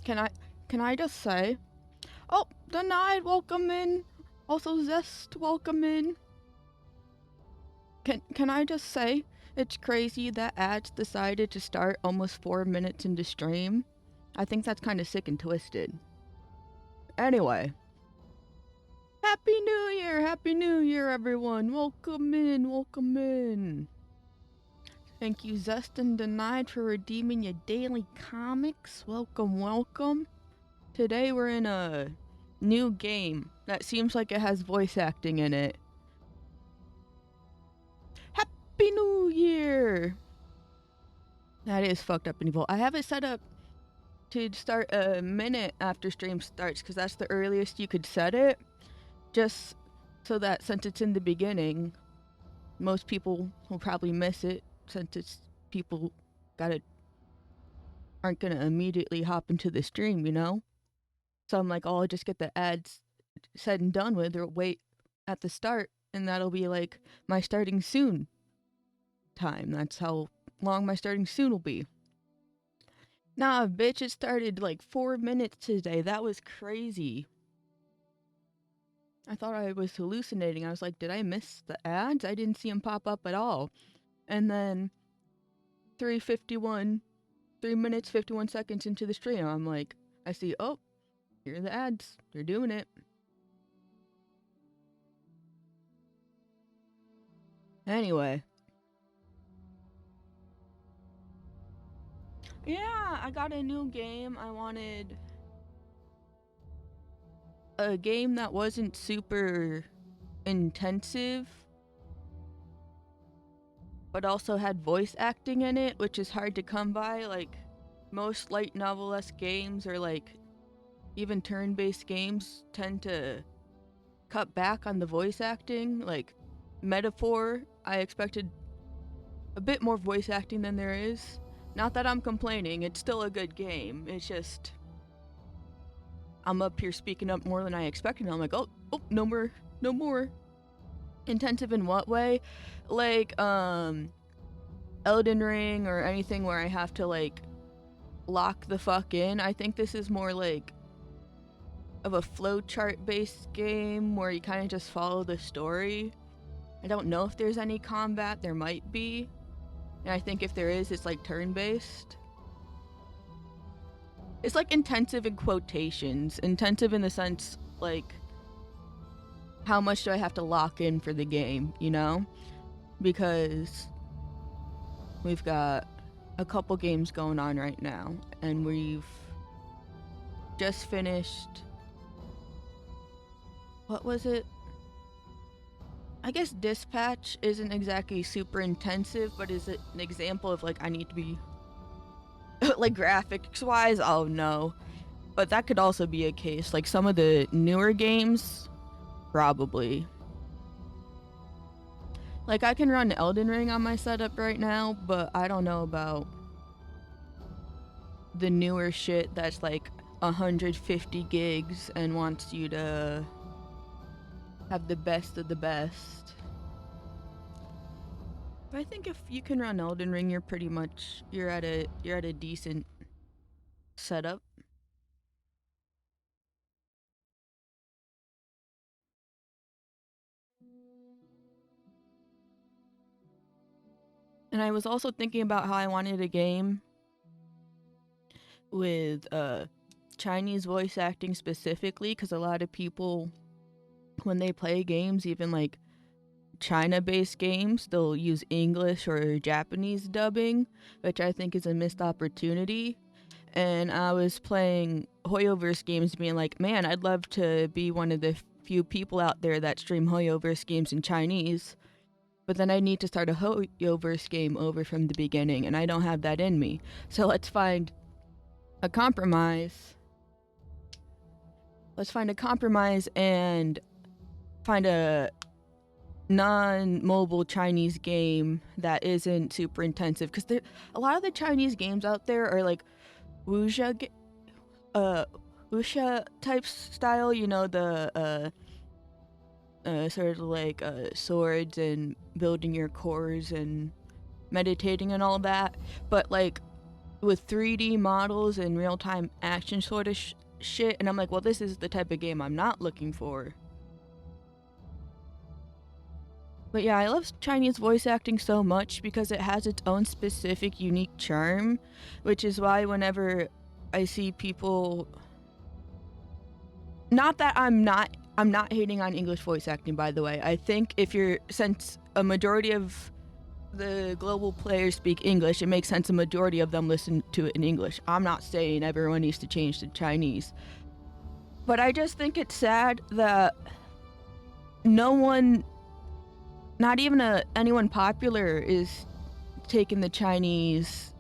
Can I can I just say? Oh, denied. Welcome in. Also, Zest. Welcome in. Can I just say? It's crazy that ads decided to start almost 4 minutes into stream. I think that's kind of sick and twisted. Anyway, Happy New Year! Happy New Year, everyone! Welcome in. Welcome in. Thank you, Zest and Denied, for redeeming your daily comics. Welcome, welcome. Today we're in a new game that seems like it has voice acting in it. Happy New Year! That is fucked up and evil. I have it set up to start a minute after stream starts because that's the earliest you could set it. Just so that since it's in the beginning, most people will probably miss it since it's people aren't gonna immediately hop into the stream, you know? So I'm like, oh, I'll just get the ads said and done with or wait at the start and that'll be like my starting soon time. That's how long my starting soon will be. Nah, bitch, it started like 4 minutes today. That was crazy. I thought I was hallucinating. I was like, did I miss the ads? I didn't see them pop up at all. And then 3:51, 3 minutes 51 seconds into the stream, I'm like, I see, oh, here are the ads. They're doing it. Anyway. Yeah, I got a new game. I wanted a game that wasn't super intensive, but also had voice acting in it, which is hard to come by. Like, most light novel-esque games or, like, even turn-based games tend to cut back on the voice acting. Like, Metaphor, I expected a bit more voice acting than there is. Not that I'm complaining, it's still a good game. It's just, I'm up here speaking up more than I expected. And I'm like, oh, no more. Intensive in what way? Like, Elden Ring or anything where I have to, like, lock the fuck in. I think this is more like of a flowchart based game where you kind of just follow the story. I don't know if there's any combat. There might be. And I think if there is, it's like turn based. It's like intensive in quotations. Intensive in the sense, like, how much do I have to lock in for the game, you know? Because we've got a couple games going on right now, and we've just finished. What was it? I guess Dispatch isn't exactly super intensive, but is it an example of, like, I need to be like graphics wise? Oh no. But that could also be a case. Like some of the newer games, probably. Like I can run Elden Ring on my setup right now, but I don't know about the newer shit that's like 150 gigs and wants you to have the best of the best. But I think if you can run Elden Ring, you're at a decent setup. And I was also thinking about how I wanted a game with Chinese voice acting specifically, because a lot of people, when they play games, even like China-based games, they'll use English or Japanese dubbing, which I think is a missed opportunity. And I was playing Hoyoverse games being like, man, I'd love to be one of the few people out there that stream Hoyoverse games in Chinese. But then I need to start a Hoyoverse game over from the beginning, and I don't have that in me. So let's find a compromise. Let's find a compromise and find a non-mobile Chinese game that isn't super intensive, because a lot of the Chinese games out there are like wuxia type style, you know, the sort of like swords and building your cores and meditating and all that. But like with 3D models and real-time action sort of shit, and I'm like, well, this is the type of game I'm not looking for. But yeah, I love Chinese voice acting so much because it has its own specific, unique charm, which is why whenever I see people, not that I'm not hating on English voice acting, by the way. I think since a majority of the global players speak English, it makes sense a majority of them listen to it in English. I'm not saying everyone needs to change to Chinese. But I just think it's sad that no one, not even anyone popular, is taking the Chinese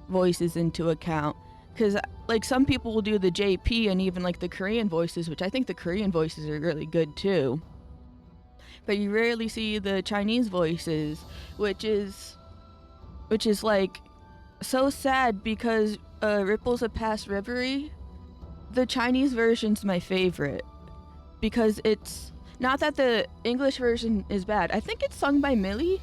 voices into account. Because like some people will do the JP and even like the Korean voices, which I think the Korean voices are really good too. But you rarely see the Chinese voices, which is like so sad because Ripples of Past Reverie, the Chinese version's my favorite because it's not that the English version is bad. I think it's sung by Millie.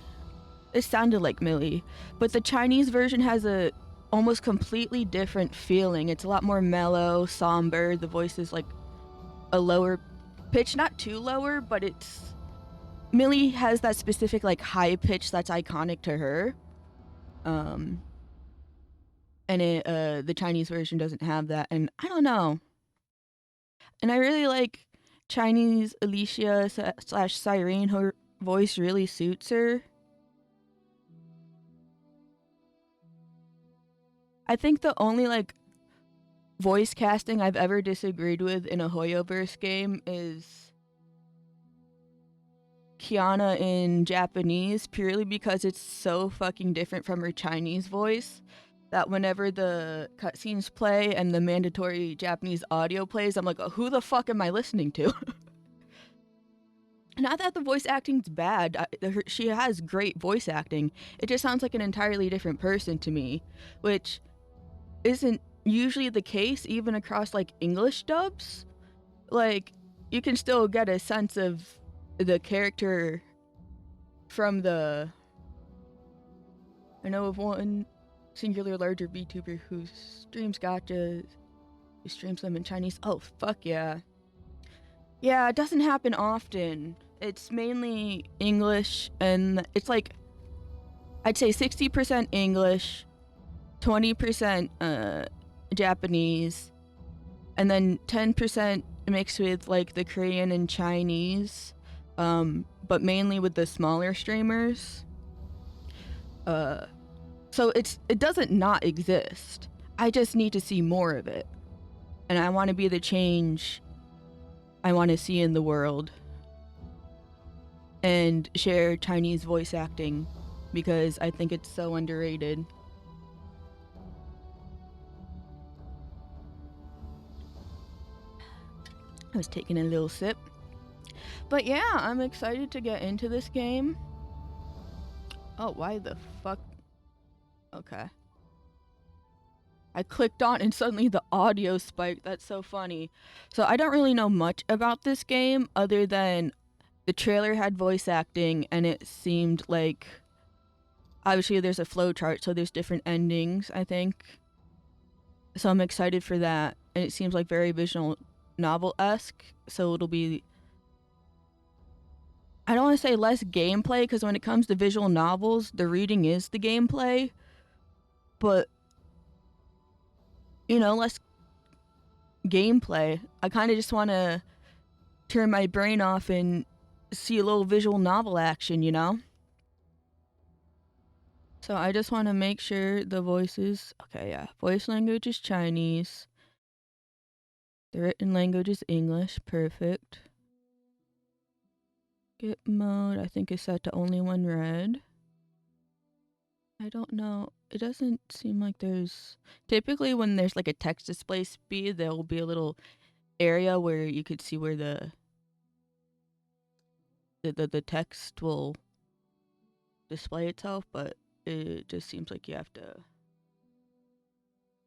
It sounded like Millie, but the Chinese version has a almost completely different feeling. It's a lot more mellow, somber. The voice is like a lower pitch, not too lower, but Millie has that specific like high pitch that's iconic to her. And the Chinese version doesn't have that, and I don't know. And I really like Chinese Alicia slash Cyrene. Her voice really suits her. I think the only like voice casting I've ever disagreed with in a Hoyoverse game is Kiana in Japanese, purely because it's so fucking different from her Chinese voice that whenever the cutscenes play and the mandatory Japanese audio plays, I'm like, oh, who the fuck am I listening to? Not that the voice acting's bad. She has great voice acting. It just sounds like an entirely different person to me, which isn't usually the case even across like English dubs. Like you can still get a sense of the character from the I know of one singular larger VTuber who streams gachas, who streams them in Chinese. Oh fuck yeah. Yeah, it doesn't happen often. It's mainly English, and it's like I'd say 60% English, 20% Japanese, and then 10% mixed with like the Korean and Chinese, but mainly with the smaller streamers. So it doesn't not exist. I just need to see more of it, and I want to be the change I want to see in the world, and share Chinese voice acting because I think it's so underrated. I was taking a little sip. But yeah, I'm excited to get into this game. Oh, why the fuck? Okay. I clicked on and suddenly the audio spiked. That's so funny. So I don't really know much about this game other than the trailer had voice acting and it seemed like obviously there's a flowchart, so there's different endings, I think. So I'm excited for that. And it seems like very visual novel-esque, so it'll be I don't want to say less gameplay because when it comes to visual novels, the reading is the gameplay, but less gameplay. I kind of just want to turn my brain off and see a little visual novel action, So I just want to make sure the voices. Okay, yeah. Voice language is Chinese. The written language is English. Perfect. Skip mode, I think, is set to only when read. I don't know. It doesn't seem like there's... Typically, when there's like a text display speed, there will be a little area where you could see where the text will display itself, but it just seems like you have to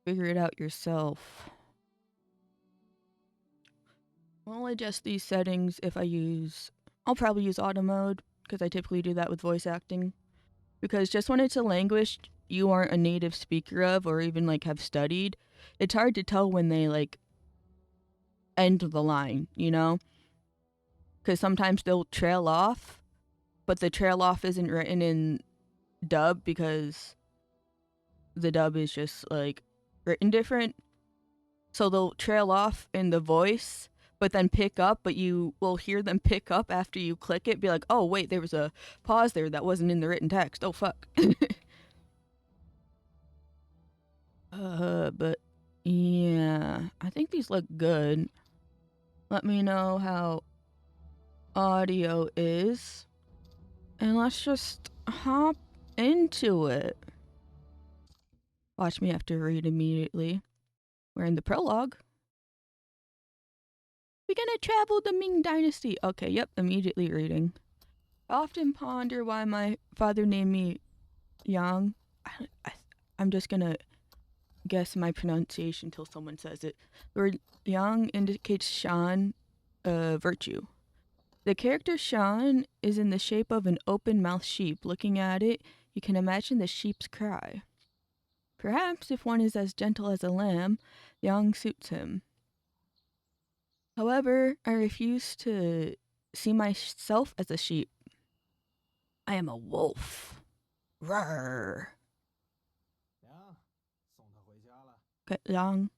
figure it out yourself. I'll adjust these settings if I'll probably use auto mode, because I typically do that with voice acting. Because just when it's a language you aren't a native speaker of or even like have studied, it's hard to tell when they like end the line, you know? Because sometimes they'll trail off, but the trail off isn't written in dub because the dub is just like written different. So they'll trail off in the voice, but then pick up, but you will hear them pick up after you click it, be like, oh, wait, there was a pause there that wasn't in the written text. Oh, fuck. But yeah, I think these look good. Let me know how audio is, and let's just hop into it. Watch me have to read immediately. We're in the prologue. We're gonna travel the Ming Dynasty. Okay, yep, immediately reading. I often ponder why my father named me Yang. I'm just gonna guess my pronunciation until someone says it. The word Yang indicates Shan, virtue. The character Shan is in the shape of an open-mouthed sheep. Looking at it, you can imagine the sheep's cry. Perhaps if one is as gentle as a lamb, Yang suits him. However, I refuse to see myself as a sheep. I am a wolf. Roar. Okay, Yang.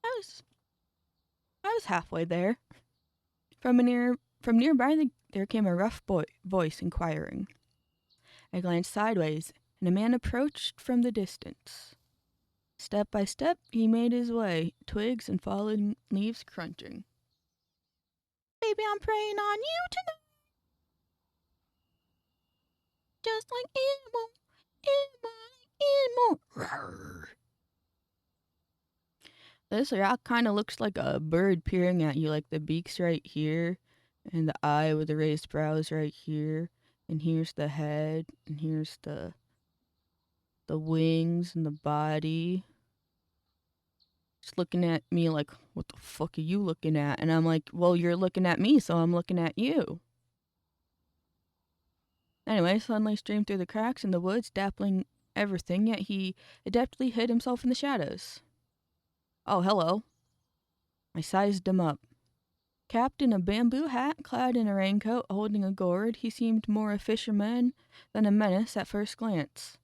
I was halfway there. From nearby, there came a rough voice inquiring. I glanced sideways, and a man approached from the distance. Step by step, he made his way, twigs and fallen leaves crunching. Baby, I'm praying on you tonight. Just like Elmo. This rock kind of looks like a bird peering at you, like the beak's right here, and the eye with the raised brows right here, and here's the head, and here's the wings and the body. Just looking at me like, what the fuck are you looking at? And I'm like, well, you're looking at me, so I'm looking at you. Anyway, sunlight streamed through the cracks in the woods, dappling everything, yet he adeptly hid himself in the shadows. Oh, hello. I sized him up. Capped in a bamboo hat, clad in a raincoat, holding a gourd, he seemed more a fisherman than a menace at first glance.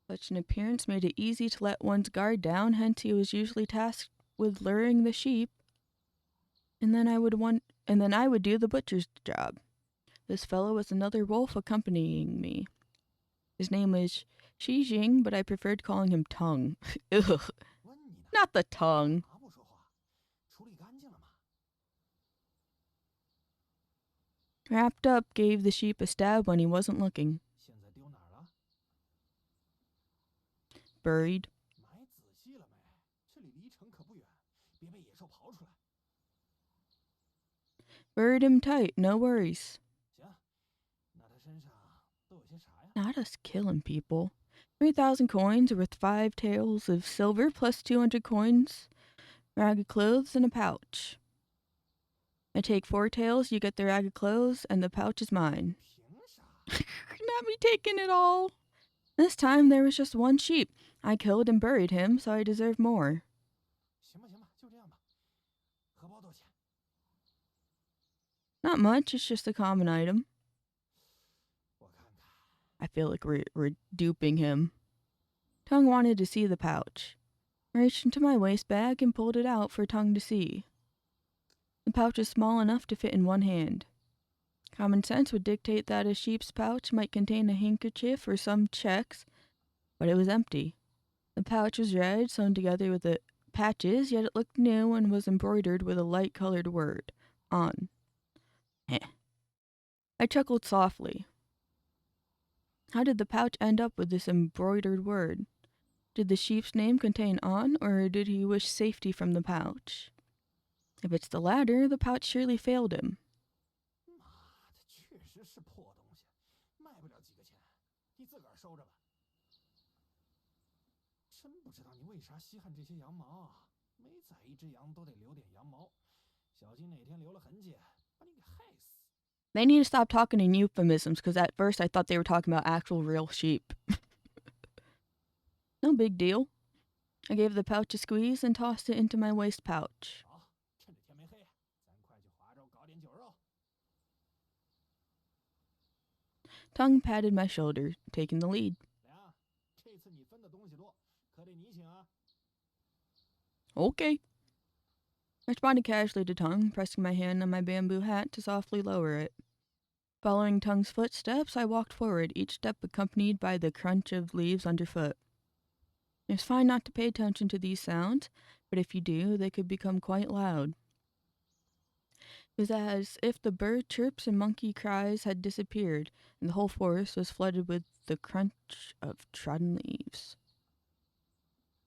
Such an appearance made it easy to let one's guard down, hence he was usually tasked with luring the sheep, and then I would do the butcher's job. This fellow was another wolf accompanying me. His name was Shi Jing, but I preferred calling him Tongue. Ugh. Not the tongue. Wrapped up gave the sheep a stab when he wasn't looking. Buried. Buried him tight, no worries. Not us killing people. 3,000 coins worth 5 taels of silver plus 200 coins, ragged clothes, and a pouch. I take 4 taels, you get the ragged clothes, and the pouch is mine. Not me taking it all. This time there was just one sheep. I killed and buried him, so I deserve more. Not much, it's just a common item. I feel like we're duping him. Tongue wanted to see the pouch. I reached into my waist bag and pulled it out for Tongue to see. The pouch is small enough to fit in one hand. Common sense would dictate that a sheep's pouch might contain a handkerchief or some checks, but it was empty. The pouch was red, sewn together with the patches, yet it looked new and was embroidered with a light-colored word, on. I chuckled softly. How did the pouch end up with this embroidered word? Did the sheep's name contain on, or did he wish safety from the pouch? If it's the latter, the pouch surely failed him. They need to stop talking in euphemisms, because at first I thought they were talking about actual real sheep. No big deal. I gave the pouch a squeeze and tossed it into my waist pouch. Tongue patted my shoulder, taking the lead. Okay. I responded casually to Tongue, pressing my hand on my bamboo hat to softly lower it. Following Tongue's footsteps, I walked forward, each step accompanied by the crunch of leaves underfoot. It's fine not to pay attention to these sounds, but if you do, they could become quite loud. It was as if the bird chirps and monkey cries had disappeared, and the whole forest was flooded with the crunch of trodden leaves.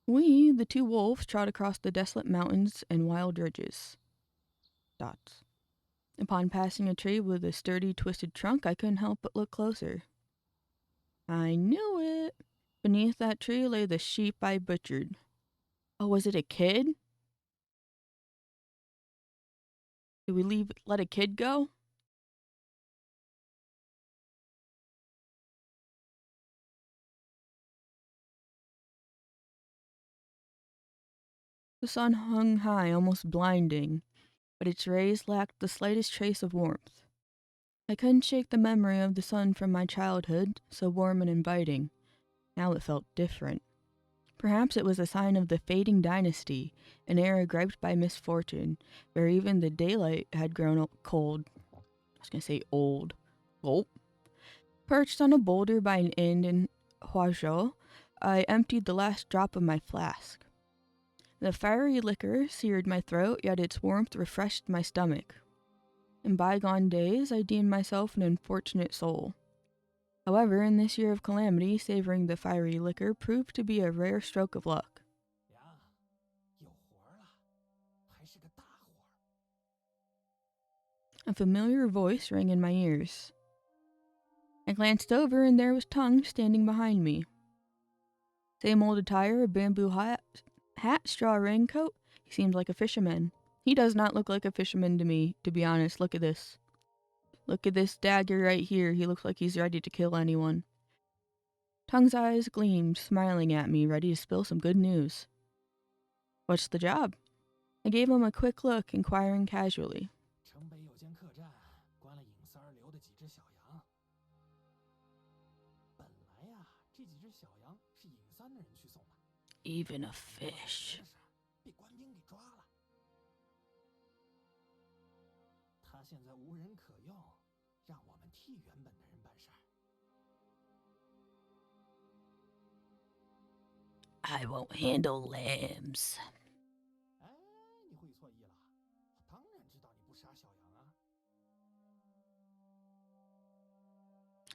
We, the two wolves, trod across the desolate mountains and wild ridges. Dots. Upon passing a tree with a sturdy, twisted trunk, I couldn't help but look closer. I knew it. Beneath that tree lay the sheep I butchered. Oh, was it a kid? Did we let a kid go? The sun hung high, almost blinding, but its rays lacked the slightest trace of warmth. I couldn't shake the memory of the sun from my childhood, so warm and inviting. Now it felt different. Perhaps it was a sign of the fading dynasty, an era griped by misfortune, where even the daylight had grown cold. I was going to say old. Gulp. Perched on a boulder by an inn in Huazhou, I emptied the last drop of my flask. The fiery liquor seared my throat, yet its warmth refreshed my stomach. In bygone days, I deemed myself an unfortunate soul. However, in this year of calamity, savoring the fiery liquor proved to be a rare stroke of luck. A familiar voice rang in my ears. I glanced over, and there was Tongue standing behind me. Same old attire, a bamboo hat, straw raincoat. He seemed like a fisherman. He does not look like a fisherman to me, to be honest. Look at this. Look at this dagger right here. He looks like he's ready to kill anyone. Tongue's eyes gleamed, smiling at me, ready to spill some good news. What's the job? I gave him a quick look, inquiring casually. Even a fish. I won't handle lambs.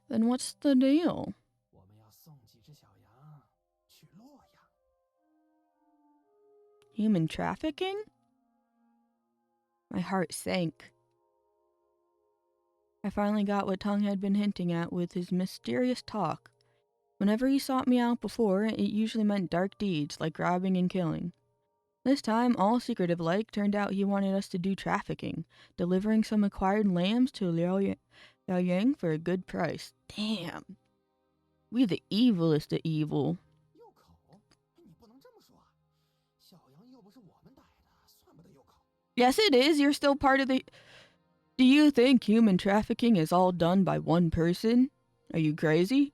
Then what's the deal? Human trafficking? My heart sank. I finally got what Tongue had been hinting at with his mysterious talk. Whenever he sought me out before, it usually meant dark deeds like robbing and killing. This time, all secretive like, turned out he wanted us to do trafficking, delivering some acquired lambs to Liao Yang for a good price. Damn. We the evilest of evil. Yes, it is. You're still part of the... Do you think human trafficking is all done by one person? Are you crazy?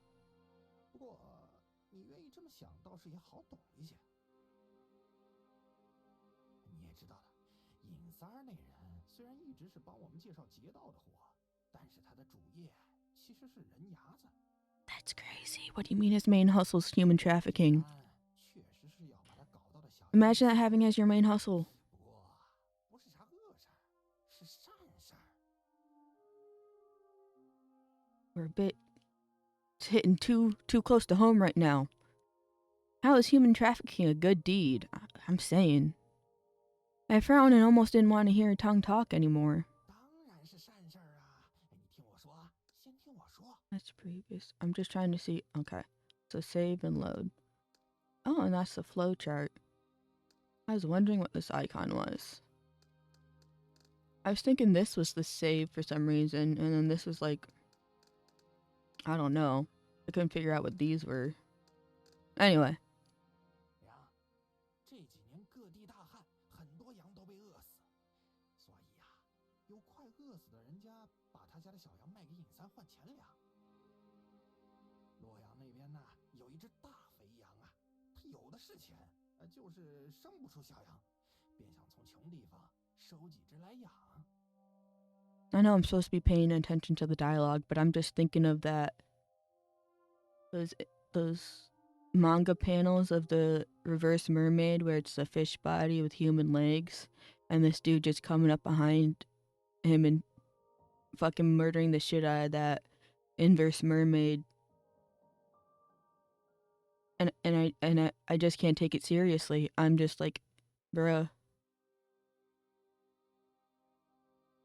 That's crazy. What do you mean his main hustle is human trafficking? Imagine that having as your main hustle. We're a bit hitting too close to home right now. How is human trafficking a good deed? I'm saying. I frowned and almost didn't want to hear Tongue talk anymore. That's previous. I'm just trying to see. Okay. So save and load. Oh, and that's the flow chart. I was wondering what this icon was. I was thinking this was the save for some reason, and then this was like... I don't know. I couldn't figure out what these were. Anyway. 咱换钱粮。洛阳那边呢，有一只大肥羊啊，它有的是钱，就是生不出小羊，便想从穷地方收几只来养。I know I'm supposed to be paying attention to the dialogue, but I'm just thinking of those manga panels of the Reverse Mermaid where it's a fish body with human legs, and this dude just coming up behind him and fucking murdering the shit out of that inverse mermaid. And I just can't take it seriously. I'm just like, bruh.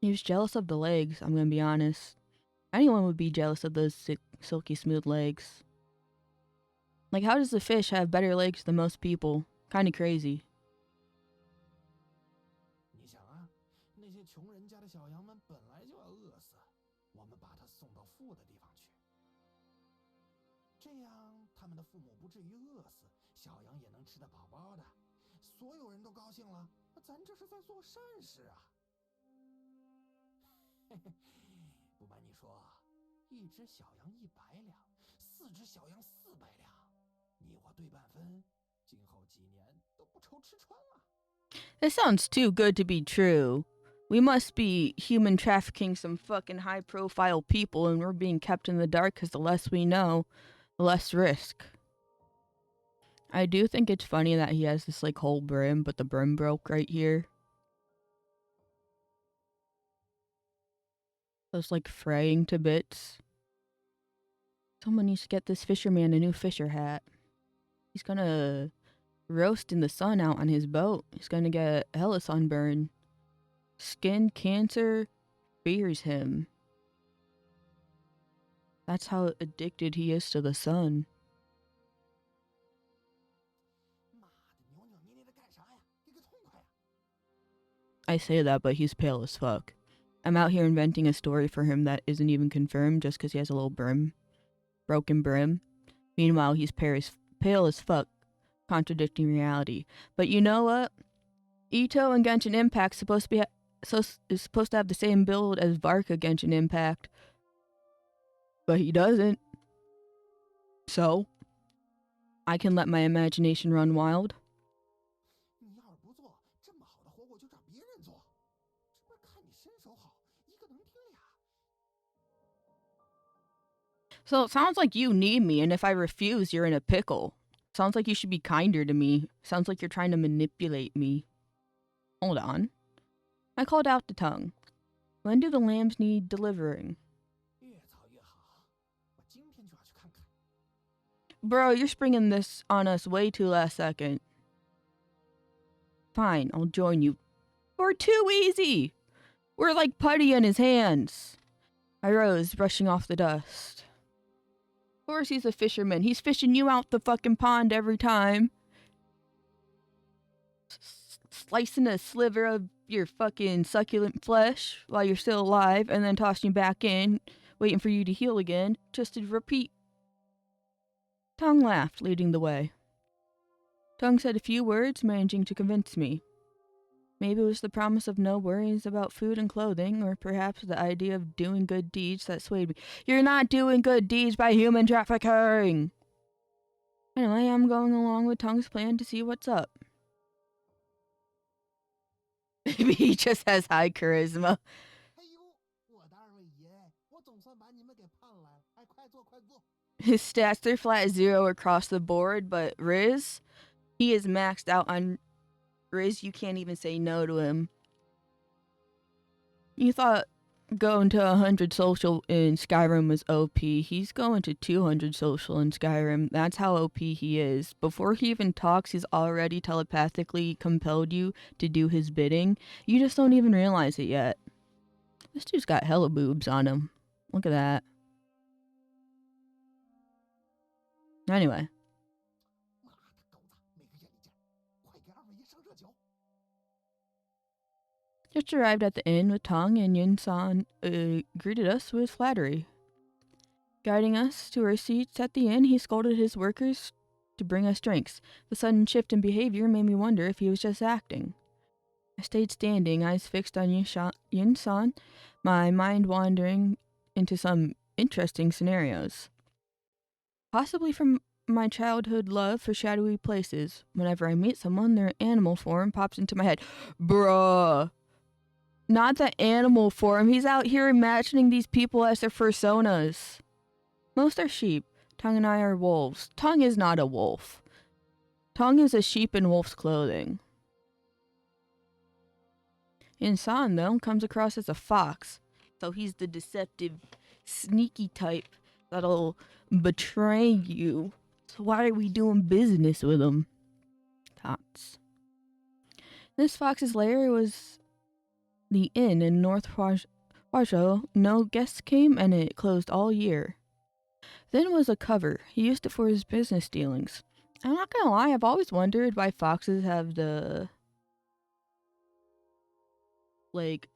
He was jealous of the legs, I'm gonna be honest. Anyone would be jealous of those silky smooth legs. Like, how does the fish have better legs than most people? Kinda crazy. 你想啊，那些穷人家的小羊们本来就要饿死，我们把它送到富的地方去，这样他们的父母不至于饿死，小羊也能吃得饱饱的，所有人都高兴了，咱这是在做善事啊！不瞒你说，一只小羊100两，4只小羊400两，你我对半分，今后几年都不愁吃穿了。This sounds too good to be true. We must be human trafficking some fucking high profile people, and we're being kept in the dark because the less we know, the less risk. I do think it's funny that he has this like whole brim, but the brim broke right here. So it's like fraying to bits. Someone needs to get this fisherman a new fisher hat. He's gonna roast in the sun out on his boat. He's gonna get hella sunburn. Skin cancer fears him. That's how addicted he is to the sun. I say that, but he's pale as fuck. I'm out here inventing a story for him that isn't even confirmed just because he has a little broken brim. Meanwhile, he's pale as fuck, contradicting reality. But you know what? Ito and Genshin Impact is supposed to have the same build as Varka Genshin Impact, but he doesn't. So, I can let my imagination run wild. So it sounds like you need me, and if I refuse, you're in a pickle. Sounds like you should be kinder to me. Sounds like you're trying to manipulate me. Hold on. I called out to Tongue. When do the lambs need delivering? Bro, you're springing this on us way too last second. Fine, I'll join you. We're too easy! We're like putty in his hands. I rose, brushing off the dust. Of course he's a fisherman. He's fishing you out the fucking pond every time. Slicing a sliver of your fucking succulent flesh while you're still alive, and then tossing you back in, waiting for you to heal again, just to repeat. Tongue laughed, leading the way. Tongue said a few words, managing to convince me. Maybe it was the promise of no worries about food and clothing, or perhaps the idea of doing good deeds that swayed me. You're not doing good deeds by human trafficking! Anyway, I'm going along with Tongue's plan to see what's up. Maybe he just has high charisma. His stats are flat 0 across the board, but Riz, he is maxed out on Riz. You can't even say no to him. You thought going to 100 social in Skyrim was OP. He's going to 200 social in Skyrim. That's how OP he is. Before he even talks, he's already telepathically compelled you to do his bidding. You just don't even realize it yet. This dude's got hella boobs on him. Look at that. Anyway. Just arrived at the inn with Tong, and Yin-san greeted us with flattery. Guiding us to our seats at the inn, he scolded his workers to bring us drinks. The sudden shift in behavior made me wonder if he was just acting. I stayed standing, eyes fixed on Yin-san, my mind wandering into some interesting scenarios. Possibly from my childhood love for shadowy places. Whenever I meet someone, their animal form pops into my head. Bruh. Not the animal form. He's out here imagining these people as their personas. Most are sheep. Tongue and I are wolves. Tongue is not a wolf. Tongue is a sheep in wolf's clothing. Insan, though, comes across as a fox. So he's the deceptive, sneaky type that'll betray you. So why are we doing business with him? Tots. This fox's lair was the inn in North Huazhou. No guests came and it closed all year. Then was a cover. He used it for his business dealings. I'm not gonna lie, I've always wondered why foxes have the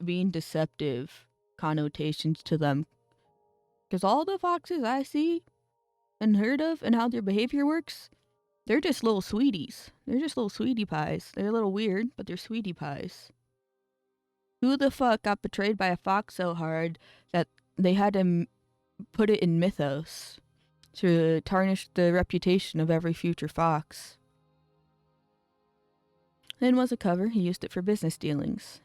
being deceptive connotations to them. Because all the foxes I see and heard of and how their behavior works, they're just little sweeties. They're just little sweetie pies. They're a little weird, but they're sweetie pies. Who the fuck got betrayed by a fox so hard that they had to put it in mythos to tarnish the reputation of every future fox? Then was a cover. He used it for business dealings.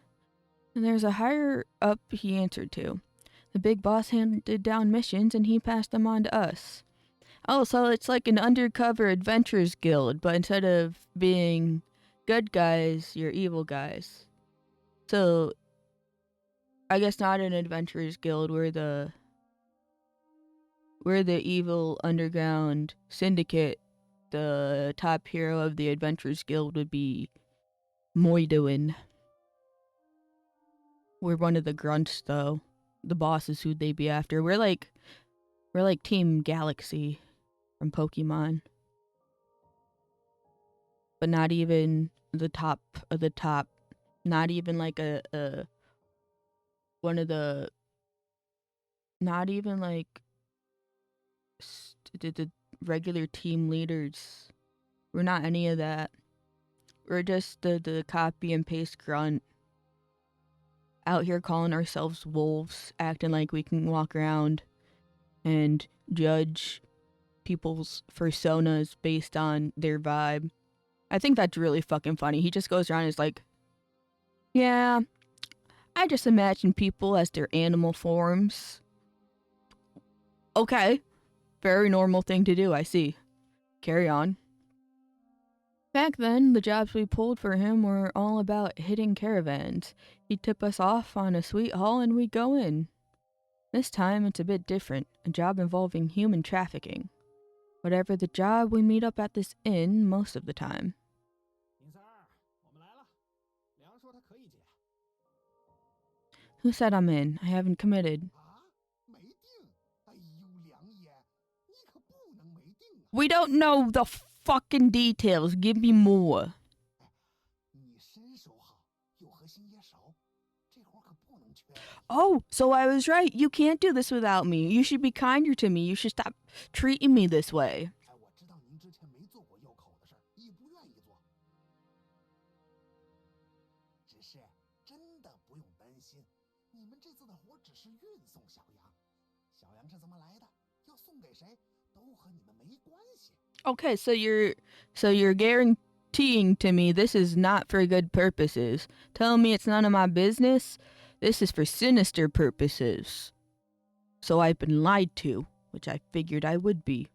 And there's a higher up he answered to. The big boss handed down missions and he passed them on to us. Oh, so it's like an undercover adventurers guild, but instead of being good guys, you're evil guys. So, I guess not an adventurers guild. We're the evil underground syndicate. The top hero of the adventurers guild would be Moidoin. We're one of the grunts, though. The boss is who they be after. We're like Team Galaxy from Pokemon. But not even the top of the top. Not even like one of the... Not even like the regular team leaders. We're not any of that. We're just the copy and paste grunt. Out here calling ourselves wolves, acting like we can walk around and judge people's personas based on their vibe. I think that's really fucking funny. He just goes around and is like, yeah, I just imagine people as their animal forms. Okay. Very normal thing to do, I see. Carry on. Back then, the jobs we pulled for him were all about hitting caravans. He'd tip us off on a sweet haul and we'd go in. This time, it's a bit different. A job involving human trafficking. Whatever the job, we meet up at this inn most of the time. Who said I'm in? I haven't committed. We don't know the fucking details. Give me more. Oh, so I was right. You can't do this without me. You should be kinder to me. You should stop treating me this way. Okay, so you're guaranteeing to me this is not for good purposes. Telling me it's none of my business. This is for sinister purposes. So I've been lied to, which I figured I would be.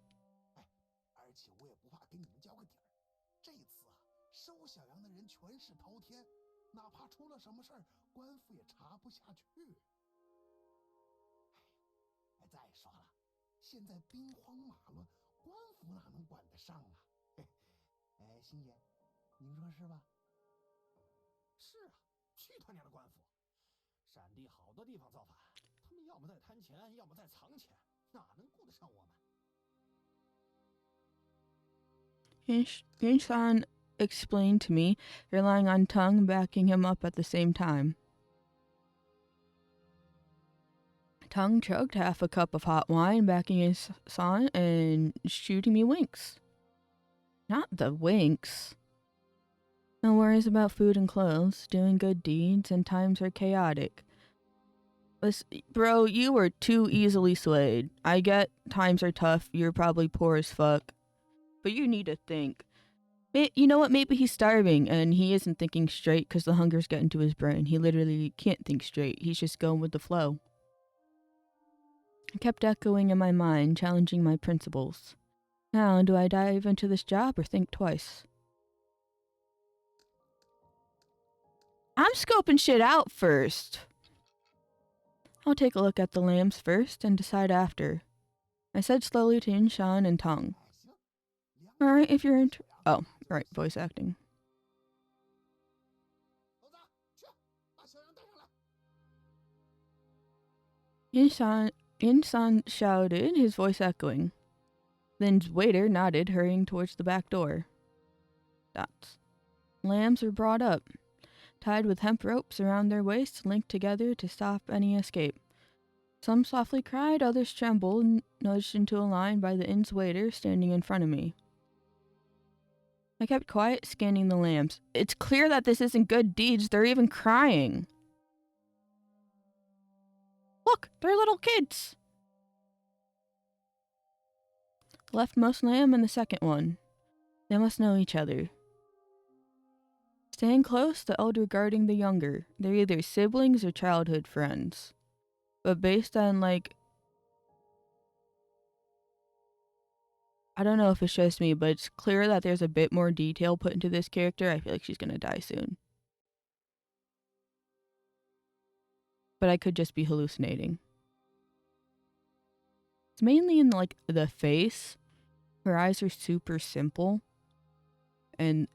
Yun-san explained to me, relying on Tongue backing him up at the same time. Tongue chugged half a cup of hot wine, backing his son and shooting me winks. Not the winks. No worries about food and clothes, doing good deeds, and times are chaotic. Bro, you were too easily swayed. I get times are tough. You're probably poor as fuck. But you need to think. You know what? Maybe he's starving and he isn't thinking straight because the hunger's getting to his brain. He literally can't think straight. He's just going with the flow. I kept echoing in my mind, challenging my principles. Now, do I dive into this job or think twice? I'm scoping shit out first. I'll take a look at the lambs first and decide after. I said slowly to Inshan and Tong. Alright, if you're into— Oh, right, voice acting. Insan shouted, his voice echoing. Then's waiter nodded, hurrying towards the back door. Dots. Lambs were brought up, tied with hemp ropes around their waists, linked together to stop any escape. Some softly cried, others trembled, nudged into a line by the inn's waiter standing in front of me. I kept quiet, scanning the lambs. It's clear that this isn't good deeds. They're even crying. Look, they're little kids. The leftmost lamb and the second one. They must know each other. Staying close, the elder guarding the younger. They're either siblings or childhood friends. But based on, like, I don't know if it's just me, but it's clear that there's a bit more detail put into this character. I feel like she's gonna die soon. But I could just be hallucinating. It's mainly in, like, the face. Her eyes are super simple. And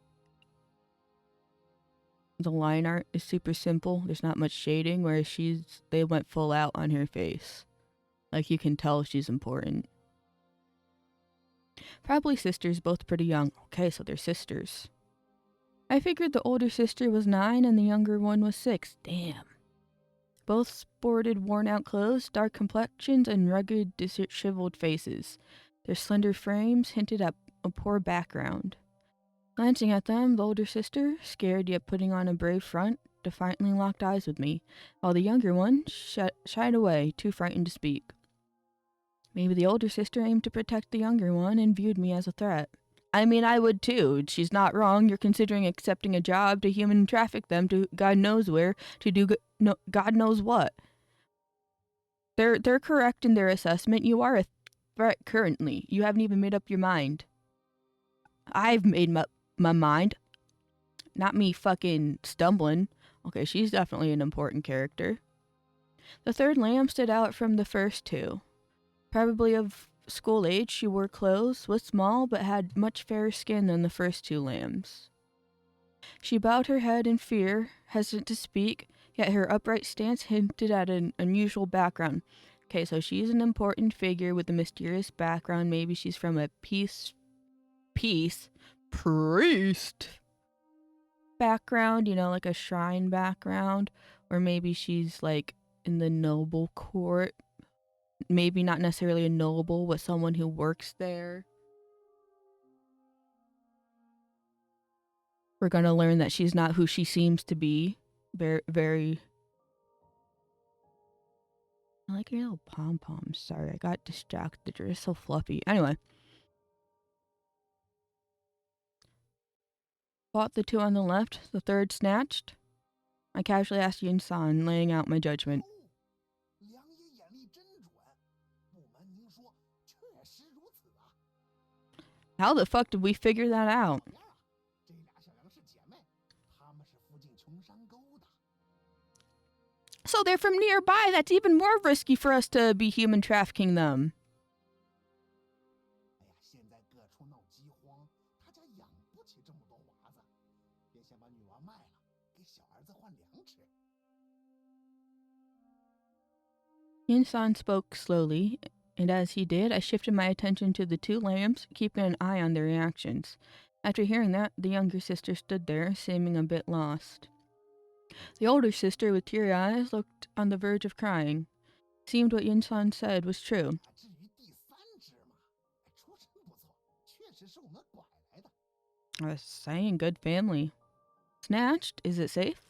the line art is super simple. There's not much shading, whereas they went full out on her face. Like, you can tell she's important. Probably sisters, both pretty young. Okay, so they're sisters. I figured the older sister was 9 and the younger one was 6. Damn. Both sported worn-out clothes, dark complexions, and rugged, disheveled faces. Their slender frames hinted at a poor background. Glancing at them, the older sister, scared yet putting on a brave front, defiantly locked eyes with me, while the younger one shied away, too frightened to speak. Maybe the older sister aimed to protect the younger one and viewed me as a threat. I mean, I would too. She's not wrong. You're considering accepting a job to human traffic them to God knows where, to do God knows what. They're correct in their assessment. You are a threat currently. You haven't even made up your mind. I've made my mind. Not me fucking stumbling. Okay, she's definitely an important character. The third lamb stood out from the first two. Probably of school age, she wore clothes, was small, but had much fairer skin than the first two lambs. She bowed her head in fear, hesitant to speak, yet her upright stance hinted at an unusual background. Okay, so she's an important figure with a mysterious background. Maybe she's from a peace priest background, you know, like a shrine background, or maybe she's like in the noble court. Maybe not necessarily a noble, but someone who works there. We're gonna learn that she's not who she seems to be. Very. I like your little pom-poms. Sorry, I got distracted. You're so fluffy. Anyway. Fought the two on the left, the third snatched. I casually asked Yin-san, laying out my judgment. How the fuck did we figure that out? So they're from nearby. That's even more risky for us to be human trafficking them. Yin-san spoke slowly, and as he did, I shifted my attention to the two lambs, keeping an eye on their reactions. After hearing that, the younger sister stood there, seeming a bit lost. The older sister, with teary eyes, looked on the verge of crying. Seemed what Yin-san said was true. I was saying, good family. Snatched? Is it safe?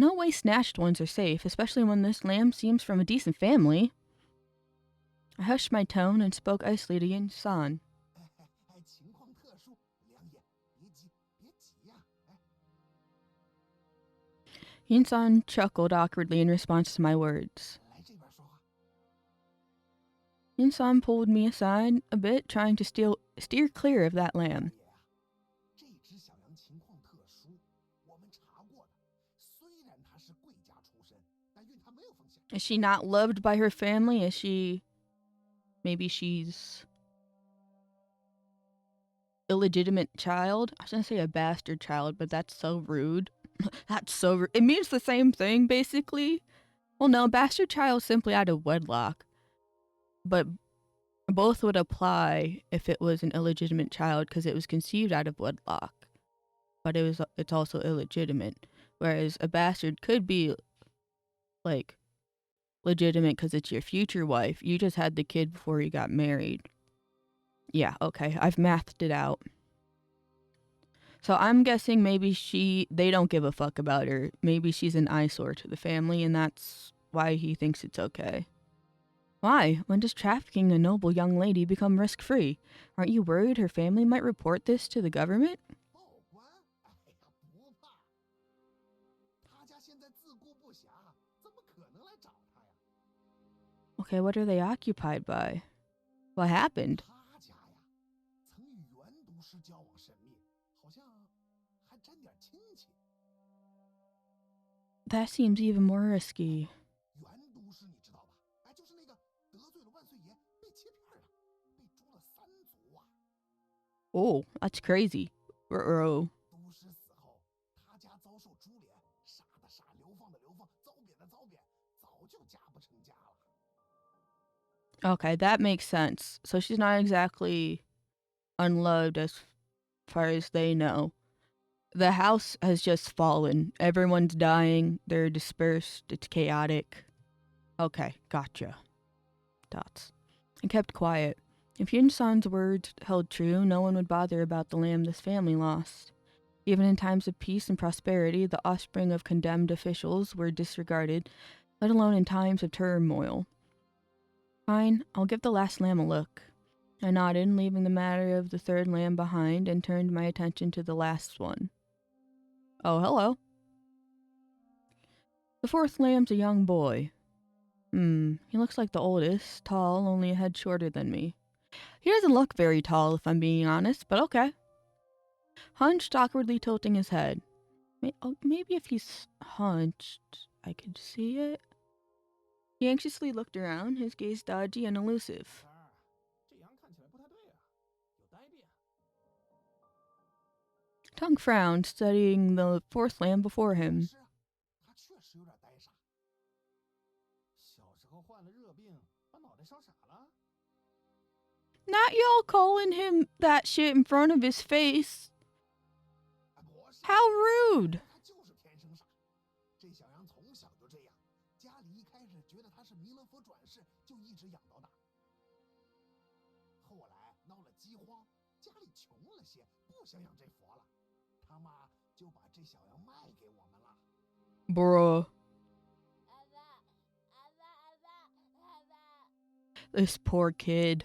No way snatched ones are safe, especially when this lamb seems from a decent family. I hushed my tone and spoke icily to Yin San. 情况特殊，梁爷，别急，别急呀、Yin San chuckled awkwardly in response to my words. 来这边说话。Yin San pulled me aside a bit, trying to steer clear of that 老 lamb. 爷啊，这只小羊情况特殊，我们查过了。虽然它是贵家出身，但运它没有风险。 Is she not loved by her family? Is she... Maybe she's... illegitimate child? I was gonna say a bastard child, but that's so rude. That's so rude. It means the same thing, basically. Well, no, bastard child simply out of wedlock. But both would apply if it was an illegitimate child because it was conceived out of wedlock. But it's also illegitimate. Whereas a bastard could be, like, legitimate because it's your future wife. You just had the kid before you got married. Yeah, okay, I've mathed it out. So I'm guessing maybe they don't give a fuck about her. Maybe she's an eyesore to the family and that's why he thinks it's okay. Why? When does trafficking a noble young lady become risk-free? Aren't you worried her family might report this to the government? 报官？哎呀，不怕。他家现在自顾不暇，怎么可能来找他呀？ Okay, what are they occupied by? What happened? 他家呀，曾与原都师交往甚密，好像还沾点亲戚。 That seems even more risky. 原都师你知道吧？哎，就是那个得罪了万岁爷，被欺骗了，被诛了3族啊！ Oh, that's crazy. Ruh-roh. 都师死后，他家遭受株连，杀的杀，流放的流放，遭贬的遭贬，早就家不成家了。 Okay, that makes sense. So she's not exactly unloved as far as they know. The house has just fallen. Everyone's dying. They're dispersed. It's chaotic. Okay, gotcha. Dots. I kept quiet. If Yin San's words held true, no one would bother about the lamb this family lost. Even in times of peace and prosperity, the offspring of condemned officials were disregarded, let alone in times of turmoil. Fine, I'll give the last lamb a look. I nodded, leaving the matter of the third lamb behind, and turned my attention to the last one. Oh, hello. The fourth lamb's a young boy. He looks like the oldest, tall, only a head shorter than me. He doesn't look very tall, if I'm being honest, but okay. Hunched, awkwardly tilting his head. Maybe if he's hunched, I could see it. He anxiously looked around, his gaze dodgy and elusive. 这羊看起来不太对啊，有呆变。 Tongue frowned, studying the fourth lamb before him. 是啊，他确实有点呆傻。小时候患了热病，把脑袋烧傻了。 Not y'all calling him that shit in front of his face. 哎，不是， How rude! 他就是天生傻。这小羊从小就这样，家里一开始觉得他是弥勒佛转世，就一直养到大。后来闹了饥荒，家里穷了些，不想养这佛了，他妈就把这小羊卖给我们了。 Bruh. This poor kid.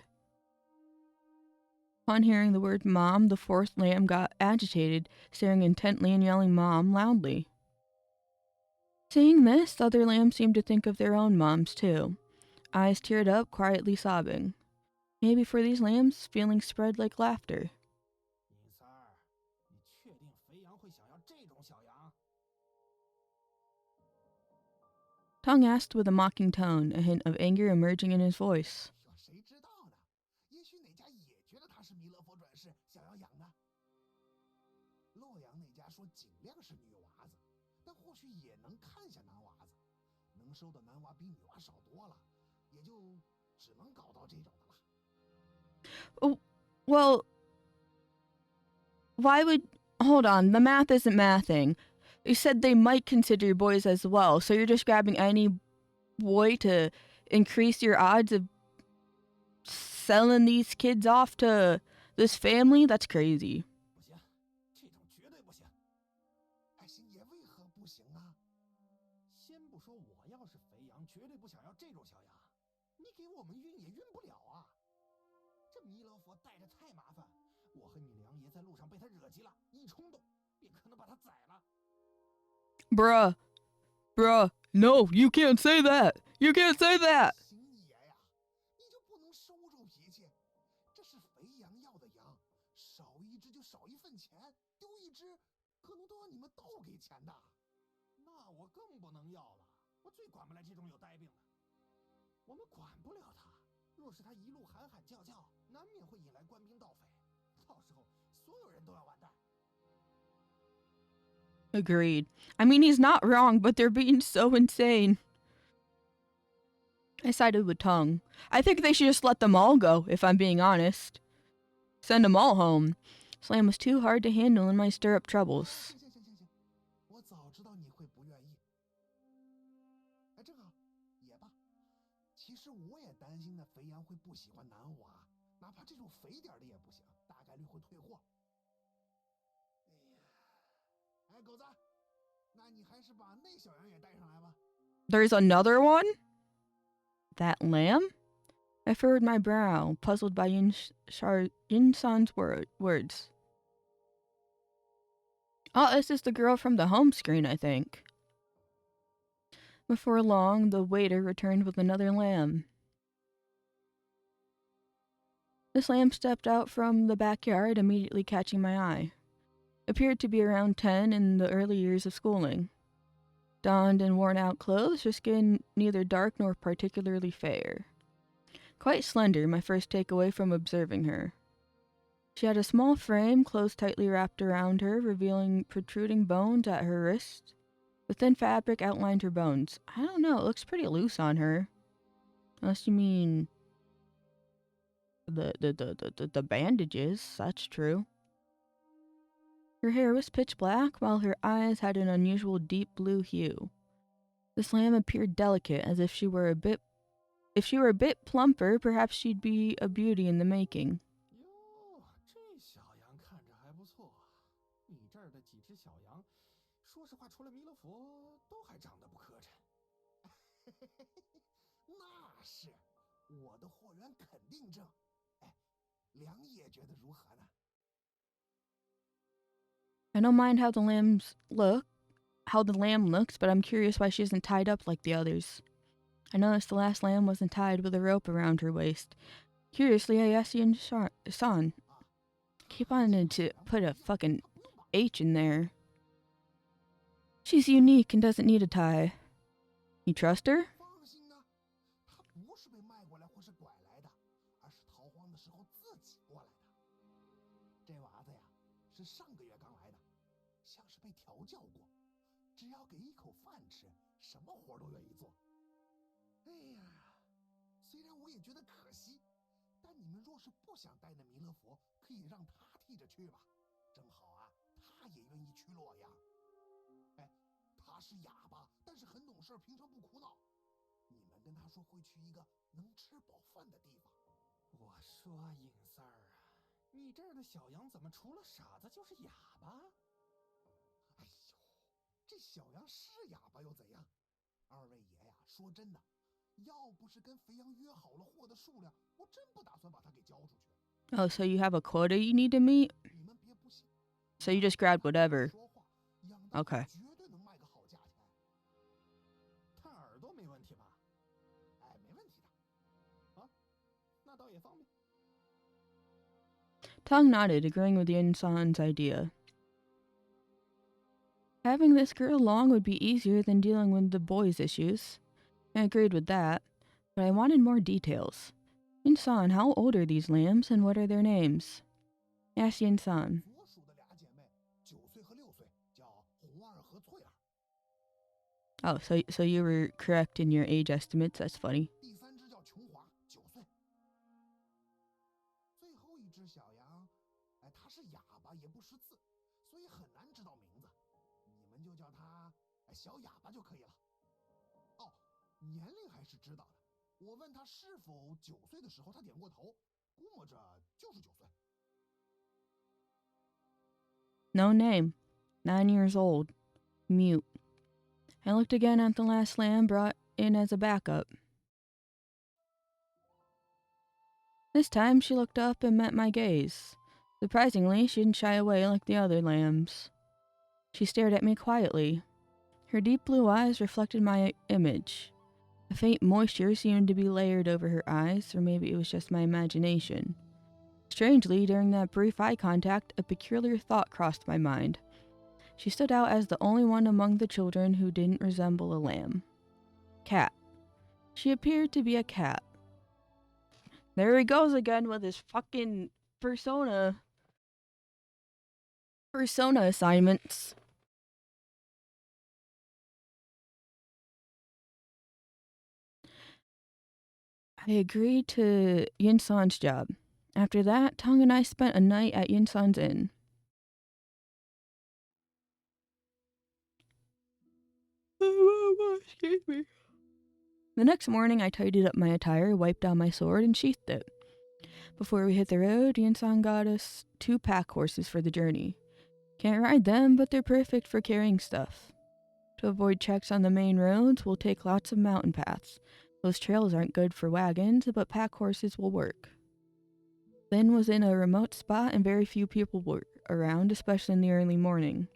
Upon hearing the word mom, the fourth lamb got agitated, staring intently and yelling mom loudly. Seeing this, the other lambs seemed to think of their own moms too. Eyes teared up, quietly sobbing. Maybe for these lambs, feelings spread like laughter. 尹三儿，你确定肥羊会想要这种小羊？ Tongue asked with a mocking tone, a hint of anger emerging in his voice. 说谁知道呢？也许哪家也觉得他是弥勒佛转世，想要养呢。洛阳那家说尽量是女娃子，但或许也能看下男娃子，能收的男娃比女娃少多了，也就只能搞到这种的了。 Oh, well, why would... Hold on, the math isn't mathing. You said they might consider boys as well, so you're just grabbing any boy to increase your odds of selling these kids off to this family? That's crazy. 不行，这种绝对不行。哎，星爷为何不行啊？我要是肥羊，绝对不想要这种小羊，你给我们运也运不了啊。这弥勒佛带着太麻烦，我和你梁爷在路上被他惹急了，一冲动便可能把他宰了。Bruh, no, you can't say that. You can't say that. 行爷呀，你就不能收住脾气？这是肥羊要的羊，少一只就少一份钱，丢一只可能都要你们倒给钱的。那我更不能要了，我最管不来这种有呆病的。我们管不了他，若是他一路喊喊叫叫，难免会引来官兵盗匪，到时候所有人都要完蛋。Agreed. I mean, he's not wrong, but they're being so insane. I sided with Tongue. I think they should just let them all go, if I'm being honest. Send them all home. Slam was too hard to handle in my stirrup troubles. 行，我早知道你会不愿意。哎，正好，也罢。其实我也担心那肥羊会不喜欢南华，哪怕这种肥点的也不行，大概率会退货。哎，狗子，那你还是把那小羊也带上来吧。There's another one? That lamb? I furrowed my brow, puzzled by Yin-san's words. Oh, this is the girl from the home screen, I think. Before long, the waiter returned with another lamb. This lamb stepped out from the backyard, immediately catching my eye. Appeared to be around 10 in the early years of schooling. Donned in worn-out clothes, her skin neither dark nor particularly fair. Quite slender, my first takeaway from observing her. She had a small frame, clothes tightly wrapped around her, revealing protruding bones at her wrist. The thin fabric outlined her bones. I don't know, it looks pretty loose on her. Unless you mean the bandages, that's true. Her hair was pitch black, while her eyes had an unusual deep blue hue. This lamb appeared delicate, as if she were a bit plumper, perhaps she'd be a beauty in the making. 哟，这小羊看着还不错。你这儿的几只小羊，说实话，除了弥勒佛，都还长得不磕碜。那是，我的货源肯定正。哎，梁爷觉得如何呢？ I don't mind how the lamb looks, but I'm curious why she isn't tied up like the others. I noticed the last lamb wasn't tied with a rope around her waist. Curiously, I asked Yin-san. Keep on to put a fucking H in there. She's unique and doesn't need a tie. You trust her? 放心啊，他不是被卖过来或是拐来的，而是逃荒的时候自己过来的。这娃子呀，是上个月刚来的，像是被调教过，只要给一口饭吃，什么活都愿意做。哎呀，虽然我也觉得可惜，但你们若是不想带那弥勒佛，可以让他替着去吧。正好啊，他也愿意去洛阳。哎，他是哑巴，但是很懂事，平常不哭闹。你们跟他说会去一个能吃饱饭的地方。我说尹三儿啊，你这儿的小羊怎么除了傻子就是哑巴？哎呦，这小羊是哑巴又怎样？二位爷呀，说真的，要不是跟肥羊约好了货的数量，我真不打算把它给交出去。Oh, so you have a quota you need to meet? 你们别不信。So you just grabbed whatever. 说话，养得好 Okay. 绝对能卖个好价钱。看耳朵没问题吧？哎，没问题的。啊，那倒也方便。 Tong nodded, agreeing with Yin-san's idea. Having this girl along would be easier than dealing with the boys' issues. I agreed with that, but I wanted more details. Yin-san, how old are these lambs and what are their names? Asked Yin-san. 所属的俩姐妹，9岁和6岁，叫红儿和翠儿。 Oh, so you were correct in your age estimates. That's funny. 第3只叫琼华，9岁。最后一只小羊，哎，它是哑巴，也不识字，所以很难知道名字。你们就叫它小哑巴就可以了。哦，年龄还是知道的。我问他是否9岁的时候，他点过头，估摸着就是9岁。 No name. 9 years old. Mute. I looked again at the last lamb brought in as a backup. This time she looked up and met my gaze. Surprisingly, she didn't shy away like the other lambs. She stared at me quietly. Her deep blue eyes reflected my image. A faint moisture seemed to be layered over her eyes, or maybe it was just my imagination. Strangely, during that brief eye contact, a peculiar thought crossed my mind. She stood out as the only one among the children who didn't resemble a lamb. Cat. She appeared to be a cat. There he goes again with his fucking persona assignments. I agreed to Yin-san's job. After that, Tong and I spent a night at Yin-san's inn. Excuse me. The next morning, I tidied up my attire, wiped down my sword, and sheathed it. Before we hit the road, Yin-san got us 2 pack horses for the journey. Can't ride them, but they're perfect for carrying stuff. To avoid checks on the main roads, we'll take lots of mountain paths. Those trails aren't good for wagons, but pack horses will work. The inn was in a remote spot and very few people were around, especially in the early morning.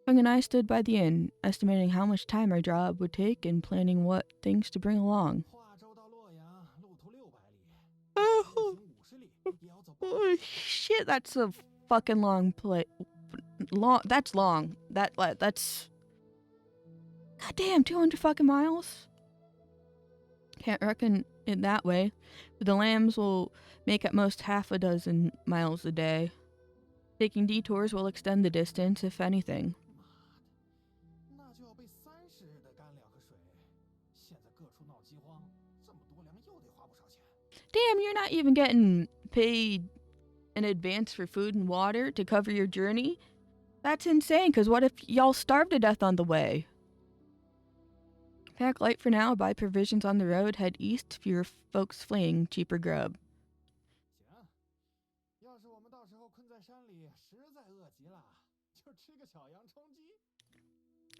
Young and I stood by the inn, estimating how much time our job would take and planning what things to bring along. Oh shit, that's a fucking long play. That's long. That's goddamn 200 fucking miles. Can't reckon it that way, but the lambs will make at most half a dozen miles a day. Taking detours will extend the distance, if anything. Damn, you're not even getting paid in advance for food and water to cover your journey? That's insane, because what if y'all starve to death on the way? Pack light for now, buy provisions on the road, head east, fewer folks fleeing cheaper grub.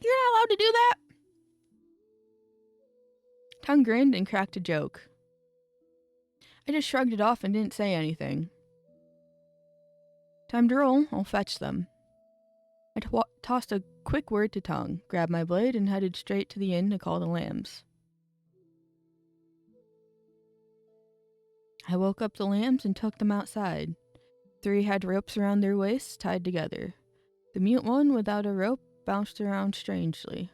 You're not allowed to do that? Tongue grinned and cracked a joke. I just shrugged it off and didn't say anything. Time to roll, I'll fetch them. I tossed a quick word to Tongue, grabbed my blade, and headed straight to the inn to call the lambs. I woke up the lambs and took them outside. 3 had ropes around their waists, tied together. The mute one, without a rope, bounced around strangely.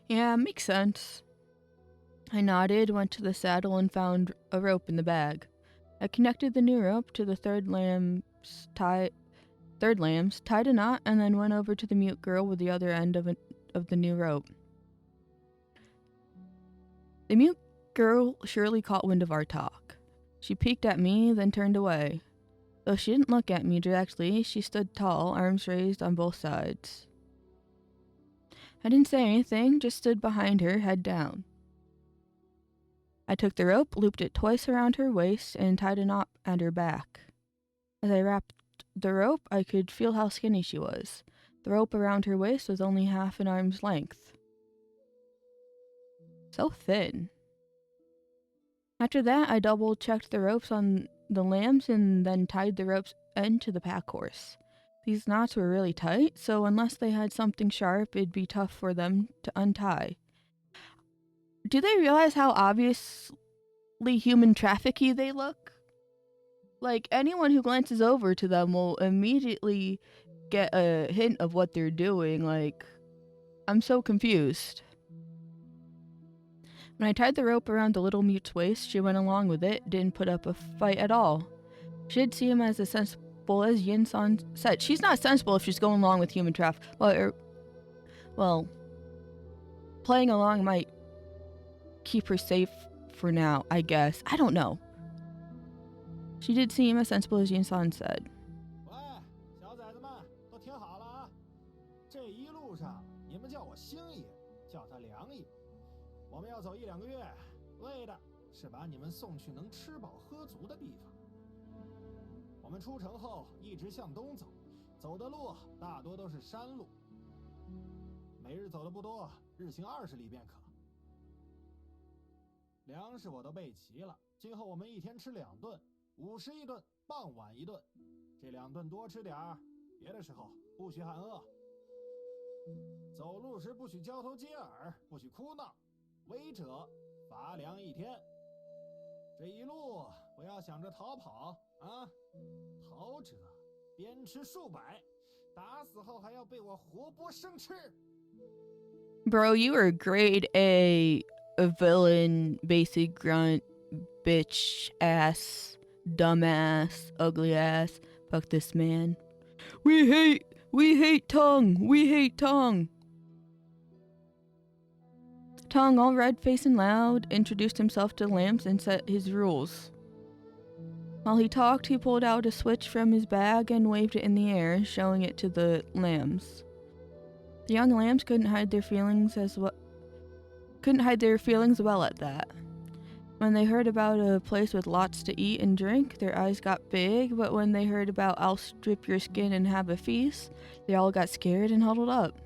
Yeah, makes sense. I nodded, went to the saddle, and found a rope in the bag. I connected the new rope to the third lambs, tied a knot, and then went over to the mute girl with the other end of the new rope. The mute girl surely caught wind of our talk. She peeked at me, then turned away. Though she didn't look at me directly, she stood tall, arms raised on both sides. I didn't say anything, just stood behind her, head down. I took the rope, looped it twice around her waist, and tied a knot at her back. As I wrapped the rope, I could feel how skinny she was. The rope around her waist was only half an arm's length. So thin. After that, I double-checked the ropes on the lambs and then tied the rope's end to the pack horse. These knots were really tight, so unless they had something sharp, it'd be tough for them to untie. Do they realize how obviously human trafficky they look? Like, anyone who glances over to them will immediately get a hint of what they're doing. Like, I'm so confused. When I tied the rope around the little mute's waist, she went along with it, didn't put up a fight at all. She did see him as sensible as Yin-san said. She's not sensible if she's going along with human traffic. Well, playing along might keep her safe for now, I guess. I don't know. She did seem as sensible as Yin-san said. 要走1-2个月，为的是把你们送去能吃饱喝足的地方。我们出城后一直向东走，走的路大多都是山路，每日走的不多，日行20里便可。粮食我都备齐了，今后我们一天吃2顿，午时1顿，傍晚1顿。这2顿多吃点儿，别的时候不许喊饿。走路时不许交头接耳，不许哭闹，违者罚粮1天。这一路不要想着逃跑啊！逃者鞭笞数百，打死后还要被我活剥生吃。Bro, you are grade A villain, basic grunt, bitch ass, dumbass, ugly ass. Fuck this man. We hate Tongue. We hate Tongue. Tongue, all red-faced and loud, introduced himself to the lambs and set his rules. While he talked, he pulled out a switch from his bag and waved it in the air, showing it to the lambs. The young lambs couldn't hide their feelings well at that. When they heard about a place with lots to eat and drink, their eyes got big, but when they heard about I'll strip your skin and have a feast, they all got scared and huddled up.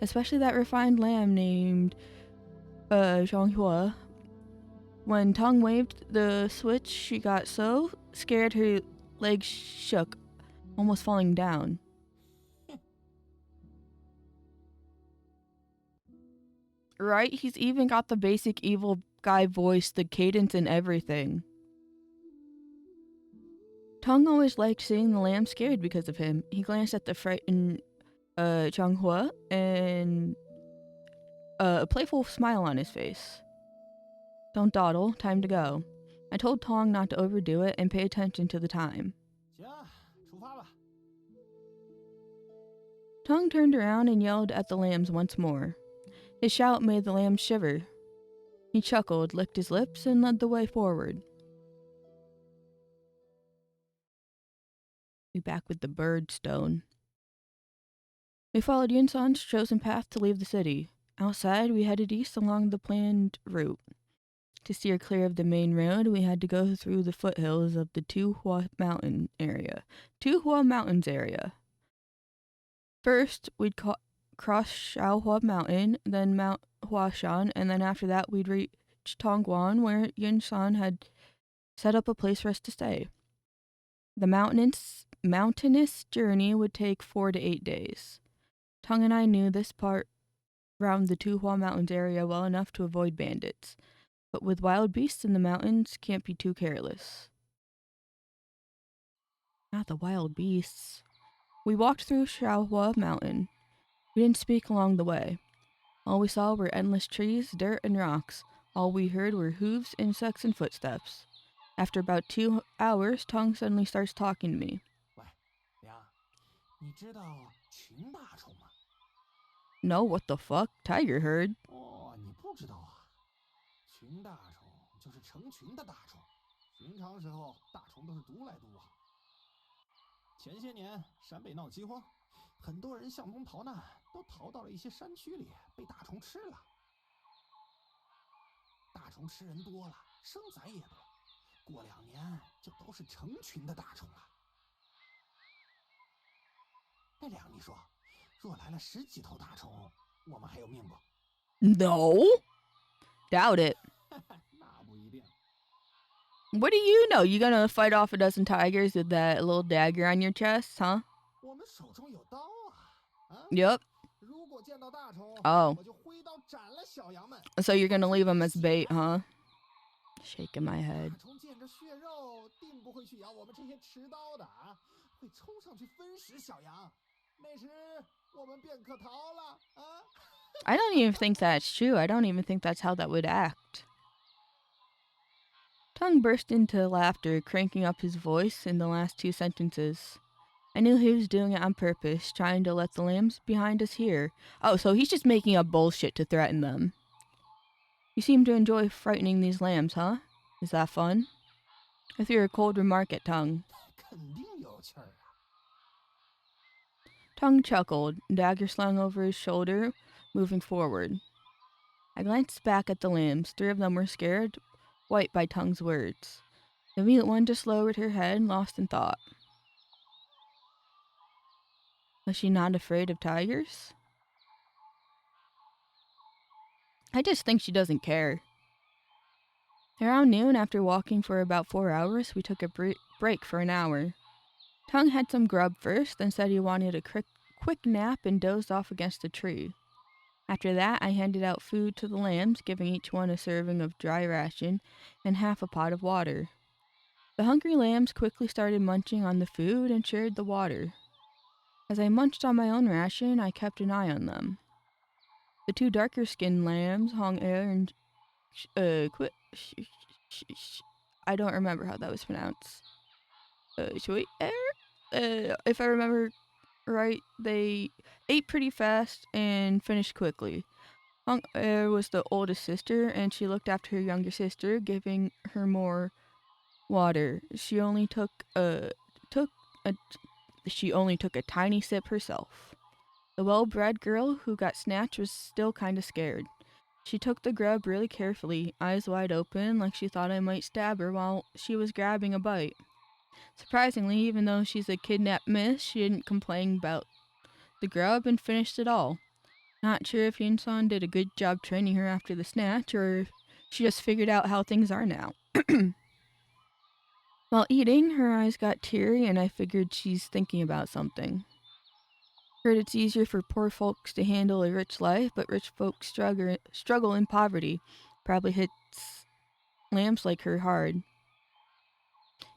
Especially that refined lamb named Zhonghua. When Tongue waved the switch, she got so scared her legs shook, almost falling down. Right? He's even got the basic evil guy voice, the cadence and everything. Tongue always liked seeing the lamb scared because of him. He glanced at the frightened Zhonghua and a playful smile on his face. Don't dawdle, time to go. I told Tongue not to overdo it and pay attention to the time. 行，出发吧。Tongue turned around and yelled at the lambs once more. His shout made the lambs shiver. He chuckled, licked his lips, and led the way forward. We back with the bird stone. We followed Yunsan's chosen path to leave the city. Outside, we headed east along the planned route. To steer clear of the main road, we had to go through the foothills of the Tuhua Mountains area. First, we'd cross Shaohua Mountain, then Mount Huashan, and then after that we'd reach Tongguan, where Yunsan had set up a place for us to stay. The mountainous journey would take 4 to 8 days. Tongue and I knew this part around the Tuhua Mountains area well enough to avoid bandits, but with wild beasts in the mountains, can't be too careless. Not the wild beasts. We walked through Shaohua Mountain. We didn't speak along the way. All we saw were endless trees, dirt, and rocks. All we heard were hooves, insects, and footsteps. After about 2 hours, Tongue suddenly starts talking to me. 喂，梁，你知道群大虫吗？ No, what the fuck? Tiger herd? 哦，你不知道啊？群大虫就是成群的大虫，寻常时候大虫都是独来独往。前些年陕北闹饥荒，很多人向东逃难，都逃到了一些山区里，被大虫吃了。大虫吃人多了，生崽也多，过2年就都是成群的大虫了。哎，梁，你说，若来了10几头大虫，我们还有命不？ No? Doubt it. 那不一定。 What do you know? You gonna fight off a dozen tigers with that little dagger on your chest, huh? 我们手中有刀啊！ Yep. 如果见到大虫， Oh. 我就挥刀斩了小羊们。 So you're gonna leave them as bait, huh? Shaking my head. 大虫见着血肉，定不会去咬我们这些持刀的啊，会冲上去分食小羊。那时我们便可逃了啊！ I don't even think that's true. I don't even think that's how that would act. Tongue burst into laughter, cranking up his voice in the last 2 sentences. I knew he was doing it on purpose, trying to let the lambs behind us hear. Oh, so he's just making up bullshit to threaten them. You seem to enjoy frightening these lambs, huh? Is that fun? I threw a cold remark at Tongue. 肯定有趣儿啊！ Tongue chuckled, dagger slung over his shoulder, moving forward. I glanced back at the lambs. 3 of them were scared, white by Tongue's words. The mute one just lowered her head, lost in thought. Was she not afraid of tigers? I just think she doesn't care. Around noon, after walking for about 4 hours, we took a break for an hour. Tongue had some grub first, then said he wanted a quick nap and dozed off against a tree. After that, I handed out food to the lambs, giving each one a serving of dry ration and half a pot of water. The hungry lambs quickly started munching on the food and shared the water. As I munched on my own ration, I kept an eye on them. The 2 darker-skinned lambs, Hong Er and I don't remember how that was pronounced. Shui Er? If I remember right, they ate pretty fast and finished quickly. Hong Er was the oldest sister, and she looked after her younger sister, giving her more water. She only took a tiny sip herself. The well-bred girl who got snatched was still kind of scared. She took the grub really carefully, eyes wide open, like she thought I might stab her while she was grabbing a bite. Surprisingly, even though she's a kidnapped miss, she didn't complain about the grub and finished it all. Not sure if Yinson did a good job training her after the snatch, or she just figured out how things are now. While eating, her eyes got teary, and I figured she's thinking about something. Heard it's easier for poor folks to handle a rich life, but rich folks struggle in poverty. Probably hits lambs like her hard.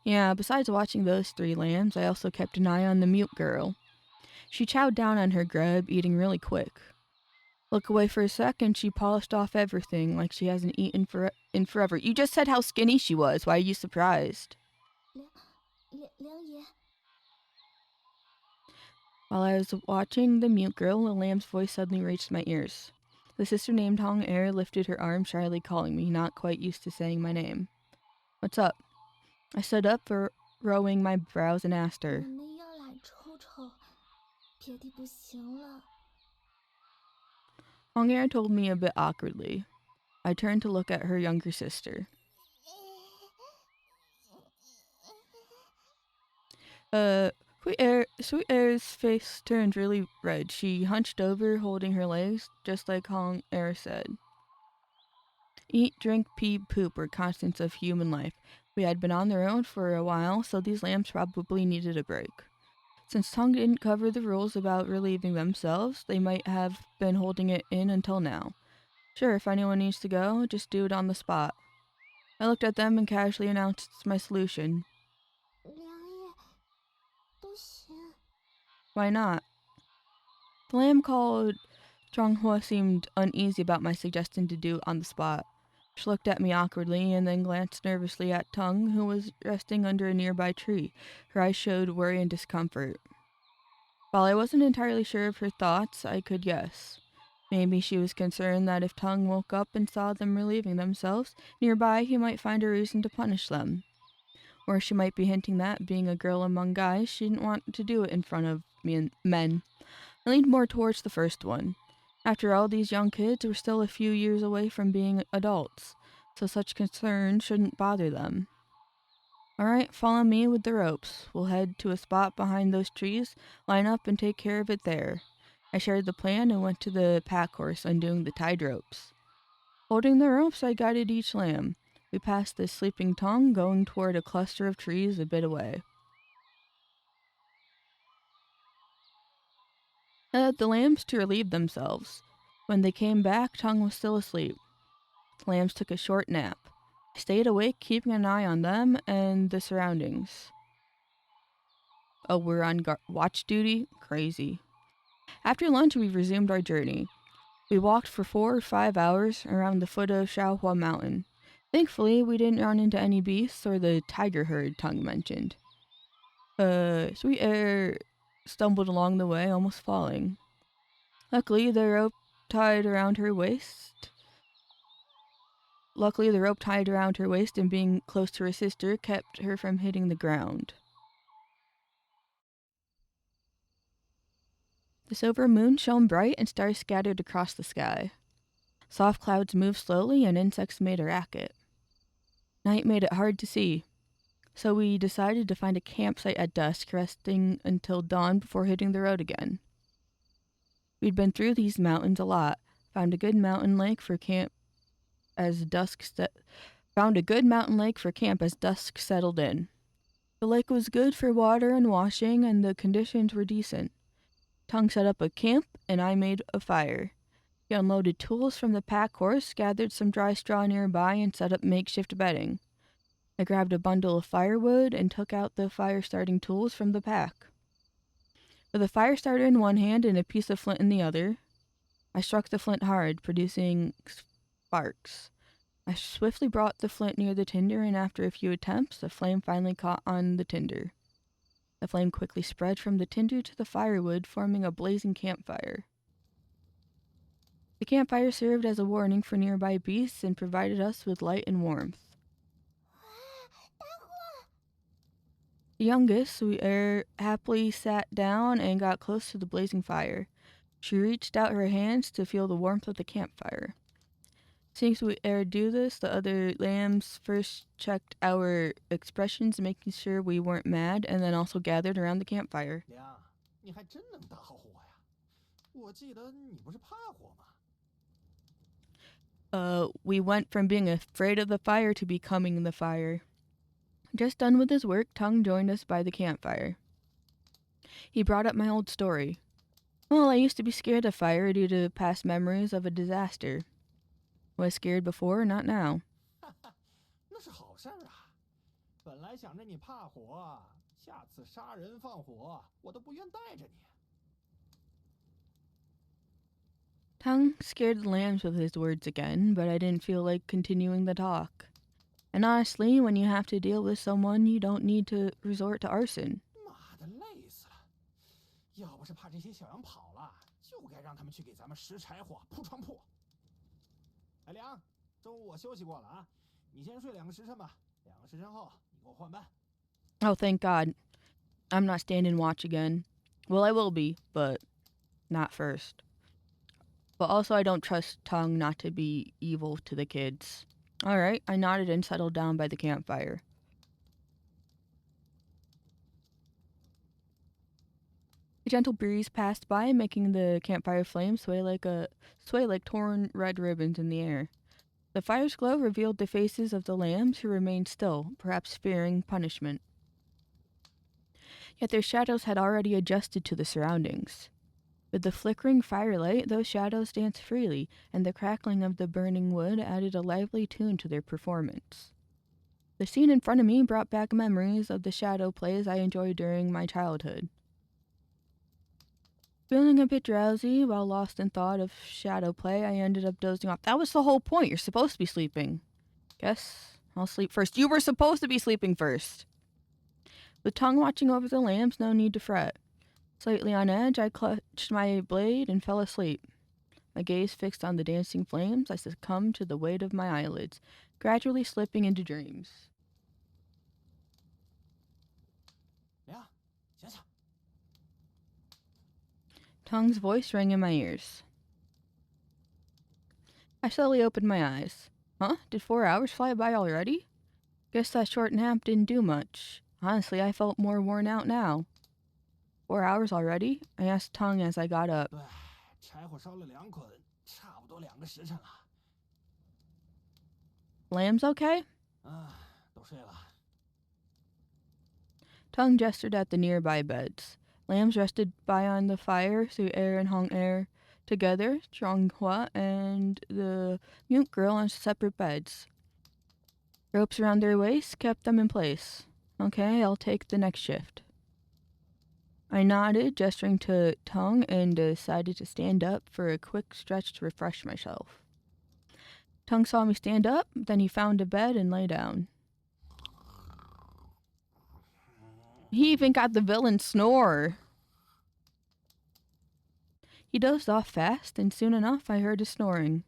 Yeah, besides watching those 3 lambs, I also kept an eye on the mute girl. She chowed down on her grub, eating really quick. Look away for a second, she polished off everything like she hasn't eaten in forever. You just said how skinny she was. Why are you surprised? While I was watching the mute girl, a lamb's voice suddenly reached my ears. The sister named Hong Er lifted her arm, shyly calling me, not quite used to saying my name. What's up? I stood up, furrowing my brows, and asked her. Hong Er told me a bit awkwardly. I turned to look at her younger sister. Sweet Air's face turned really red. She hunched over, holding her legs, just like Hong Er said. Eat, drink, pee, poop were constants of human life. We had been on their own for a while, so these lambs probably needed a break. Since Tongue didn't cover the rules about relieving themselves, they might have been holding it in until now. Sure, if anyone needs to go, just do it on the spot. I looked at them and casually announced my solution. Why not? The lamb called Zhonghua seemed uneasy about my suggestion to do it on the spot. She looked at me awkwardly and then glanced nervously at Tongue, who was resting under a nearby tree. Her eyes showed worry and discomfort. While I wasn't entirely sure of her thoughts, I could guess. Maybe she was concerned that if Tongue woke up and saw them relieving themselves nearby, he might find a reason to punish them. Or she might be hinting that, being a girl among guys, she didn't want to do it in front of men. I leaned more towards the first one. After all, these young kids were still a few years away from being adults, so such concern shouldn't bother them. All right, follow me with the ropes. We'll head to a spot behind those trees, line up, and take care of it there. I shared the plan and went to the pack horse, undoing the tied ropes. Holding the ropes, I guided each lamb. We passed the sleeping Tongue, going toward a cluster of trees a bit away. The lambs to relieve themselves. When they came back, Tongue was still asleep. The lambs took a short nap. I stayed awake, keeping an eye on them and the surroundings. Oh, we're on watch duty? Crazy. After lunch, we resumed our journey. We walked for 4 or 5 hours around the foot of Shaohua Mountain. Thankfully, we didn't run into any beasts or the tiger herd Tongue mentioned. Sweet Air stumbled along the way, almost falling. Luckily, the rope tied around her waist and being close to her sister kept her from hitting the ground. The silver moon shone bright and stars scattered across the sky. Soft clouds moved slowly and insects made a racket. Night made it hard to see, so we decided to find a campsite at dusk, resting until dawn before hitting the road again. We'd been through these mountains a lot, found a good mountain lake for camp as dusk settled in. The lake was good for water and washing, and the conditions were decent. Tongue set up a camp, and I made a fire. He unloaded tools from the pack horse, gathered some dry straw nearby, and set up makeshift bedding. I grabbed a bundle of firewood and took out the fire-starting tools from the pack. With a fire starter in one hand and a piece of flint in the other, I struck the flint hard, producing sparks. I swiftly brought the flint near the tinder, and after a few attempts, the flame finally caught on the tinder. The flame quickly spread from the tinder to the firewood, forming a blazing campfire. The campfire served as a warning for nearby beasts and provided us with light and warmth. The youngest, Su'er, happily sat down and got close to the blazing fire. She reached out her hands to feel the warmth of the campfire. Seeing Su'er do this, the other lambs first checked our expressions, making sure we weren't mad, and then also gathered around the campfire. 娘，你还真能搭好火呀！我记得你不是怕火吗？ We went from being afraid of the fire to becoming the fire. Just done with his work, Tongue joined us by the campfire. He brought up my old story. Well, I used to be scared of fire due to past memories of a disaster. Was scared before, not now. 那是好事儿啊！本来想着你怕火，下次杀人放火，我都不愿带着你。 Tongue scared the lambs with his words again, but I didn't feel like continuing the talk. And honestly, when you have to deal with someone, you don't need to resort to arson. 妈的，累死了！要不是怕这些小羊跑了，就该让他们去给咱们拾柴火、铺床铺。哎，梁，中午我休息过了啊，你先睡2个时辰吧。2个时辰后你给我换班。 Oh, thank God. I'm not standing watch again. Well, I will be, but not first. But also, I don't trust Tongue not to be evil to the kids. All right, I nodded and settled down by the campfire. A gentle breeze passed by, making the campfire flames sway like torn red ribbons in the air. The fire's glow revealed the faces of the lambs, who remained still, perhaps fearing punishment. Yet their shadows had already adjusted to the surroundings. With the flickering firelight, those shadows danced freely, and the crackling of the burning wood added a lively tune to their performance. The scene in front of me brought back memories of the shadow plays I enjoyed during my childhood. Feeling a bit drowsy while lost in thought of shadow play, I ended up dozing off. That was the whole point. You're supposed to be sleeping. Guess I'll sleep first. You were supposed to be sleeping first. With Tongue watching over the lambs, no need to fret. Slightly on edge, I clutched my blade and fell asleep. My gaze fixed on the dancing flames, I succumbed to the weight of my eyelids, gradually slipping into dreams. 梁，醒醒！ Tongue's voice rang in my ears. I slowly opened my eyes. Huh? Did 4 hours fly by already? Guess that short nap didn't do much. Honestly, I felt more worn out now. 4 hours already? I asked Tongue as I got up. 对，柴火烧了2捆，差不多2个时辰了。 Lambs okay? 都睡了。 Tongue gestured at the nearby beds. Lambs rested by on the fire, Su'er and Hong-er together, Chonghua and the mute girl on separate beds. Ropes around their waists kept them in place. Okay, I'll take the next shift. I nodded, gesturing to Tongue, and decided to stand up for a quick stretch to refresh myself. Tongue saw me stand up, then he found a bed and lay down. He even got the villain snore. He dozed off fast, and soon enough I heard his snoring.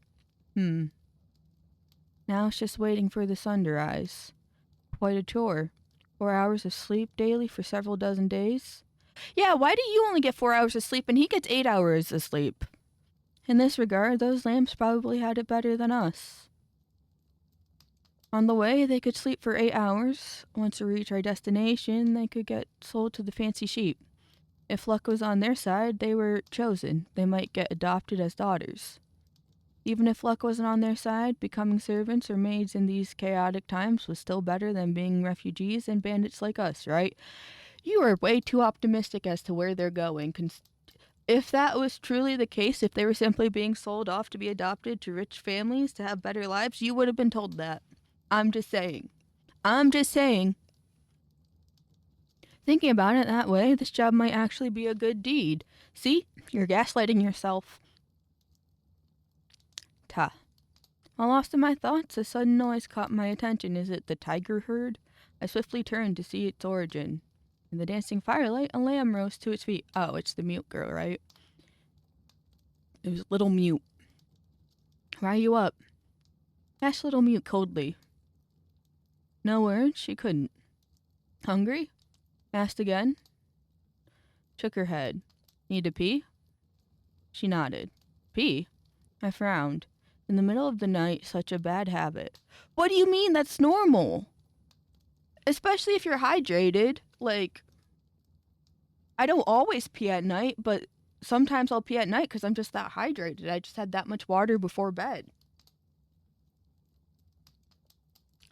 Now it's just waiting for the sun to rise. Quite a chore. 4 hours of sleep daily for several dozen days. Yeah, why do you only get 4 hours of sleep and he gets 8 hours of sleep? In this regard, those lambs probably had it better than us. On the way, they could sleep for 8 hours. Once we reach our destination, they could get sold to the fancy sheep. If luck was on their side, they were chosen. They might get adopted as daughters. Even if luck wasn't on their side, becoming servants or maids in these chaotic times was still better than being refugees and bandits like us, right? You are way too optimistic as to where they're going. If that was truly the case, if they were simply being sold off to be adopted to rich families to have better lives, you would have been told that. I'm just saying. Thinking about it that way, this job might actually be a good deed. See? You're gaslighting yourself. Ta. While lost in my thoughts, a sudden noise caught my attention. Is it the tiger herd? I swiftly turned to see its origin. In the dancing firelight, a lamb rose to its feet. Oh, it's the mute girl, right? It was Little Mute. Why are you up? Asked Little Mute coldly. No words, she couldn't. Hungry? Asked again. Shook her head. Need to pee? She nodded. Pee? I frowned. In the middle of the night, such a bad habit. What do you mean that's normal? Especially if you're hydrated. Like, I don't always pee at night, but sometimes I'll pee at night because I'm just that hydrated. I just had that much water before bed.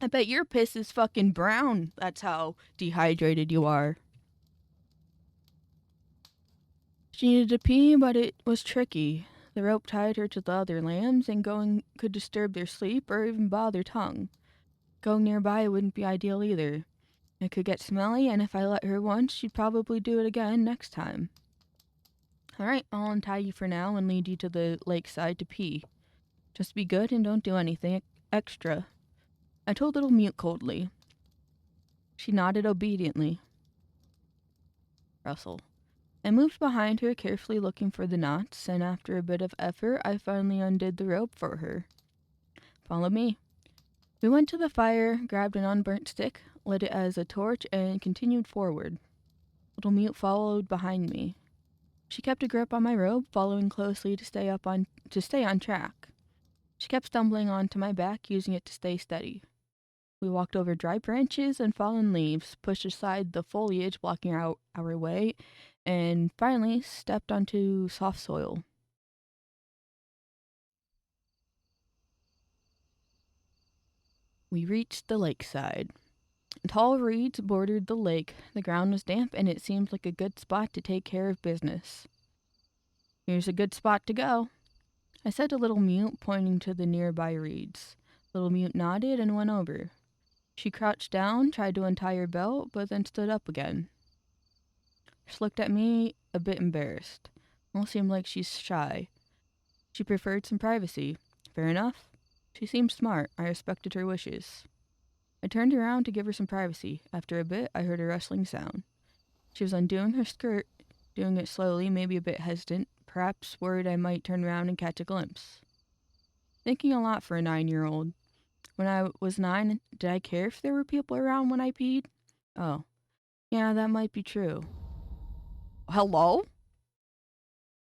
I bet your piss is fucking brown. That's how dehydrated you are. She needed to pee, but it was tricky. The rope tied her to the other lambs, and going could disturb their sleep or even bother tongue. Going nearby wouldn't be ideal either. It could get smelly, and if I let her once, she'd probably do it again next time. Alright, I'll untie you for now and lead you to the lakeside to pee. Just be good and don't do anything extra. I told Little Mute coldly. She nodded obediently. Russell. I moved behind her, carefully looking for the knots, and after a bit of effort, I finally undid the rope for her. Follow me. We went to the fire, grabbed an unburnt stick, lit it as a torch, and continued forward. Little Mute followed behind me. She kept a grip on my robe, following closely to stay on track. She kept stumbling onto my back, using it to stay steady. We walked over dry branches and fallen leaves, pushed aside the foliage blocking our way, and finally stepped onto soft soil. We reached the lakeside. Tall reeds bordered the lake. The ground was damp, and it seemed like a good spot to take care of business. Here's a good spot to go, I said to Little Mute, pointing to the nearby reeds. Little Mute nodded and went over. She crouched down, tried to untie her belt, but then stood up again. She looked at me, a bit embarrassed. Almost seemed like she's shy. She preferred some privacy. Fair enough. She seemed smart. I respected her wishes. I turned around to give her some privacy. After a bit, I heard a rustling sound. She was undoing her skirt, doing it slowly, maybe a bit hesitant, perhaps worried I might turn around and catch a glimpse. Thinking a lot for a 9-year-old. When I was 9, did I care if there were people around when I peed? Oh. Yeah, that might be true. Hello?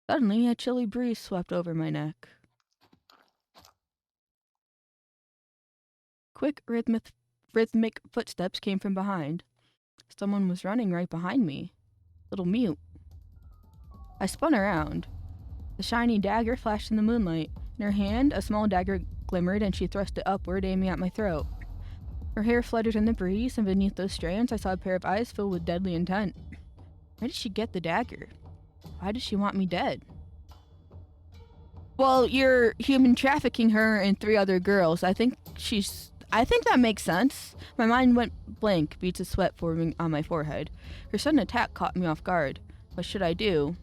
Suddenly, a chilly breeze swept over my neck. Quick, rhythmic footsteps came from behind. Someone was running right behind me. Little Mute. I spun around. The shiny dagger flashed in the moonlight. In her hand, a small dagger glimmered, and she thrust it upward, aiming at my throat. Her hair fluttered in the breeze, and beneath those strands I saw a pair of eyes filled with deadly intent. Where did she get the dagger? Why does she want me dead? Well, you're human trafficking her and 3 other girls. I think that makes sense. My mind went blank, beads of sweat forming on my forehead. Her sudden attack caught me off guard. What should I do?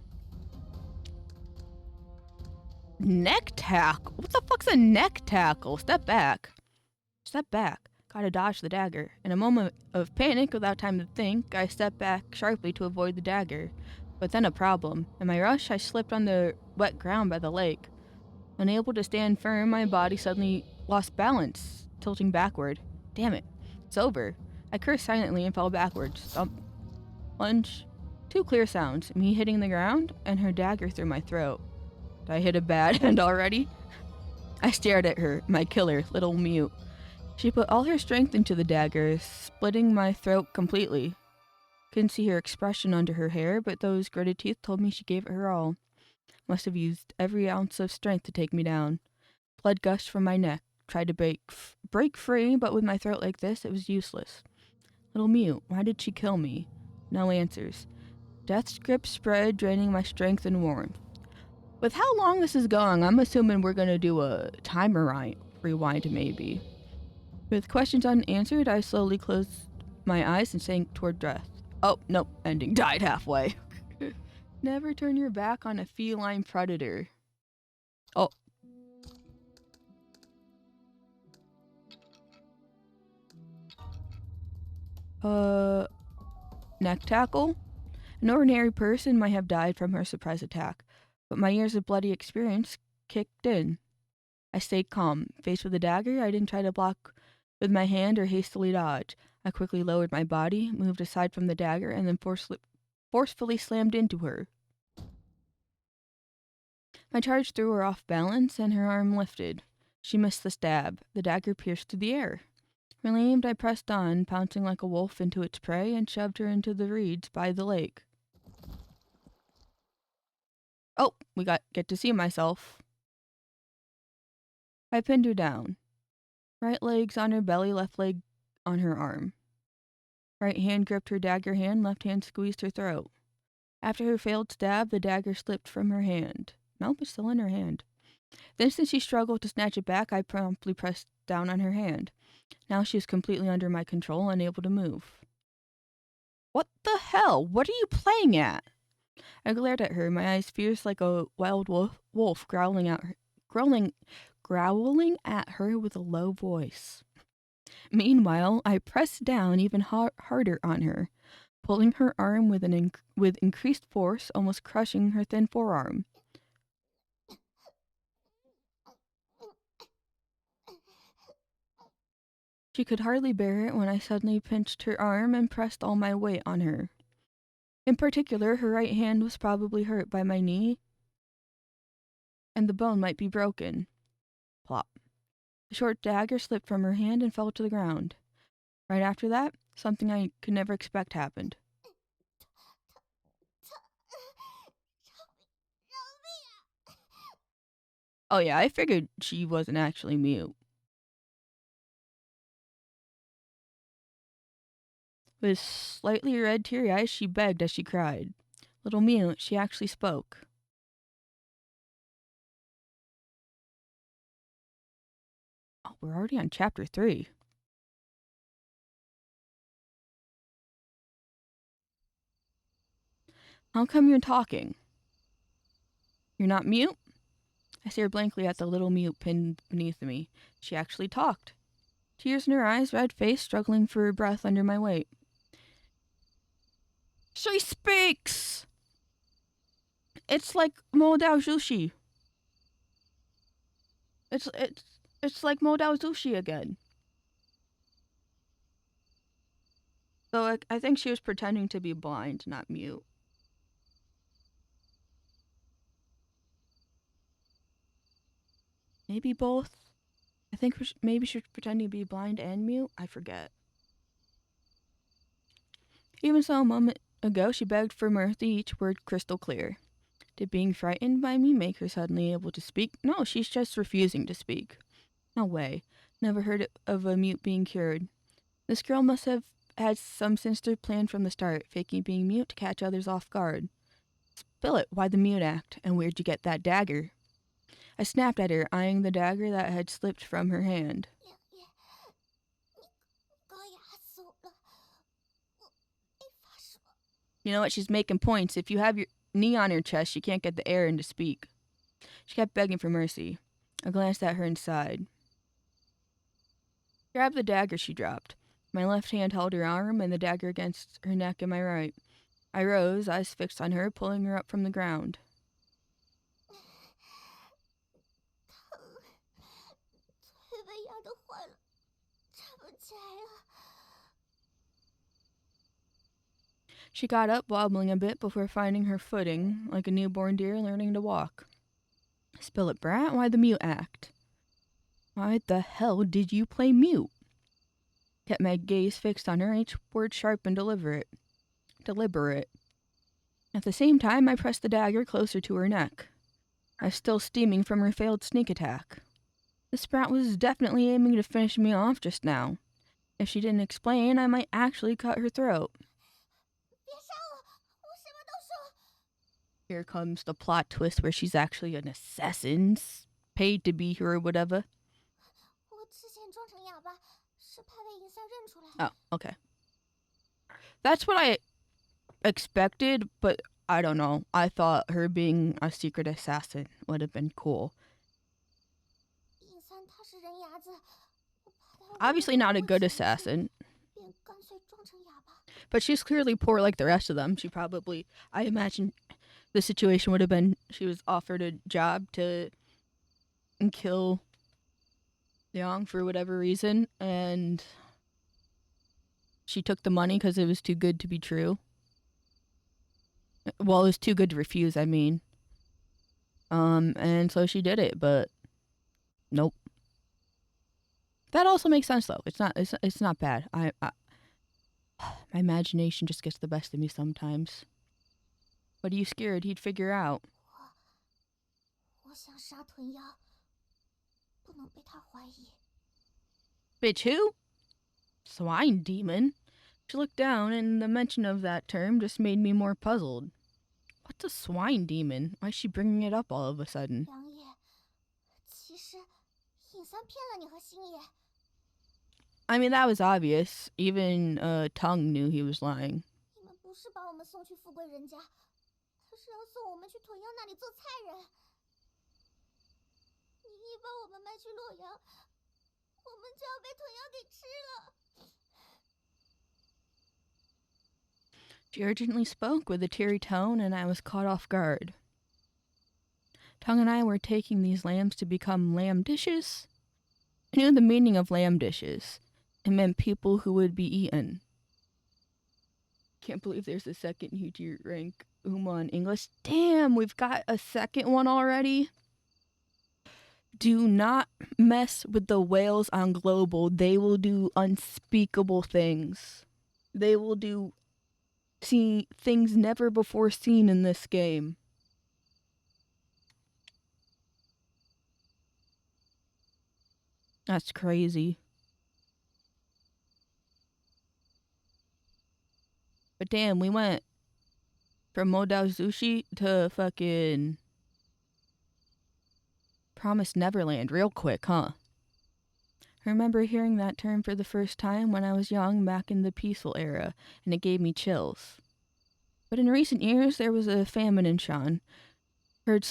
Neck tackle? What the fuck's a neck tackle? Step back. Gotta dodge the dagger. In a moment of panic, without time to think, I stepped back sharply to avoid the dagger. But then a problem. In my rush, I slipped on the wet ground by the lake. Unable to stand firm, my body suddenly lost balance, tilting backward. Damn it. It's over. I cursed silently and fell backwards. Thump. Lunge. 2 clear sounds. Me hitting the ground, and her dagger through my throat. Did I hit a bad end already? I stared at her, my killer, little mute. She put all her strength into the dagger, splitting my throat completely. Couldn't see her expression under her hair, but those gritted teeth told me she gave it her all. Must have used every ounce of strength to take me down. Blood gushed from my neck. Tried to break free, but with my throat like this, it was useless. Little mute, why did she kill me? No answers. Death's grip spread, draining my strength and warmth. With how long this is going, I'm assuming we're gonna do a timer rewind maybe. With questions unanswered, I slowly closed my eyes and sank toward death. Oh, nope, ending. Died halfway. Never turn your back on a feline predator. Oh. Neck tackle? An ordinary person might have died from her surprise attack, but my years of bloody experience kicked in. I stayed calm. Faced with a dagger, I didn't try to block with my hand or hastily dodge. I quickly lowered my body, moved aside from the dagger, and then forcefully slammed into her. My charge threw her off balance, and her arm lifted. She missed the stab. The dagger pierced through the air. Relieved, I pressed on, pouncing like a wolf into its prey, and shoved her into the reeds by the lake. Oh, get to see myself. I pinned her down. Right leg's on her belly, left leg on her arm. Right hand gripped her dagger hand, left hand squeezed her throat. After her failed stab, the dagger slipped from her hand. Nope, it's still in her hand. The instant she struggled to snatch it back, I promptly pressed down on her hand. Now she was completely under my control, unable to move. What the hell? What are you playing at? I glared at her, my eyes fierce like a wild wolf growling at her with a low voice. Meanwhile, I pressed down even harder on her, pulling her arm with increased force, almost crushing her thin forearm. She could hardly bear it when I suddenly pinched her arm and pressed all my weight on her. In particular, her right hand was probably hurt by my knee, and the bone might be broken. Plop. The short dagger slipped from her hand and fell to the ground. Right after that, something I could never expect happened. Oh yeah, I figured she wasn't actually mute. With slightly red, teary eyes, she begged as she cried. Little mute, she actually spoke. Oh, we're already on chapter 3. How come you're talking? You're not mute? I stared blankly at the little mute pinned beneath me. She actually talked. Tears in her eyes, red face, struggling for her breath under my weight. She speaks! It's like Modao Zushi. It's like Modao Zushi again. So I think she was pretending to be blind, not mute. Maybe both. I think maybe she was pretending to be blind and mute. I forget. Even so, a moment ago, she begged for mercy, each word crystal clear. Did being frightened by me make her suddenly able to speak? No, she's just refusing to speak. No way. Never heard of a mute being cured. This girl must have had some sinister plan from the start, faking being mute to catch others off guard. Spill it, why the mute act? And where'd you get that dagger? I snapped at her, eyeing the dagger that had slipped from her hand. You know what? She's making points. If you have your knee on her chest, she can't get the air in to speak. She kept begging for mercy. I glanced at her and sighed. Grab the dagger, she dropped. My left hand held her arm and the dagger against her neck in my right. I rose, eyes fixed on her, pulling her up from the ground. She got up, wobbling a bit before finding her footing, like a newborn deer learning to walk. Spill it, brat. Why the mute act? Why the hell did you play mute? Kept my gaze fixed on her, each word sharp and deliberate. At the same time, I pressed the dagger closer to her neck. I was still steaming from her failed sneak attack. The sprat was definitely aiming to finish me off just now. If she didn't explain, I might actually cut her throat. Here comes the plot twist where she's actually an assassin, paid to be here or whatever. Oh, okay. That's what I expected, but I don't know. I thought her being a secret assassin would have been cool. Obviously not a good assassin. But she's clearly poor like the rest of them. She probably, I imagine the situation would have been she was offered a job to kill Yang for whatever reason, and she took the money because it was too good to be true. Well, it was too good to refuse, I mean. And so she did it, but nope. That also makes sense though. It's not bad. I my imagination just gets the best of me sometimes. What are you scared he'd figure out? Bitch who? Swine demon? She looked down, and the mention of that term just made me more puzzled. What's a swine demon? Why is she bringing it up all of a sudden? I mean, that was obvious. Even Tongue knew he was lying. She urgently spoke with a teary tone, and I was caught off guard. Tongue and I were taking these lambs to become lamb dishes. I knew the meaning of lamb dishes. It meant people who would be eaten. Can't believe there's a second UG rank Uma in English. Damn, we've got a second one already. Do not mess with the whales on Global. They will do unspeakable things. They will do things never before seen in this game. That's crazy. But damn, we went from Modao Sushi to fucking Promised Neverland real quick, huh? I remember hearing that term for the first time when I was young back in the peaceful era, and it gave me chills. But in recent years, there was a famine in Shan. Heard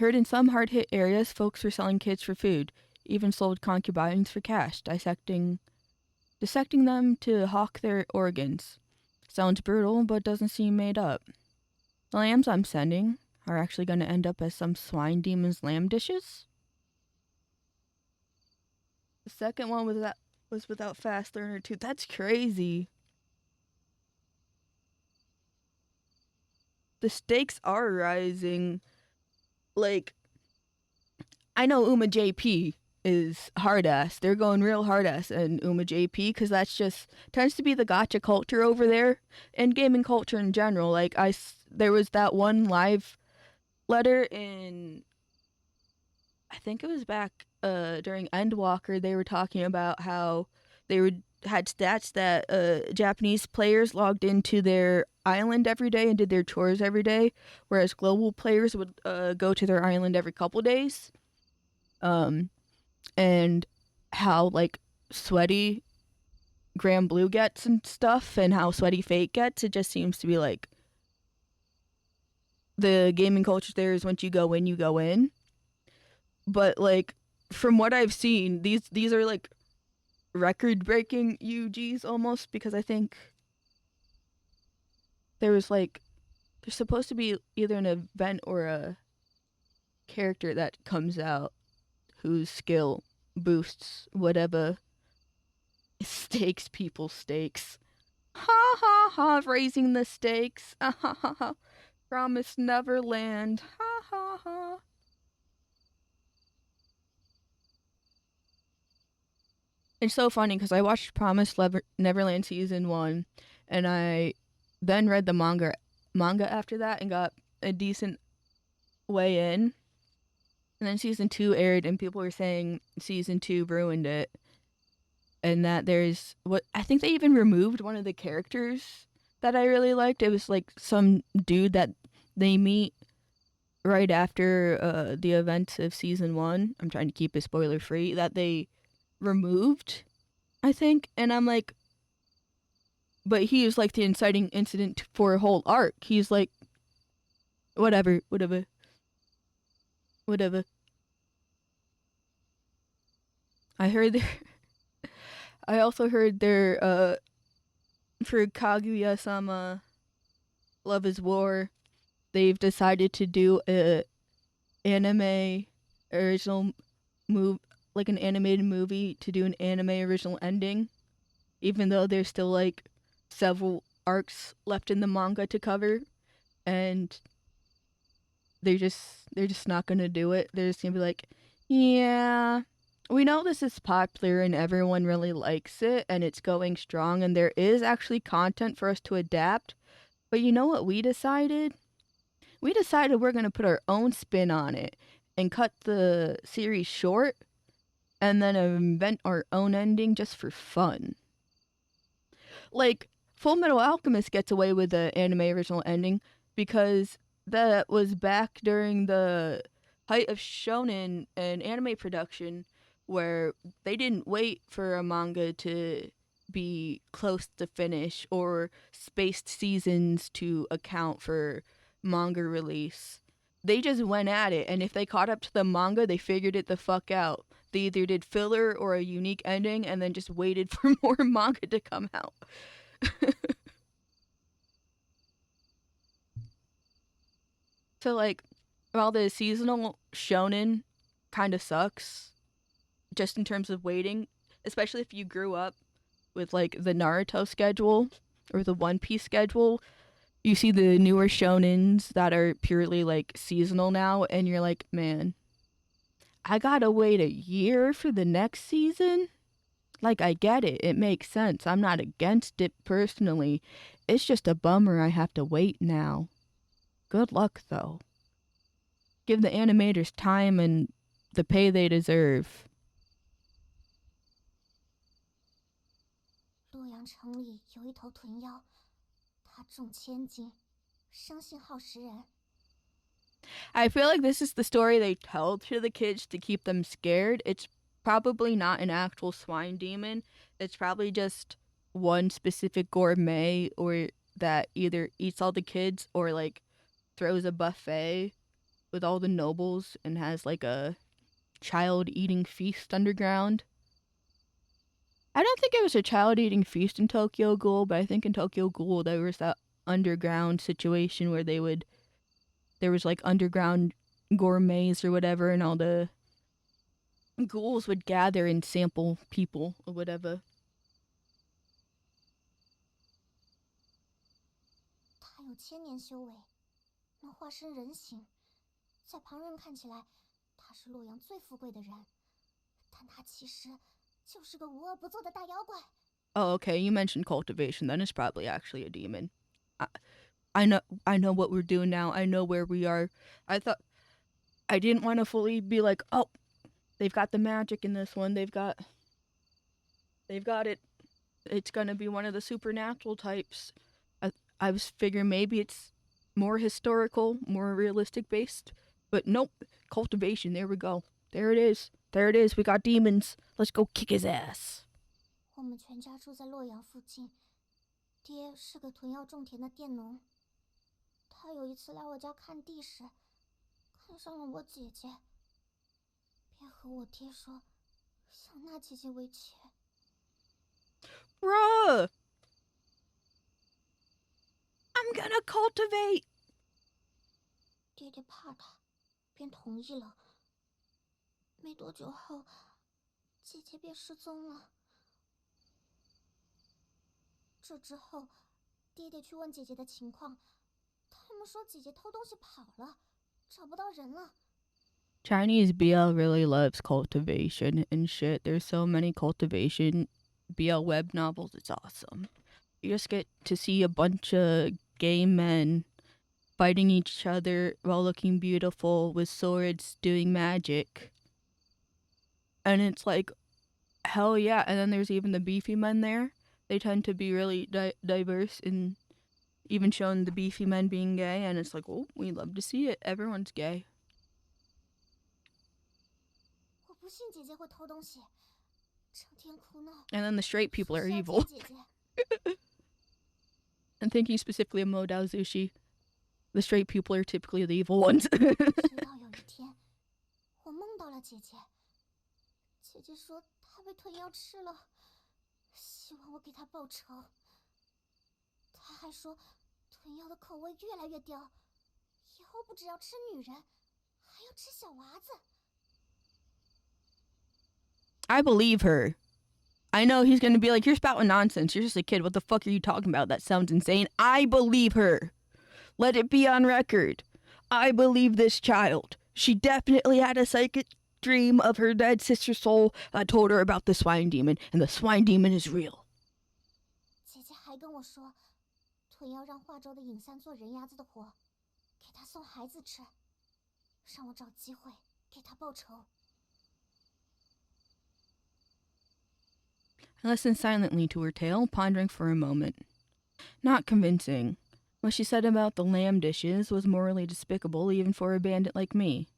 in some hard-hit areas, folks were selling kids for food, even sold concubines for cash, dissecting them to hawk their organs. Sounds brutal, but doesn't seem made up. The lambs I'm sending are actually going to end up as some swine demon's lamb dishes. The second one was without Fast Learner 2. That's crazy. The stakes are rising. Like, I know Uma JP is hard ass. They're going real hard ass in Uma JP because that's just tends to be the gacha culture over there and gaming culture in general. Like there was that one live letter in, I think it was back during Endwalker. They were talking about how they had stats that Japanese players logged into their island every day and did their chores every day, whereas global players would go to their island every couple days. And how like sweaty Grand Blue gets and stuff, and how sweaty Fate gets. It just seems to be like the gaming culture there is once you go in, you go in. But like from what I've seen, these are like record-breaking UGs almost, because I think there's supposed to be either an event or a character that comes out whose skill boosts whatever stakes people's stakes. Ha ha ha, raising the stakes. Ha ha ha. Promised Neverland. Ha ha ha. It's so funny because I watched Neverland season 1, and I then read the manga after that and got a decent way in. And then season 2 aired, and people were saying season 2 ruined it, and that there's what I think they even removed one of the characters that I really liked. It was like some dude that they meet right after the events of season 1. I'm trying to keep it spoiler free. That they removed, I think, and I'm like, but he is like the inciting incident for a whole arc. He's like, whatever, whatever, whatever. I heard there. I also heard there for Kaguya-sama Love is War, they've decided to do a anime original move, like an animated movie, to do an anime original ending, even though there's still like several arcs left in the manga to cover, and they're just not gonna do it. They're just gonna be like, yeah, we know this is popular and everyone really likes it and it's going strong and there is actually content for us to adapt. But you know what we decided? We decided we're gonna put our own spin on it and cut the series short and then invent our own ending just for fun. Like Full Metal Alchemist gets away with the anime original ending because that was back during the height of shonen and anime production, where they didn't wait for a manga to be close to finish or spaced seasons to account for manga release. They just went at it, and if they caught up to the manga, they figured it the fuck out. They either did filler or a unique ending and then just waited for more manga to come out. So like, while the seasonal shonen kind of sucks, just in terms of waiting, especially if you grew up with like the Naruto schedule or the One Piece schedule, you see the newer shonens that are purely like seasonal now, and you're like, man, I gotta wait a year for the next season. Like, I get it, it makes sense. I'm not against it personally. It's just a bummer I have to wait now. Good luck, though. Give the animators time and the pay they deserve. 洛阳城里有一头豚妖，它重千斤，生性好食人。I feel like this is the story they tell to the kids to keep them scared. It's probably not an actual swine demon. It's probably just one specific gourmet or that either eats all the kids or like throws a buffet with all the nobles and has like a child eating feast underground. I don't think it was a child eating feast in Tokyo Ghoul, but I think in Tokyo Ghoul there was that underground situation where there was like underground gourmets or whatever, and all the ghouls would gather and sample people or whatever. 它有千年修为，能化身人形，在旁人看起来，他是洛阳最富贵的人，但他其实就是个无恶不作的大妖怪。Oh, okay. You mentioned cultivation. Then it's probably actually a demon. I, I know what we're doing now. I know where we are. I thought I didn't want to fully be like, oh, they've got the magic in this one. They've got it. It's gonna be one of the supernatural types. I was figuring maybe it's more historical, more realistic based, but nope. Cultivation. There we go. There it is. There it is. We got demons. Let's go kick his ass. 我们全家住在洛阳附近，爹是个囤药种田的佃农。他有一次来我家看地时，看上了我姐姐，便和我爹说，想纳姐姐为妾。Bruh! I'm gonna cultivate! 爹爹怕他，便同意了。没多久后，姐姐便失踪了。这之后，爹爹去问姐姐的情况，他们说姐姐偷东西跑了，找不到人了。Chinese BL really loves cultivation and shit. There's so many cultivation BL web novels. It's awesome. You just get to see a bunch of gay men fighting each other while looking beautiful with swords doing magic. And it's like, hell yeah. And then there's even the beefy men there. They tend to be really diverse and even showing the beefy men being gay. And it's like, oh, we love to see it. Everyone's gay. 我不信姐姐会偷东西，成天哭闹。 And then the straight people are evil. 姐姐 And thinking specifically of Modao Zushi, the straight people are typically the evil ones. 直到有一天，我梦到了姐姐。姐姐说她被豚妖吃了，希望我给她报仇。她还说，豚妖的口味越来越刁，以后不只要吃女人，还要吃小娃子。 I believe her. I know he's gonna be like, you're spouting nonsense. You're just a kid. What the fuck are you talking about? That sounds insane. I believe her. Let it be on record. I believe this child. She definitely had a psychic dream of her dead sister's soul that told her about the swine demon, and the swine demon is real. 姐姐还跟我说，豚妖让化州的尹三做人牙子的活，给他送孩子吃，让我找机会给他报仇。 I listened silently to her tale, pondering for a moment. Not convincing. What she said about the lamb dishes was morally despicable even for a bandit like me.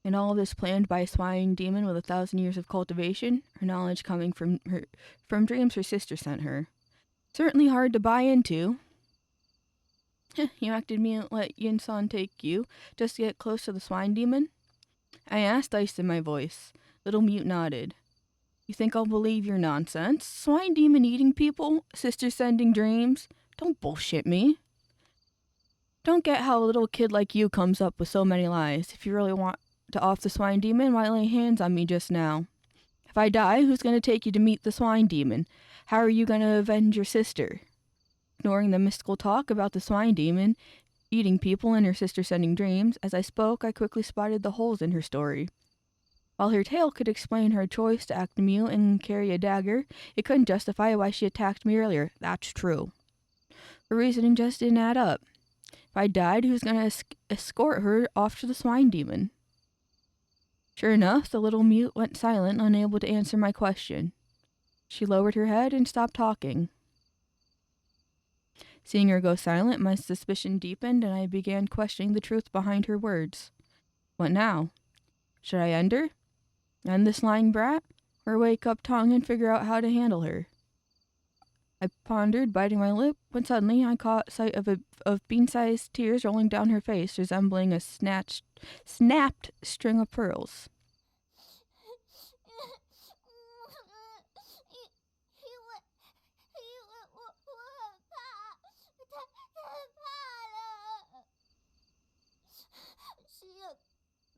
And all this planned by a swine demon with 1,000 years of cultivation, her knowledge coming from dreams her sister sent her. Certainly hard to buy into. You acted me and let Yin-san take you just to get close to the swine demon? I asked, ice in my voice. Little Mute nodded. You think I'll believe your nonsense? Swine demon eating people? Sister sending dreams? Don't bullshit me. Don't get how a little kid like you comes up with so many lies. If you really want to off the swine demon, why lay hands on me just now? If I die, who's going to take you to meet the swine demon? How are you going to avenge your sister? Ignoring the mystical talk about the swine demon eating people and her sister sending dreams, as I spoke, I quickly spotted the holes in her story. While her tale could explain her choice to act mute and carry a dagger, it couldn't justify why she attacked me earlier. That's true. Her reasoning just didn't add up. If I died, who's going to escort her off to the swine demon? Sure enough, the little mute went silent, unable to answer my question. She lowered her head and stopped talking. Seeing her go silent, my suspicion deepened, and I began questioning the truth behind her words. What now? Should I end her? End this lying brat? Or wake up Tongue and figure out how to handle her? I pondered, biting my lip, when suddenly I caught sight of bean-sized tears rolling down her face, resembling a snapped string of pearls.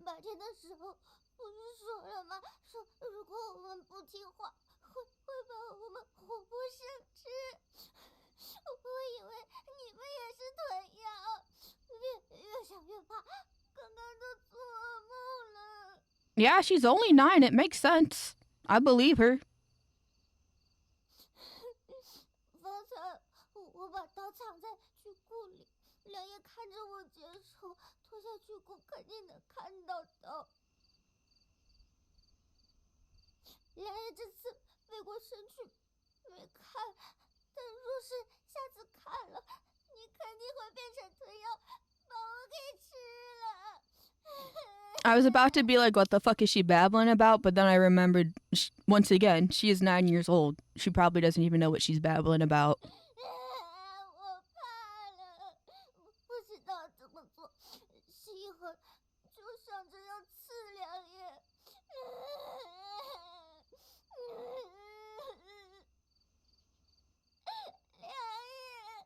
白天的时候不是说了吗？说如果我们不听话，会把我们活活生吃。我以为你们也是豚妖，越想越怕，刚刚都做梦了。Yeah, she's only 9. It makes sense. I believe her. 方才我把刀藏在巨库里，梁爷看着我结束。 脱下巨骨肯定能看到刀。梁爷这次背过身去没看，但若是下次看了，你肯定会变成豚妖，把我给吃了。I was about to be like, what the fuck is she babbling about? But then I remembered, once again, she is 9 years old. She probably doesn't even know what she's babbling about. 我怕了，不知道怎么做。 心一横，就想着要刺梁爷。梁爷，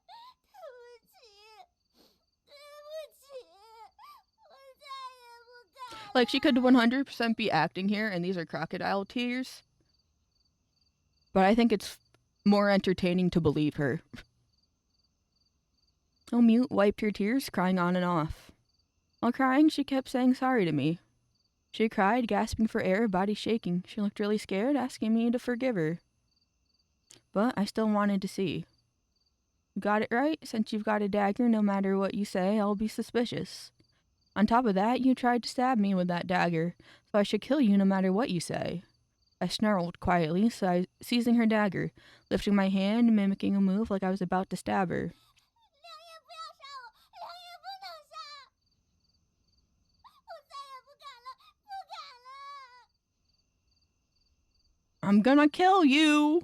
对不起，我再也不敢。Like, she could 100% be acting here, and these are crocodile tears. But I think it's more entertaining to believe her. Oh, Mute wiped her tears, crying on and off. While crying, she kept saying sorry to me. She cried, gasping for air, body shaking. She looked really scared, asking me to forgive her. But I still wanted to see. You got it right? Since you've got a dagger, no matter what you say, I'll be suspicious. On top of that, you tried to stab me with that dagger, so I should kill you no matter what you say. I snarled quietly, seizing her dagger, lifting my hand, mimicking a move like I was about to stab her. I'm gonna kill you!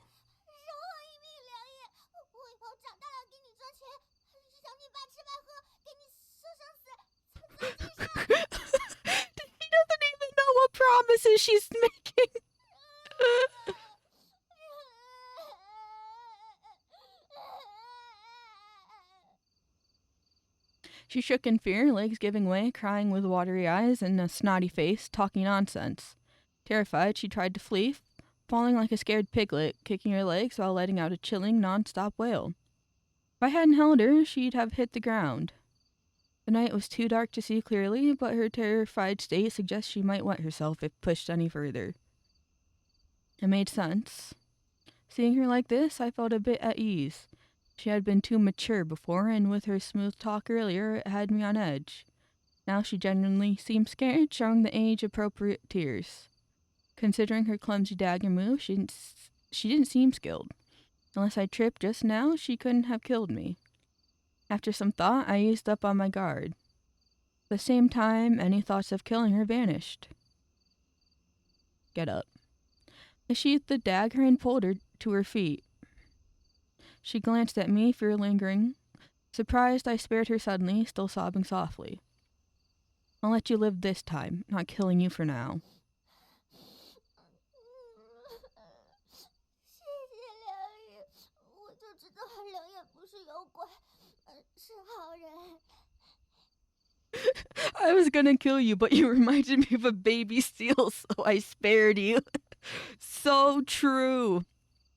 He doesn't even know what promises she's making. She shook in fear, legs giving way, crying with watery eyes and a snotty face, talking nonsense. Terrified, she tried to flee, falling like a scared piglet, kicking her legs while letting out a chilling, non-stop wail. If I hadn't held her, she'd have hit the ground. The night was too dark to see clearly, but her terrified state suggests she might wet herself if pushed any further. It made sense. Seeing her like this, I felt a bit at ease. She had been too mature before, and with her smooth talk earlier, it had me on edge. Now she genuinely seemed scared, showing the age-appropriate tears. Considering her clumsy dagger move, she didn't seem skilled. Unless I tripped just now, she couldn't have killed me. After some thought, I eased up on my guard. At the same time, any thoughts of killing her vanished. Get up. I sheathed the dagger and pulled her to her feet. She glanced at me, fear lingering. Surprised, I spared her suddenly, still sobbing softly. I'll let you live this time, not killing you for now. I was gonna kill you, but you reminded me of a baby seal, so I spared you. So true.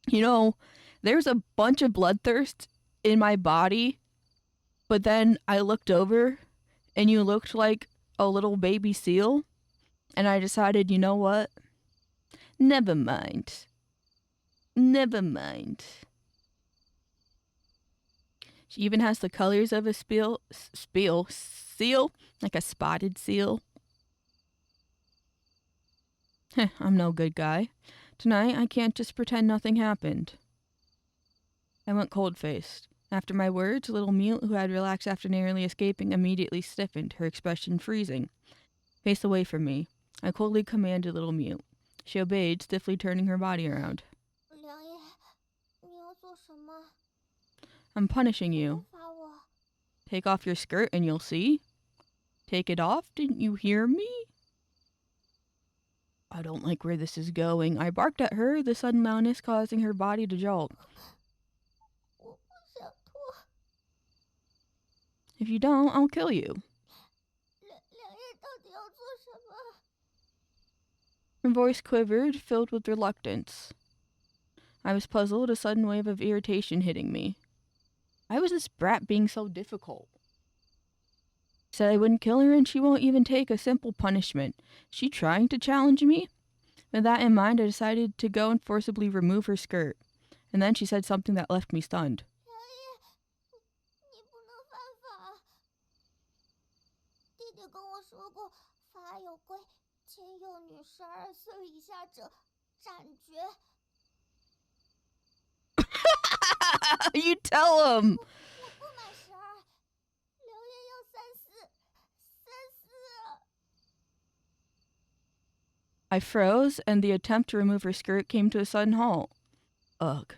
You know, there's a bunch of bloodthirst in my body, but then I looked over and you looked like a little baby seal, and I decided, you know what? Never mind. Never mind. She even has the colors of a seal, like a spotted seal. I'm no good guy. Tonight, I can't just pretend nothing happened. I went cold-faced. After my words, little Mute, who had relaxed after narrowly escaping, immediately stiffened, her expression freezing. Face away from me. I coldly commanded little Mute. She obeyed, stiffly turning her body around. I'm punishing you. Take off your skirt and you'll see. Take it off, didn't you hear me? I don't like where this is going. I barked at her, the sudden loudness causing her body to jolt. If you don't, I'll kill you. Her voice quivered, filled with reluctance. I was puzzled, a sudden wave of irritation hitting me. Why was this brat being so difficult? Said I wouldn't kill her and she won't even take a simple punishment. She trying to challenge me? With that in mind, I decided to go and forcibly remove her skirt. And then she said something that left me stunned. You tell him! I froze, and the attempt to remove her skirt came to a sudden halt. Ugh.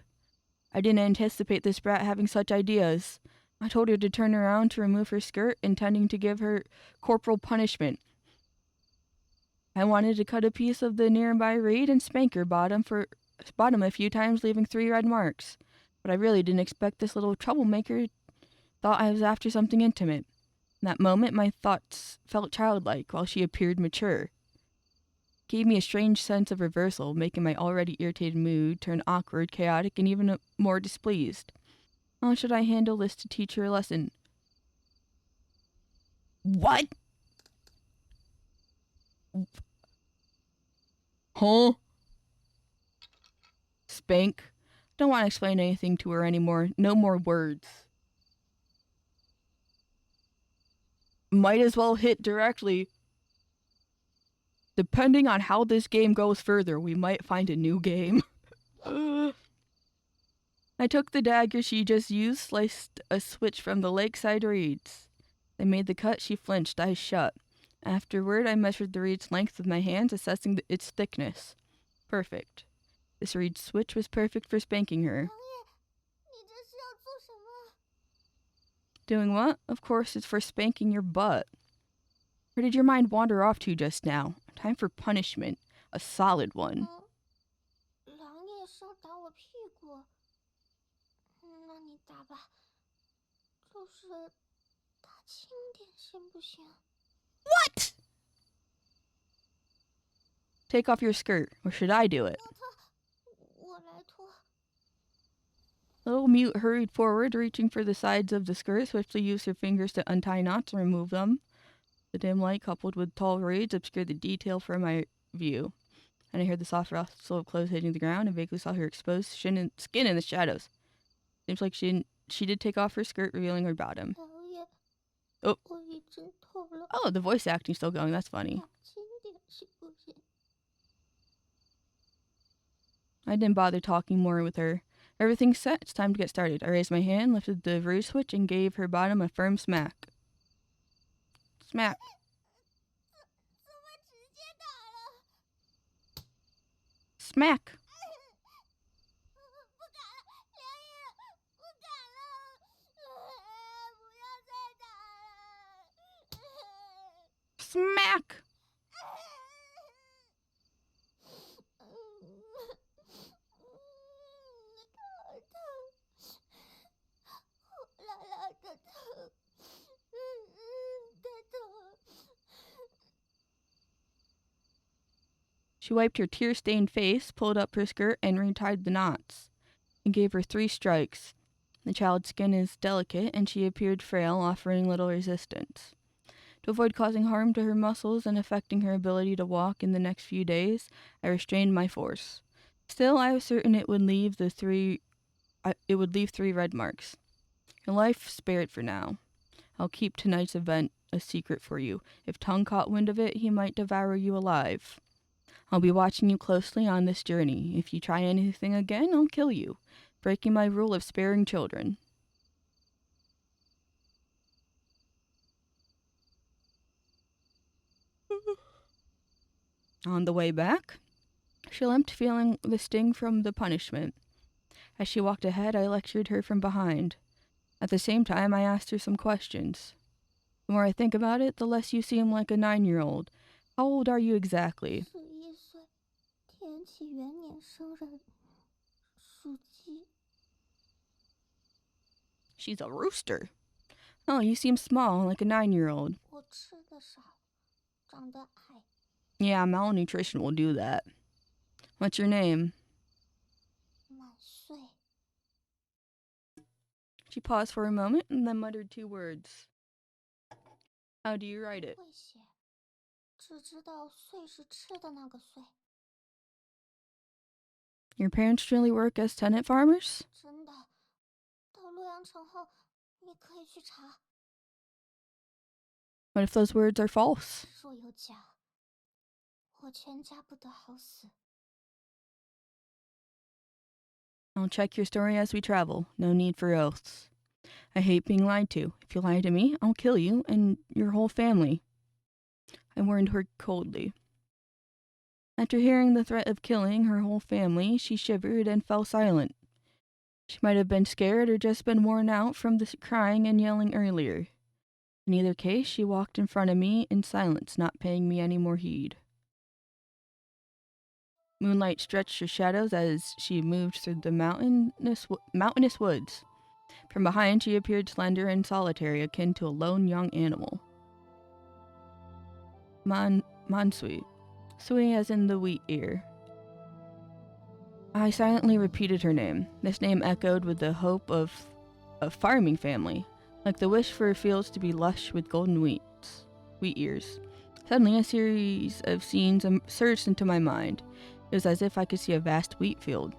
I didn't anticipate this brat having such ideas. I told her to turn around to remove her skirt, intending to give her corporal punishment. I wanted to cut a piece of the nearby reed and spank her bottom a few times, leaving 3 red marks. But I really didn't expect this little troublemaker thought I was after something intimate. In that moment, my thoughts felt childlike, while she appeared mature. Gave me a strange sense of reversal, making my already irritated mood turn awkward, chaotic, and even more displeased. How should I handle this to teach her a lesson? What? Huh? Spank. Don't want to explain anything to her anymore. No more words. Might as well hit directly. Depending on how this game goes further, we might find a new game. I took the dagger she just used, sliced a switch from the lakeside reeds. I made the cut, she flinched, eyes shut. Afterward, I measured the reed's length with my hands, assessing its thickness. Perfect. This reed switch was perfect for spanking her. 王爷，你这是要做什么？ Doing what? Of course, it's for spanking your butt. Where did your mind wander off to just now? Time for punishment. A solid one. 狼爷上打我屁股，那你打吧，就是打轻点行不行？ What? Take off your skirt, or should I do it? 我来脱。 Little Mute hurried forward, reaching for the sides of the skirt, swiftly used her fingers to untie knots and remove them. The dim light, coupled with tall reeds, obscured the detail from my view, and I heard the soft rustle of clothes hitting the ground and vaguely saw her exposed skin in the shadows. Seems like she did take off her skirt, revealing her bottom. 狼爷， Oh. 我已经脱了， Oh, the voice acting's still going. That's funny. 打轻点行不行？ I didn't bother talking more with her. Everything's set. It's time to get started. I raised my hand, lifted the ruse switch, and gave her bottom a firm smack. Smack. 怎么直接打了？ Smack. 不敢了，梁爷，不敢了，不要再打了。 Smack. 好疼，火辣辣的疼，太疼了。 She wiped her tear-stained face, pulled up her skirt, and retied the knots, and gave her 3 strikes. The child's skin is delicate, and she appeared frail, offering little resistance. To avoid causing harm to her muscles and affecting her ability to walk in the next few days, I restrained my force. Still, I was certain it would leave 3 red marks. Your life spared for now. I'll keep tonight's event a secret for you. If Tongue caught wind of it, he might devour you alive. I'll be watching you closely on this journey. If you try anything again, I'll kill you, breaking my rule of sparing children. On the way back, she limped, feeling the sting from the punishment. As she walked ahead, I lectured her from behind. At the same time, I asked her some questions. The more I think about it, the less you seem like a 9-year-old. How old are you exactly? 11岁，天启元年生人，属鸡。 She's a rooster. Oh, you seem small, like a 9-year-old. 我吃的少，长得矮。 Yeah, malnutrition will do that. What's your name? 满岁。 She paused for a moment and then muttered 2 words. How do you write it? 会写，只知道岁是吃的那个岁。 Your parents really work as tenant farmers? 真的，到洛阳城后，你可以去查。 What if those words are false? 若有假，我全家不得好死。 I'll check your story as we travel. No need for oaths. I hate being lied to. If you lie to me, I'll kill you and your whole family. I warned her coldly. After hearing the threat of killing her whole family, she shivered and fell silent. She might have been scared or just been worn out from the crying and yelling earlier. In either case, she walked in front of me in silence, not paying me any more heed. Moonlight stretched her shadows as she moved through the mountainous woods. From behind, she appeared slender and solitary, akin to a lone young animal. Mansui. Sui as in the wheat ear. I silently repeated her name. This name echoed with the hope of a farming family, like the wish for fields to be lush with golden wheat ears. Suddenly, a series of scenes surged into my mind. It was as if I could see a vast wheat field.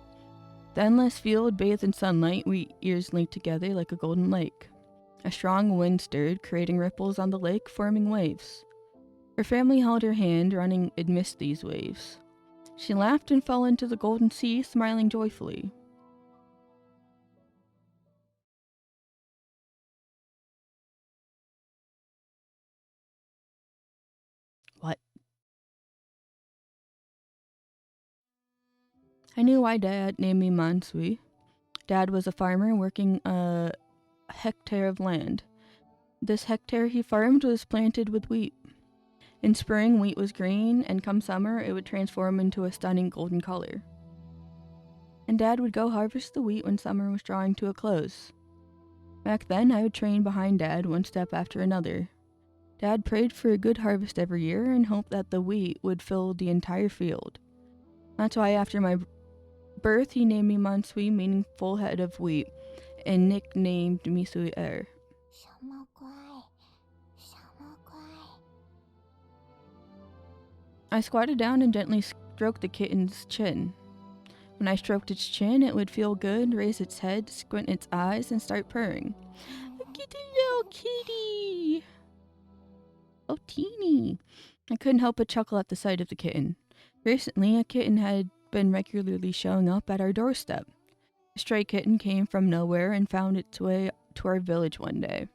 The endless field bathed in sunlight, wheat ears linked together like a golden lake. A strong wind stirred, creating ripples on the lake, forming waves. Her family held her hand, running amidst these waves. She laughed and fell into the golden sea, smiling joyfully. What? I knew why Dad named me Mansui. Dad was a farmer working a hectare of land. This hectare he farmed was planted with wheat. In spring, wheat was green, and come summer, it would transform into a stunning golden color. And Dad would go harvest the wheat when summer was drawing to a close. Back then, I would train behind Dad one step after another. Dad prayed for a good harvest every year and hoped that the wheat would fill the entire field. That's why after my birth, he named me Mansui, meaning full head of wheat, and nicknamed me Sui-er. 小猫乖，小猫乖。 I squatted down and gently stroked the kitten's chin. When I stroked its chin, it would feel good, raise its head, squint its eyes, and start purring. A kitty, little kitty! Oh, teeny! I couldn't help but chuckle at the sight of the kitten. Recently, a kitten had been regularly showing up at our doorstep. A stray kitten came from nowhere and found its way to our village one day.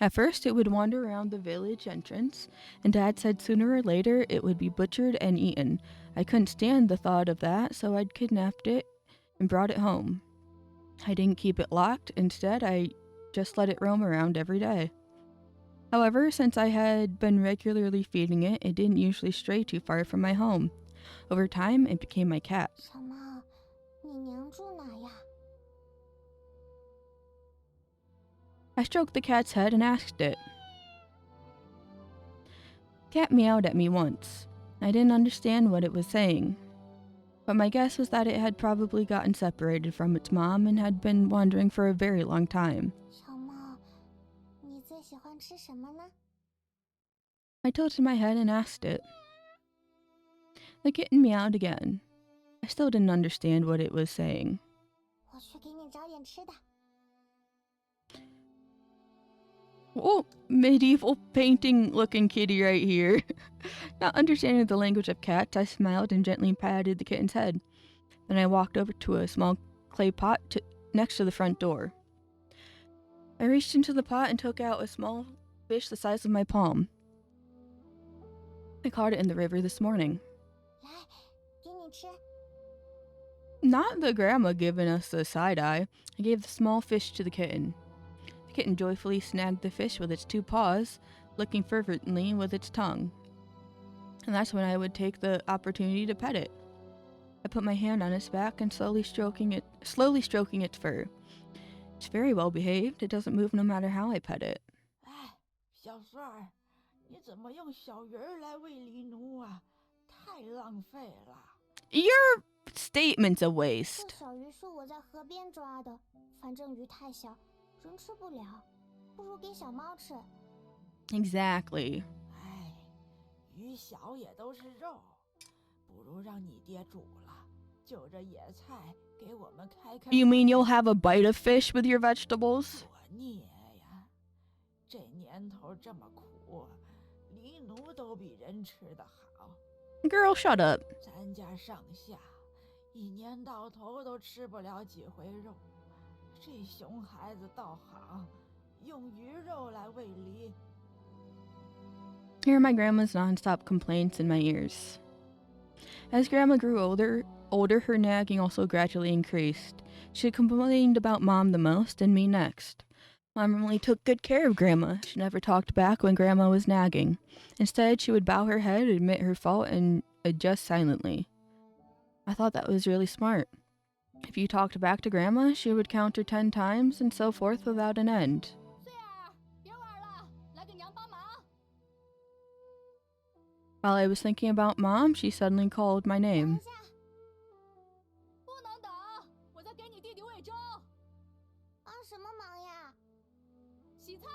At first, it would wander around the village entrance, and Dad said sooner or later it would be butchered and eaten. I couldn't stand the thought of that, so I'd kidnapped it and brought it home. I didn't keep it locked. Instead, I just let it roam around every day. However, since I had been regularly feeding it, it didn't usually stray too far from my home. Over time, it became my cat. 小猫，你娘住哪呀？ I stroked the cat's head and asked it. Cat meowed at me once. I didn't understand what it was saying, but my guess was that it had probably gotten separated from its mom and had been wandering for a very long time. 小猫，你最喜欢吃什么呢？ I tilted my head and asked it. The kitten meowed again. I still didn't understand what it was saying. 我去给你找点吃的。 Oh, medieval painting looking kitty right here. Not understanding the language of cats, I smiled and gently patted the kitten's head. Then I walked over to a small clay pot next to the front door. I reached into the pot and took out a small fish the size of my palm. I caught it in the river this morning. 来，给你吃。 Not the grandma giving us the side eye. I gave the small fish to the kitten. The kitten joyfully snagged the fish with its two paws, licking fervently with its tongue. And that's when I would take the opportunity to pet it. I put my hand on its back and slowly stroking its fur. It's very well behaved. It doesn't move no matter how I pet it. 哎，小孙儿，你怎么用小鱼儿来喂狸奴啊？太浪费了。 Your statement's a 这 waste. 小鱼是我在河边抓的，反正鱼太小，人吃不了，不如给小猫吃。 Exactly. 哎，鱼小也都是肉，不如让你爹煮了，就这野菜给我们开开。 You mean you'll have a bite of fish with your vegetables? 多孽呀！这年头这么苦，狸奴都比人吃得好。 Girl, shut up. 咱家上下一年到头都吃不了几回肉，这熊孩子倒好，用鱼肉来喂狸。 Hear my grandma's nonstop complaints in my ears. As Grandma grew older, her nagging also gradually increased. She complained about Mom the most and me next. Mom really took good care of Grandma. She never talked back when Grandma was nagging. Instead, she would bow her head, admit her fault, and adjust silently. I thought that was really smart. If you talked back to Grandma, she would counter 10 times and so forth without an end. 穗儿，别玩了，来给娘帮忙。 While I was thinking about Mom, she suddenly called my 等 name. 下， 不能等，我在给你弟弟喂粥、 帮什么忙呀？ 洗菜。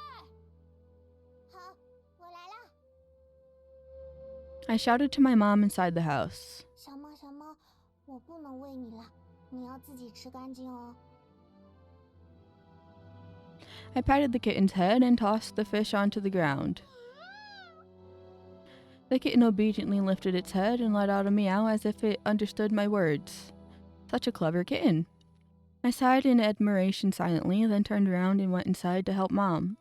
好，我来了。I shouted to my mom inside the house. 小猫，小猫，我不能喂你了，你要自己吃干净哦。 I patted the kitten's head and tossed the fish onto the ground. The kitten obediently lifted its head and let out a meow as if it understood my words. Such a clever kitten. I sighed in admiration silently, then turned around and went inside to help Mom.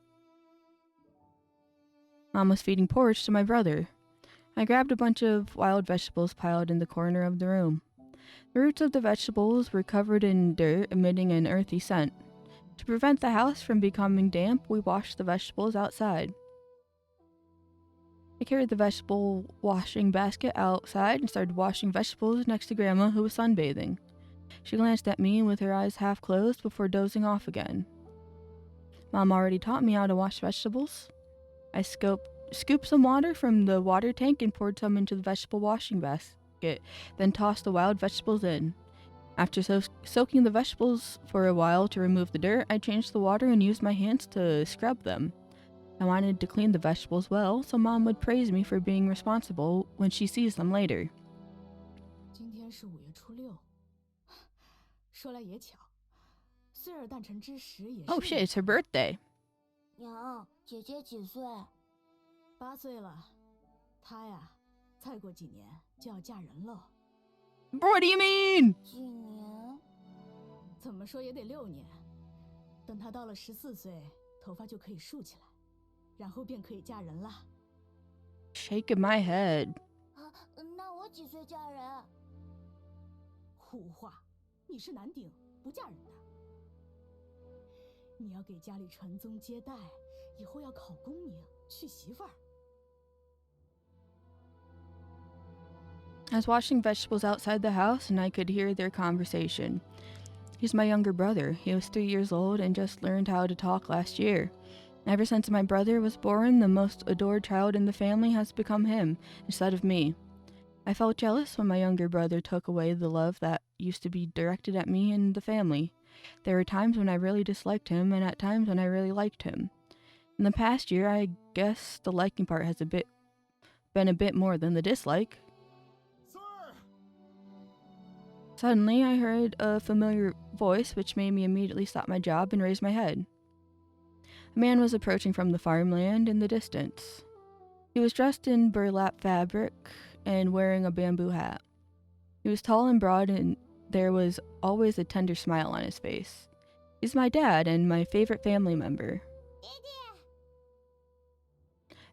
Mom was feeding porridge to my brother. I grabbed a bunch of wild vegetables piled in the corner of the room. The roots of the vegetables were covered in dirt, emitting an earthy scent. To prevent the house from becoming damp, we washed the vegetables outside. I carried the vegetable washing basket outside and started washing vegetables next to Grandma, who was sunbathing. She glanced at me with her eyes half closed before dozing off again. Mom already taught me how to wash vegetables. I scooped some water from the water tank and poured some into the vegetable washing basket, then tossed the wild vegetables in. After soaking the vegetables for a while to remove the dirt, I changed the water and used my hands to scrub them. I wanted to clean the vegetables well, so Mom would praise me for being responsible when she sees them later. 今天是5月初6，说来也巧，岁儿诞辰之时也是。 Oh shit, it's her birthday. 娘，姐姐几岁？8岁了，她呀，再过几年就要嫁人了。 What do you mean? 几年？怎么说也得6年。等她到了14岁，头发就可以竖起来，然后便可以嫁人了。 Shaking my head. 啊，那我几岁嫁人？胡话，你是男丁，不嫁人的。你要给家里传宗接代，以后要考功名，娶媳妇儿。 I was washing vegetables outside the house and I could hear their conversation. He's my younger brother. He was 3 years old and just learned how to talk last year. Ever since my brother was born, the most adored child in the family has become him instead of me. I felt jealous when my younger brother took away the love that used to be directed at me and the family. There were times when I really disliked him and at times when I really liked him. In the past year, I guess the liking part has been a bit more than the dislike. Suddenly, I heard a familiar voice which made me immediately stop my job and raise my head. A man was approaching from the farmland in the distance. He was dressed in burlap fabric and wearing a bamboo hat. He was tall and broad and there was always a tender smile on his face. He's my dad and my favorite family member.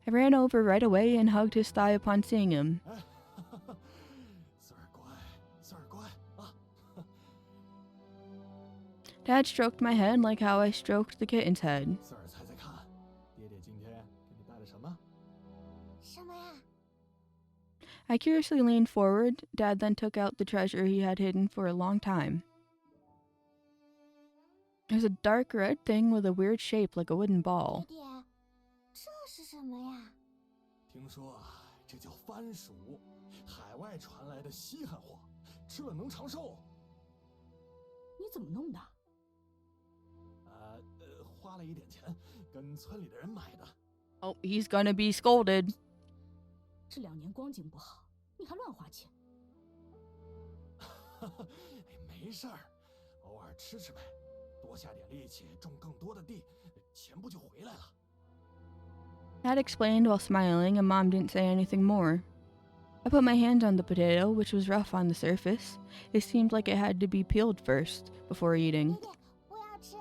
I ran over right away and hugged his thigh upon seeing him. Dad stroked my head like how I stroked the kitten's head. 爹爹今天给你带了什么？ 什么呀？ I curiously leaned forward. Dad then took out the treasure he had hidden for a long time. It was a dark red thing with a weird shape like a wooden ball. 爹爹，这是什么呀？听说这叫番薯，海外传来的稀罕货，吃了能长寿。你怎么弄的？花了一点钱，跟村里的人买的。Oh, he's gonna be scolded. 这2年光景不好，你还乱花钱。没事儿，偶尔吃吃呗，多下点力气，种更多的地，钱不就回来了？ Dad explained while smiling, and Mom didn't say anything more. I put my hand on the potato, which was rough on the surface. It seemed like it had to be peeled first, before eating. 爹爹，我要吃，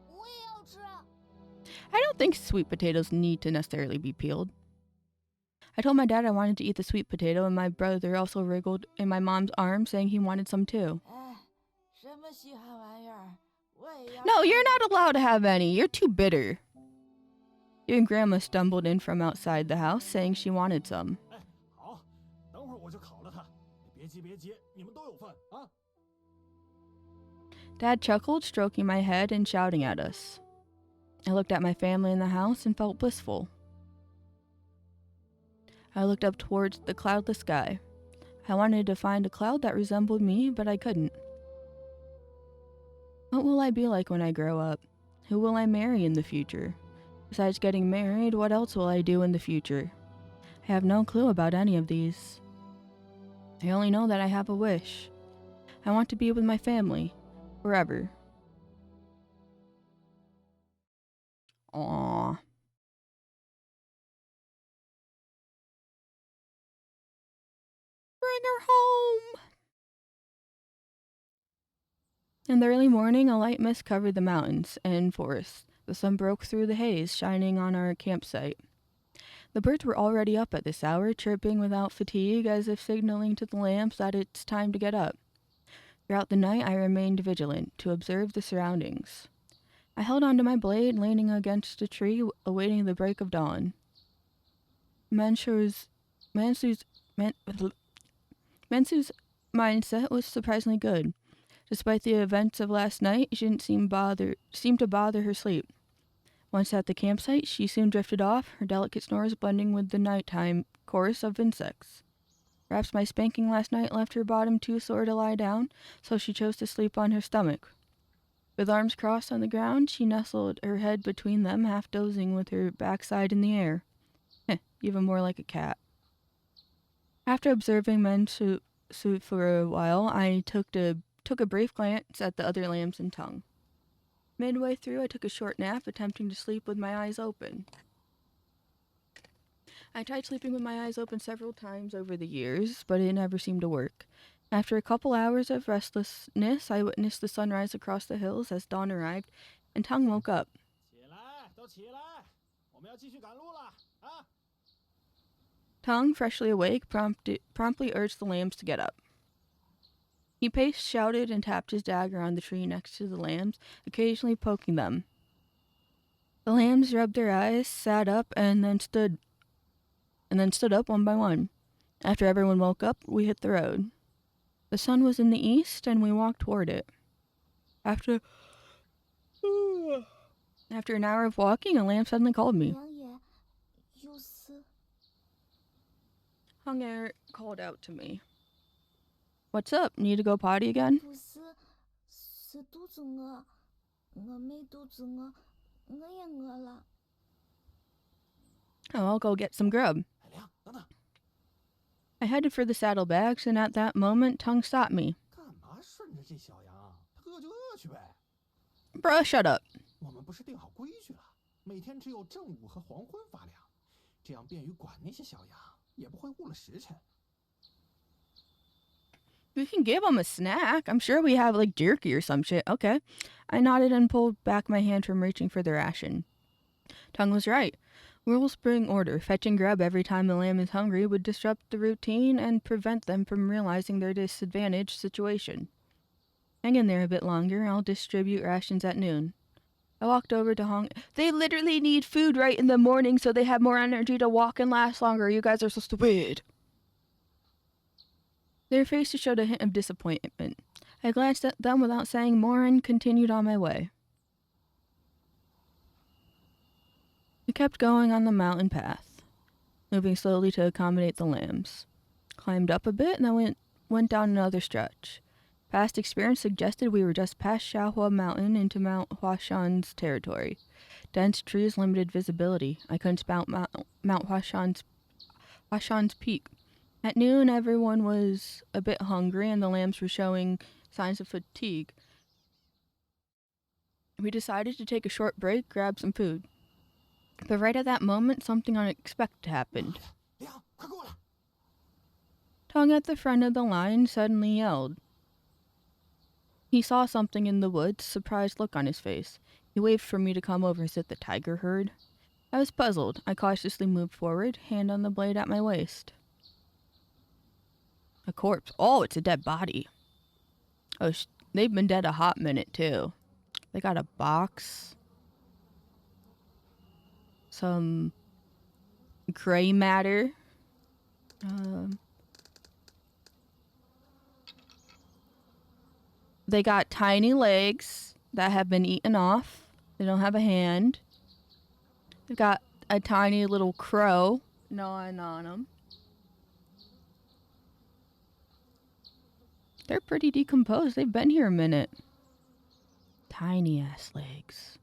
我也要吃。 I don't think sweet potatoes need to necessarily be peeled. I told my dad I wanted to eat the sweet potato, and my brother also wriggled in my mom's arm, saying he wanted some too. 哎，什么稀罕玩意儿，我也要。 No, you're not allowed to have any. You're too bitter. You and Grandma stumbled in from outside the house, saying she wanted some. 哎，好，等会儿我就烤了它。别急别急，你们都有份啊。 Dad chuckled, stroking my head and shouting at us. I looked at my family in the house and felt blissful. I looked up towards the cloudless sky. I wanted to find a cloud that resembled me, but I couldn't. What will I be like when I grow up? Who will I marry in the future? Besides getting married, what else will I do in the future? I have no clue about any of these. I only know that I have a wish. I want to be with my family. Forever. Aww. Bring her home! In the early morning, a light mist covered the mountains and forests. The sun broke through the haze, shining on our campsite. The birds were already up at this hour, chirping without fatigue, as if signaling to the lambs that it's time to get up. Throughout the night, I remained vigilant, to observe the surroundings. I held onto my blade, leaning against a tree, awaiting the break of dawn. Mansu's mindset was surprisingly good. Despite the events of last night, she didn't seem to bother her sleep. Once at the campsite, she soon drifted off, her delicate snores blending with the nighttime chorus of insects. Perhaps my spanking last night left her bottom too sore to lie down, so she chose to sleep on her stomach. With arms crossed on the ground, she nestled her head between them, half dozing with her backside in the air. Even more like a cat. After observing Mansu for a while, I took a brief glance at the other lambs and Tongue. Midway through, I took a short nap, attempting to sleep with my eyes open. I tried sleeping with my eyes open several times over the years, but it never seemed to work. After a couple hours of restlessness, I witnessed the sunrise across the hills as dawn arrived, and Tongue woke up. 起来，都起来，我们要继续赶路了啊！ Tongue, freshly awake, promptly urged the lambs to get up. He paced, shouted, and tapped his dagger on the tree next to the lambs, occasionally poking them. The lambs rubbed their eyes, sat up, and then stood up one by one. After everyone woke up, we hit the road. The sun was in the east, and we walked toward it. After an hour of walking, a lamb suddenly called me. 娘也，有事。 Hung Air called out to me. What's up? Need to go potty again? 不是，是肚子饿，我没肚子饿，我也饿了。 Oh, I'll go get some grub. 海亮，等等， I headed for the saddlebags, and at that moment, Tongue stopped me. 干嘛顺着这小羊？它饿就饿去呗。 Bruh, shut up. 我们不是定好规矩了，每天只有正午和黄昏发粮，这样便于管那些小羊，也不会误了时辰。 We can give them a snack. I'm sure we have, like, jerky or some shit. Okay. I nodded and pulled back my hand from reaching for the ration. Tongue was right. Rules bring order. Fetching grub every time the lamb is hungry would disrupt the routine and prevent them from realizing their disadvantaged situation. Hang in there a bit longer. I'll distribute rations at noon. I walked over to Hong. They literally need food right in the morning so they have more energy to walk and last longer. You guys are so stupid. Their faces showed a hint of disappointment. I glanced at them without saying more and continued on my way. We kept going on the mountain path, moving slowly to accommodate the lambs. Climbed up a bit and then went down another stretch. Past experience suggested we were just past Xiaohua Mountain into Mount Huashan's territory. Dense trees limited visibility. I couldn't spout Mount Huashan's peak. At noon, everyone was a bit hungry and the lambs were showing signs of fatigue. We decided to take a short break, grab some food. But right at that moment, something unexpected happened. 亮，快过来！ Tongue at the front of the line suddenly yelled. He saw something in the woods, surprised look on his face. He waved for me to come over. Is it the tiger herd? I was puzzled. I cautiously moved forward, hand on the blade at my waist. A corpse. Oh, it's a dead body. Oh, they've been dead a hot minute, too. They got a box. Some gray matter. They got tiny legs that have been eaten off. They don't have a hand. They've got a tiny little crow gnawing on them. They're pretty decomposed. They've been here a minute. Tiny ass legs.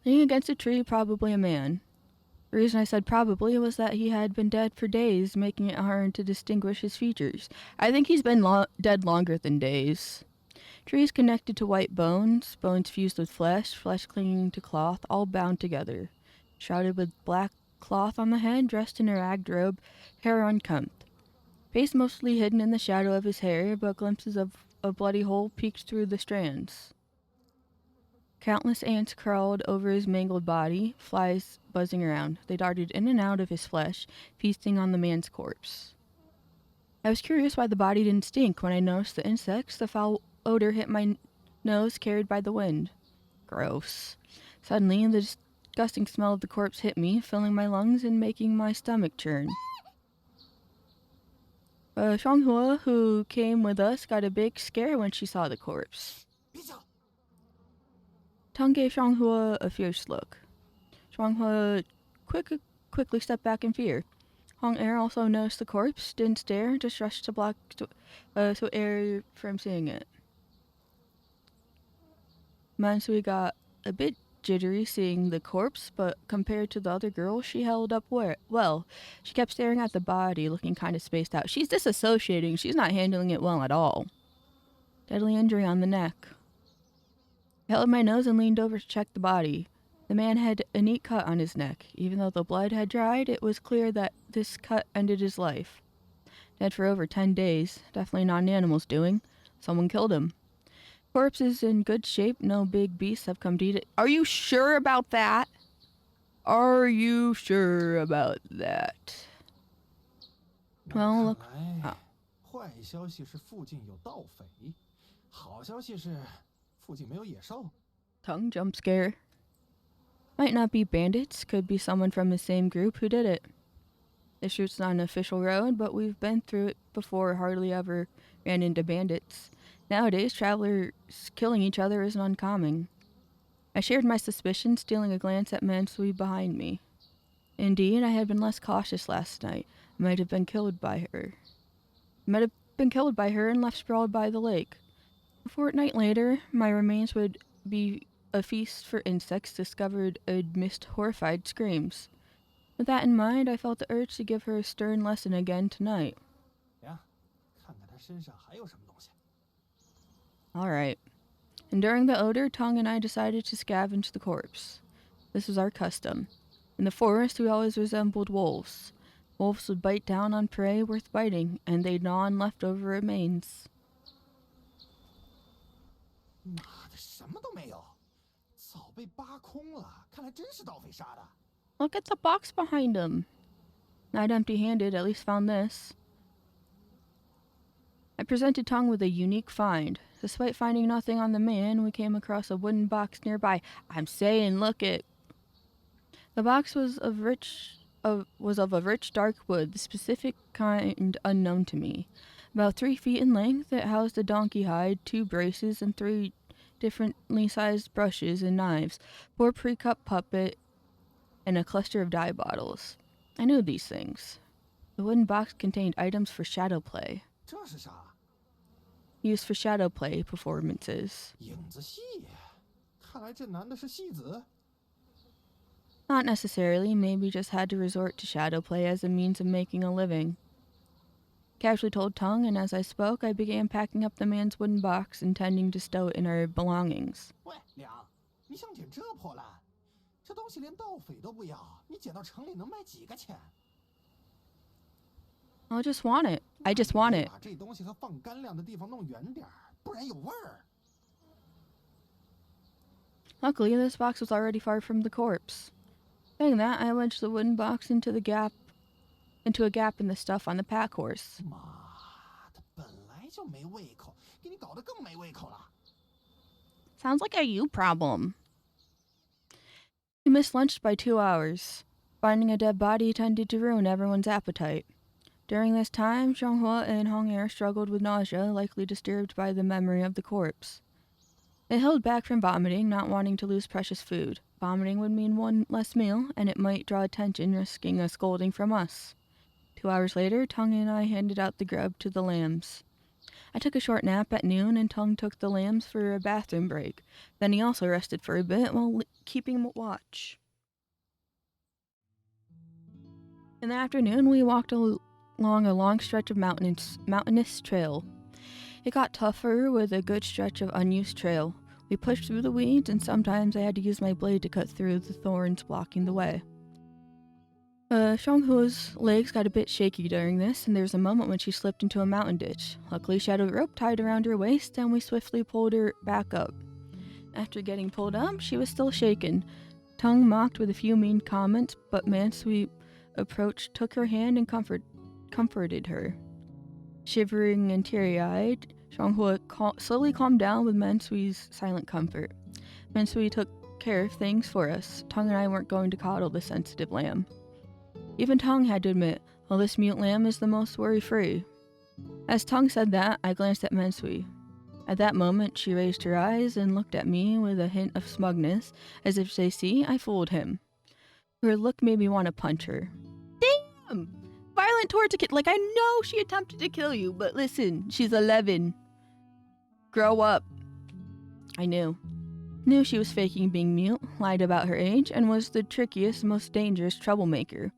Leaning against a tree, probably a man. The reason I said probably was that he had been dead for days, making it hard to distinguish his features. I think he's been dead longer than days. Trees connected to white bones, bones fused with flesh, flesh clinging to cloth, all bound together. Shrouded with black cloth on the head, dressed in a ragged robe, hair unkempt. Face mostly hidden in the shadow of his hair, but glimpses of a bloody hole peeked through the strands. Countless ants crawled over his mangled body, flies buzzing around. They darted in and out of his flesh, feasting on the man's corpse. I was curious why the body didn't stink. When I noticed the insects, the foul odor hit my nose, carried by the wind. Gross. Suddenly, the disgusting smell of the corpse hit me, filling my lungs and making my stomach churn. Shuanghua, who came with us, got a big scare when she saw the corpse. Tang gave Shuanghua a fierce look. Shuanghua quickly stepped back in fear. Hong Er also noticed the corpse, didn't stare, just rushed to block so Er from seeing it. Mansui got a bit jittery seeing the corpse, but compared to the other girl, she held up well. She kept staring at the body, looking kind of spaced out. She's disassociating. She's not handling it well at all. Deadly injury on the neck. I held my nose and leaned over to check the body. The man had a neat cut on his neck. Even though the blood had dried, it was clear that this cut ended his life. Dead for over 10 days. Definitely not an animal's doing. Someone killed him. Corpse is in good shape. No big beasts have come to eat it. Are you sure about that? Are you sure about that? Well, look. 坏消息是附近有盗匪，好消息是附近没有野兽。 Tongue jump scare. Might not be bandits, could be someone from the same group who did it. This route's not an official road, but we've been through it before, hardly ever ran into bandits. Nowadays, travelers killing each other isn't uncommon. I shared my suspicions, stealing a glance at Mansui behind me. Indeed, I had been less cautious last night. I might have been killed by her. And left sprawled by the lake. A fortnight later, my remains would be a feast for insects discovered amidst horrified screams. With that in mind, I felt the urge to give her a stern lesson again tonight. Alright. Enduring the odor, Tong and I decided to scavenge the corpse. This was our custom. In the forest, we always resembled wolves. Wolves would bite down on prey worth biting, and they'd gnaw on leftover remains. Look at the box behind him. Not empty-handed, at least found this. I presented Tong with a unique find. Despite finding nothing on the man, we came across a wooden box nearby. I'm saying, look it. The box was of a rich dark wood, the specific kind unknown to me. About 3 feet in length, it housed a donkey hide, 2 braces, and 3 differently sized brushes and knives, 4 pre-cut puppet, and a cluster of dye bottles. I knew these things. The wooden box contained items for shadow play. Used for shadow play performances. Not necessarily, maybe just had to resort to shadow play as a means of making a living. Casually told Tong, and as I spoke, I began packing up the man's wooden box, intending to stow it in our belongings. I just want it. I just want it. Luckily, this box was already far from the corpse. Saying that, I wedged the wooden box into a gap in the stuff on the pack horse. Sounds like a you problem. We missed lunch by 2 hours. Finding a dead body tended to ruin everyone's appetite. During this time, Shuanghua and Hong Er struggled with nausea, likely disturbed by the memory of the corpse. They held back from vomiting, not wanting to lose precious food. Vomiting would mean one less meal, and it might draw attention, risking a scolding from us. 2 hours later, Tong and I handed out the grub to the lambs. I took a short nap at noon, and Tong took the lambs for a bathroom break. Then he also rested for a bit while keeping watch. In the afternoon, we walked along a long stretch of mountainous trail. It got tougher with a good stretch of unused trail. We pushed through the weeds, and sometimes I had to use my blade to cut through the thorns blocking the way. Xianghuo's legs got a bit shaky during this, and there was a moment when she slipped into a mountain ditch. Luckily, she had a rope tied around her waist, and we swiftly pulled her back up. After getting pulled up, she was still shaken. Tongue mocked with a few mean comments, but Mansui approached, took her hand, and comforted her. Shivering and teary-eyed, Xianghuo slowly calmed down with Mansui's silent comfort. Mansui took care of things for us. Tongue and I weren't going to coddle the sensitive lamb. Even Tongue had to admit, well, this mute lamb is the most worry-free. As Tongue said that, I glanced at Mansui. At that moment, she raised her eyes and looked at me with a hint of smugness, as if to say, see, I fooled him. Her look made me want to punch her. Damn! Violent towards a kid. Like, I know she attempted to kill you, but listen, she's 11. Grow up. I knew. Knew she was faking being mute, lied about her age, and was the trickiest, most dangerous troublemaker.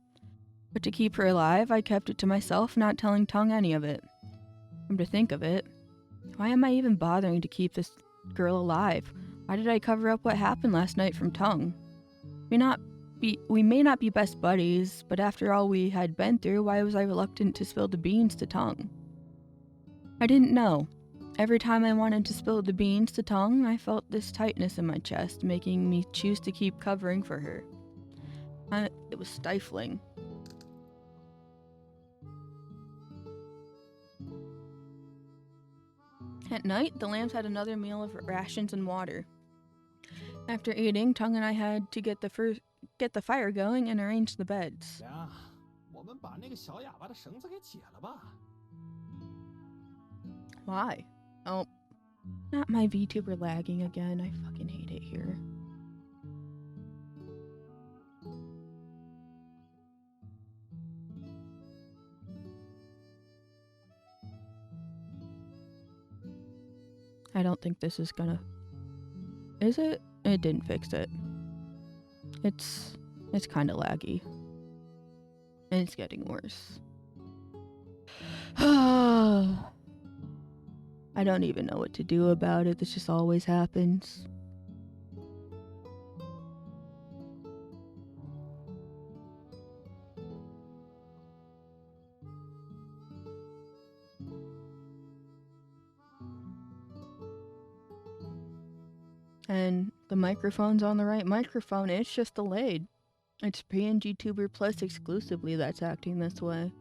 But to keep her alive, I kept it to myself, not telling Tongue any of it. Come to think of it, why am I even bothering to keep this girl alive? Why did I cover up what happened last night from Tongue? We may not be best buddies, but after all we had been through, why was I reluctant to spill the beans to Tongue? I didn't know. Every time I wanted to spill the beans to Tongue, I felt this tightness in my chest, making me choose to keep covering for her. It was stifling. At night, the lambs had another meal of rations and water. After eating, Tongue and I had to get the fire going and arrange the beds. Why? Oh, not my VTuber lagging again. I fucking hate it here. I don't think this is gonna... Is it? It didn't fix it. It's kind of laggy. And it's getting worse. I don't even know what to do about it. This just always happens. And the microphone's on the right microphone. It's just delayed. It's PNGTuber Plus exclusively that's acting this way.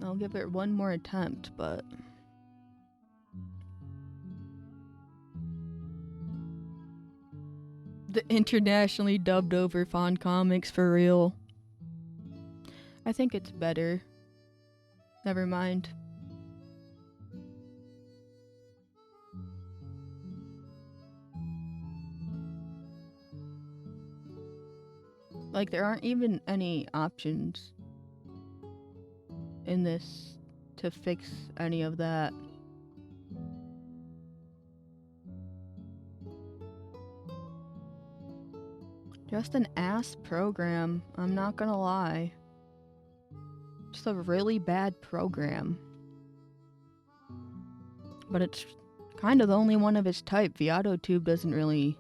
I'll give it one more attempt, but... The internationally dubbed over Fawn Comics for real. I think it's better. Never mind. Like, there aren't even any options in this to fix any of that. Just an ass program, I'm not gonna lie. Just a really bad program. But it's kind of the only one of its type. The AutoTube doesn't really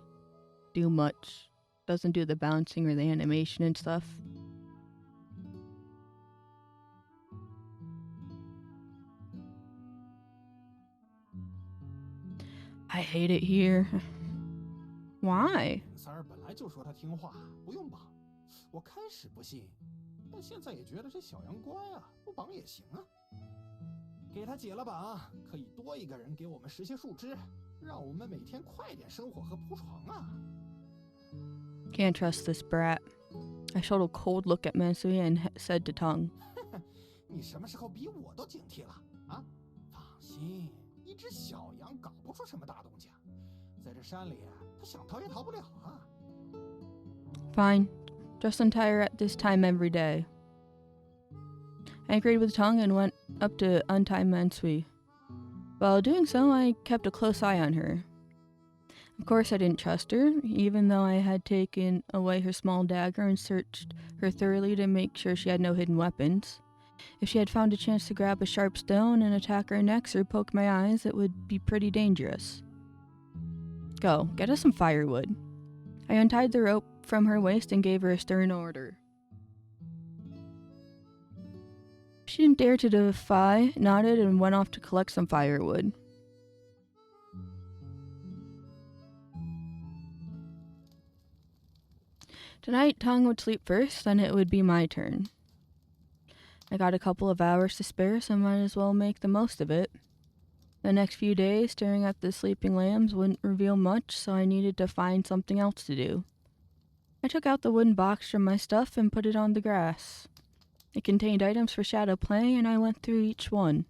do much. Doesn't do the bouncing or the animation and stuff. I hate it here. Why? 三儿本来就说他听话，不用绑。我开始不信，但现在也觉得这小羊乖啊，不绑也行啊。给他解了绑，可以多一个人给我们拾些树枝，让我们每天快点生火和铺床啊。 Can't trust this brat. I shot a cold look at Mansui and said to Tongue. 你什么时候比我都警惕了啊？放心，一只小羊搞不出什么大动静，在这山里，它想逃也逃不了啊。Fine. Just untie her at this time every day. I agreed with Tongue and went up to untie Mansui. While doing so, I kept a close eye on her. Of course, I didn't trust her, even though I had taken away her small dagger and searched her thoroughly to make sure she had no hidden weapons. If she had found a chance to grab a sharp stone and attack our necks or poke my eyes, it would be pretty dangerous. Go, get us some firewood. I untied the rope from her waist and gave her a stern order. She didn't dare to defy, nodded, and went off to collect some firewood. Tonight, Tong would sleep first, then it would be my turn. I got a couple of hours to spare, so I might as well make the most of it. The next few days, staring at the sleeping lambs wouldn't reveal much, so I needed to find something else to do. I took out the wooden box from my stuff and put it on the grass. It contained items for shadow play, and I went through each one.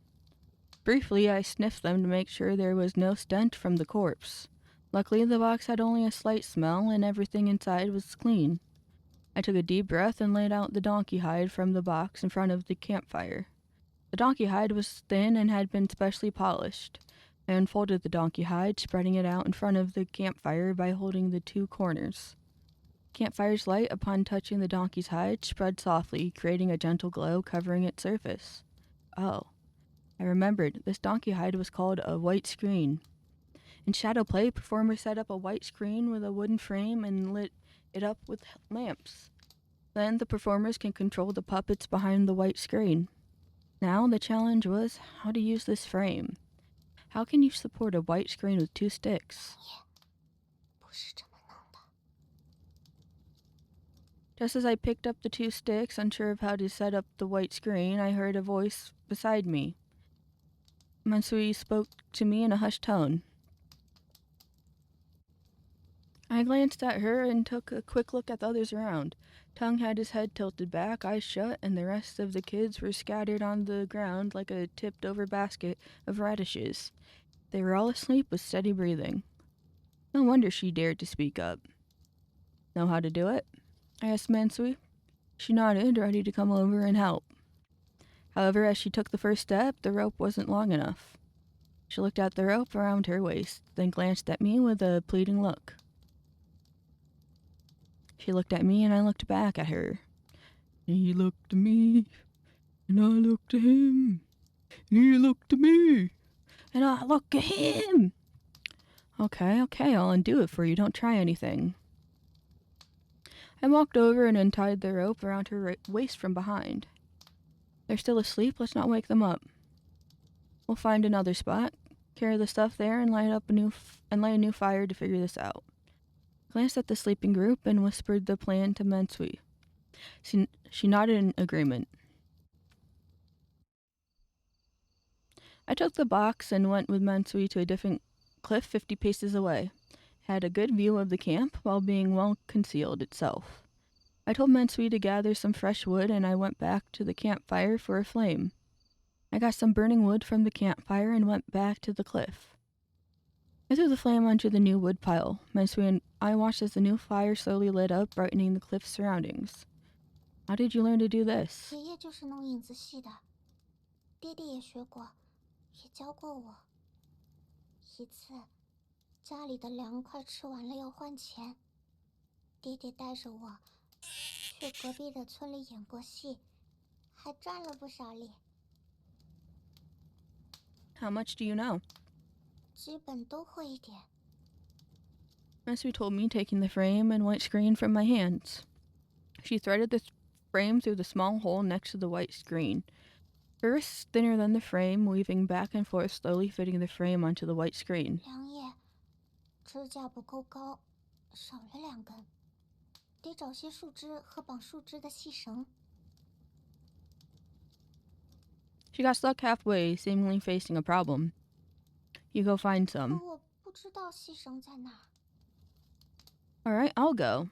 Briefly, I sniffed them to make sure there was no stench from the corpse. Luckily, the box had only a slight smell, and everything inside was clean. I took a deep breath and laid out the donkey hide from the box in front of the campfire. The donkey hide was thin and had been specially polished. I unfolded the donkey hide, spreading it out in front of the campfire by holding the two corners. Campfire's light, upon touching the donkey's hide, spread softly, creating a gentle glow covering its surface. Oh, I remembered. This donkey hide was called a white screen. In shadow play, performers set up a white screen with a wooden frame and lit it up with lamps. Then the performers can control the puppets behind the white screen. Now the challenge was how to use this frame. How can you support a white screen with 2 sticks? 不是这么弄的。 Just as I picked up the 2 sticks, unsure of how to set up the white screen, I heard a voice beside me. Mansui spoke to me in a hushed tone. I glanced at her and took a quick look at the others around. Tung had his head tilted back, eyes shut, and the rest of the kids were scattered on the ground like a tipped-over basket of radishes. They were all asleep with steady breathing. No wonder she dared to speak up. Know how to do it? I asked Mansui. She nodded, ready to come over and help. However, as she took the first step, the rope wasn't long enough. She looked at the rope around her waist, then glanced at me with a pleading look. She looked at me and I looked back at her. He looked at me, and I looked at him. And he looked at me, and I looked at him. Okay, I'll undo it for you. Don't try anything. I walked over and untied the rope around her waist from behind. They're still asleep. Let's not wake them up. We'll find another spot, carry the stuff there, and light a new fire to figure this out. Glanced at the sleeping group and whispered the plan to Mansui. She nodded in agreement. I took the box and went with Mansui to a different cliff 50 paces away. Had a good view of the camp while being well concealed itself. I told Mansui to gather some fresh wood and I went back to the campfire for a flame. I got some burning wood from the campfire and went back to the cliff. I threw the flame onto the new wood pile. Mansui and I watched as the new fire slowly lit up, brightening the cliff's surroundings. How did you learn to do this? 爷爷就是弄影子戏的，爹爹也学过，也教过我。一次，家里的粮快吃完了要换钱，爹爹带着我去隔壁的村里演过戏，还赚了不少利。How much do you know? 基本都会一点。 Mansui told me, taking the frame and white screen from my hands. She threaded the frame through the small hole next to the white screen. Her wrists thinner than the frame, weaving back and forth, slowly fitting the frame onto the white screen. 梁叶，支架不够高，少了2根，得找些树枝和绑树枝的细绳。 She got stuck halfway, seemingly facing a problem. You go find 可 some. 我不知道细绳在哪。 All right, I'll go.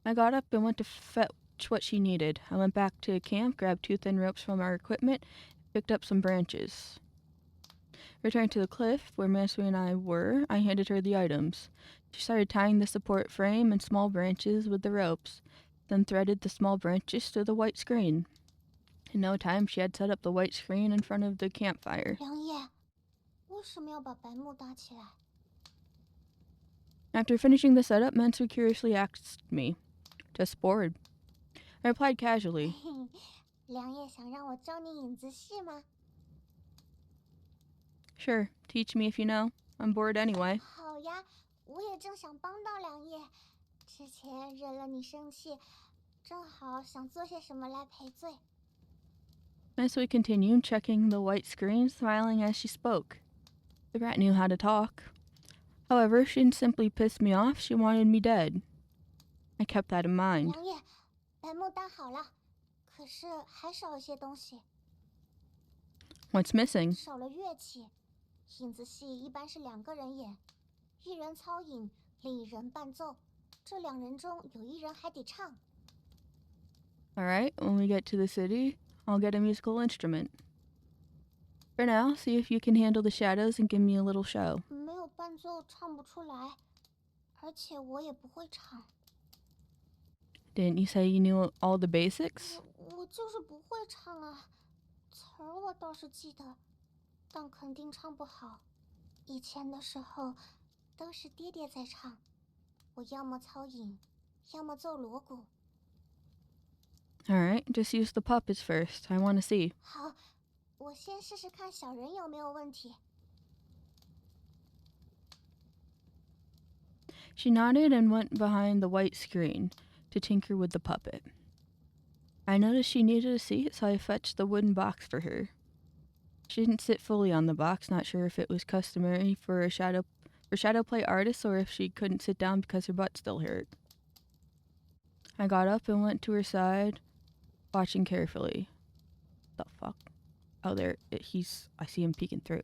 I got up and went to fetch what she needed. I went back to camp, grabbed 2 thin ropes from our equipment, picked up some branches. Returned to the cliff where Mansui and I were, I handed her the items. She started tying the support frame and small branches with the ropes, then threaded the small branches to the white screen. In no time, she had set up the white screen in front of the campfire. 梁叶，为什么要把白幕搭起来？ After finishing the setup, Mansui curiously asked me, "Just bored?" I replied casually, 良夜想让我教你影子戏吗？ "Sure, teach me if you know. I'm bored anyway." 好呀，我也正想帮到良夜。之前惹了你生气，正好想做些什么来赔罪。 Mansui continued, checking the white screen, smiling as she spoke. The rat knew how to talk. However, she didn't simply piss me off, she wanted me dead. I kept that in mind. 良夜，白幕搭好了，可是还少一些东西， What's missing? 少了乐器。影子戏一般是2个人演，一人操影，另一人伴奏。这2人中有1人还得唱。 Alright, when we get to the city, I'll get a musical instrument. For now, see if you can handle the shadows and give me a little show. 没有伴奏唱不出来，而且我也不会唱。 Didn't you say you knew all the basics? 我就是不会唱啊，词儿我倒是记得，但肯定唱不好。以前的时候都是爹爹在唱，我要么操影，要么奏锣鼓。 Alright, just use the puppets first. I want to see. 好，我先试试看小人有没有问题。 She nodded and went behind the white screen to tinker with the puppet. I noticed she needed a seat, so I fetched the wooden box for her. She didn't sit fully on the box, not sure if it was customary for shadow play artists or if she couldn't sit down because her butt still hurt. I got up and went to her side, watching carefully. The fuck? Oh, there, I see him peeking through.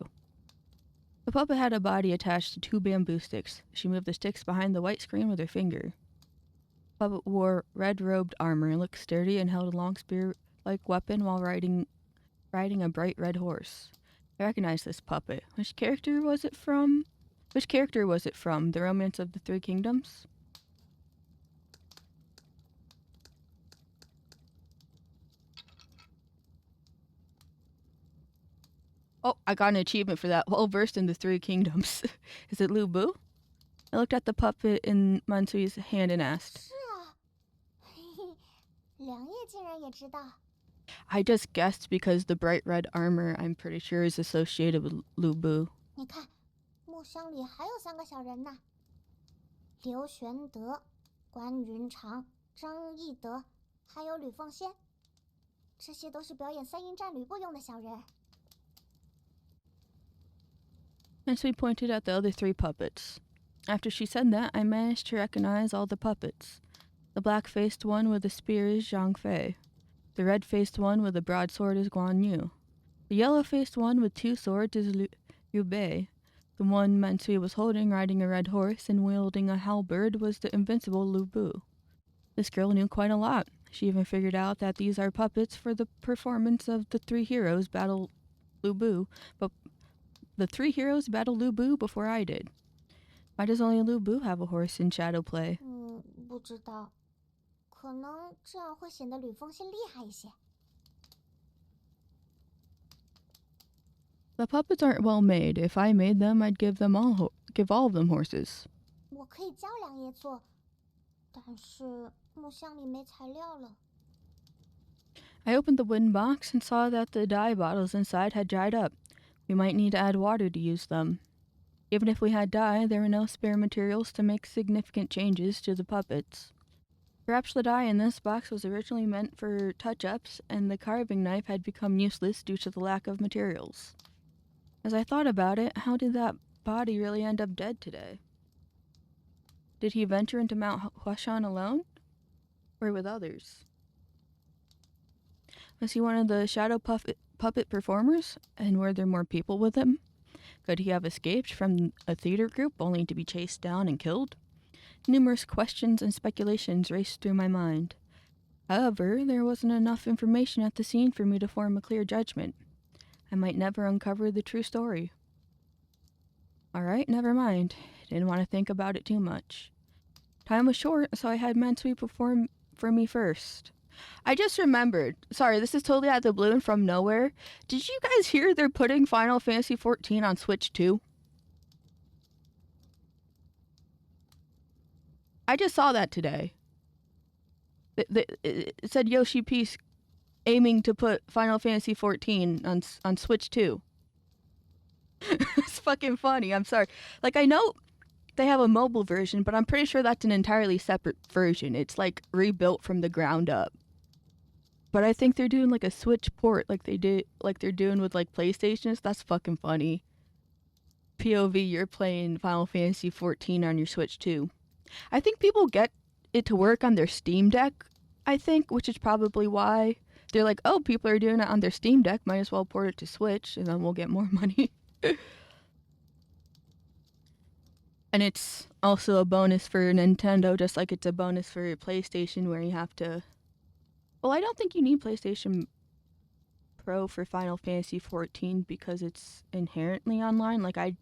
The puppet had a body attached to 2 bamboo sticks. She moved the sticks behind the white screen with her finger. The puppet wore red-robed armor, looked sturdy, and held a long spear-like weapon while riding a bright red horse. I recognized this puppet. Which character was it from? The Romance of the Three Kingdoms? Oh, I got an achievement for that. Well versed in the Three Kingdoms. Is it Lu Bu? I looked at the puppet in Mansui's hand and asked. 是啊，嘿嘿，良夜竟然也知道。 I just guessed because the bright red armor, I'm pretty sure, is associated with Lu Bu. 你看，木箱里还有3个小人呢。刘玄德、关云长、张翼德，还有吕奉先，这些都是表演3英战吕布用的小人。 Mansui pointed at the other 3 puppets. After she said that, I managed to recognize all the puppets. The black-faced one with a spear is Zhang Fei. The red-faced one with a broadsword is Guan Yu. The yellow-faced one with 2 swords is Liu Bei. The one Mansui was holding, riding a red horse and wielding a halberd, was the invincible Lu Bu. This girl knew quite a lot. She even figured out that these are puppets for the performance of the 3 heroes battle Lu Bu, but the 3 heroes battled Lu Bu before I did. Why does only Lu Bu have a horse in shadow play? 不知道，可能这样会显得吕奉先厉害一些。 The puppets aren't well made. If I made them, I'd give all of them horses. 我可以教良夜做，但是木箱里没材料了。 I opened the wooden box and saw that the dye bottles inside had dried up. We might need to add water to use them. Even if we had dye, there were no spare materials to make significant changes to the puppets. Perhaps the dye in this box was originally meant for touch-ups, and the carving knife had become useless due to the lack of materials. As I thought about it, how did that body really end up dead today? Did he venture into Mount Huashan alone? Or with others? Was he one of the shadow puppet performers? And were there more people with him? Could he have escaped from a theater group only to be chased down and killed? Numerous questions and speculations raced through my mind. However, there wasn't enough information at the scene for me to form a clear judgment. I might never uncover the true story. Alright, never mind. Didn't want to think about it too much. Time was short, so I had Mansui perform for me first. I just remembered. Sorry, this is totally out of the blue and from nowhere. Did you guys hear they're putting Final Fantasy XIV on Switch too? I just saw that today. It said Yoshi P aiming to put Final Fantasy 14 on Switch 2. It's fucking funny. I'm sorry. Like, I know they have a mobile version, but I'm pretty sure that's an entirely separate version. It's like rebuilt from the ground up. But I think they're doing like a Switch port like they're doing with like PlayStations. That's fucking funny. POV, you're playing Final Fantasy 14 on your Switch 2. I think people get it to work on their Steam Deck, I think, which is probably why they're like, oh, people are doing it on their Steam Deck, might as well port it to Switch, and then we'll get more money. And it's also a bonus for Nintendo, just like it's a bonus for PlayStation, where you have to... Well, I don't think you need PlayStation Pro for Final Fantasy 14 because it's inherently online. Like, I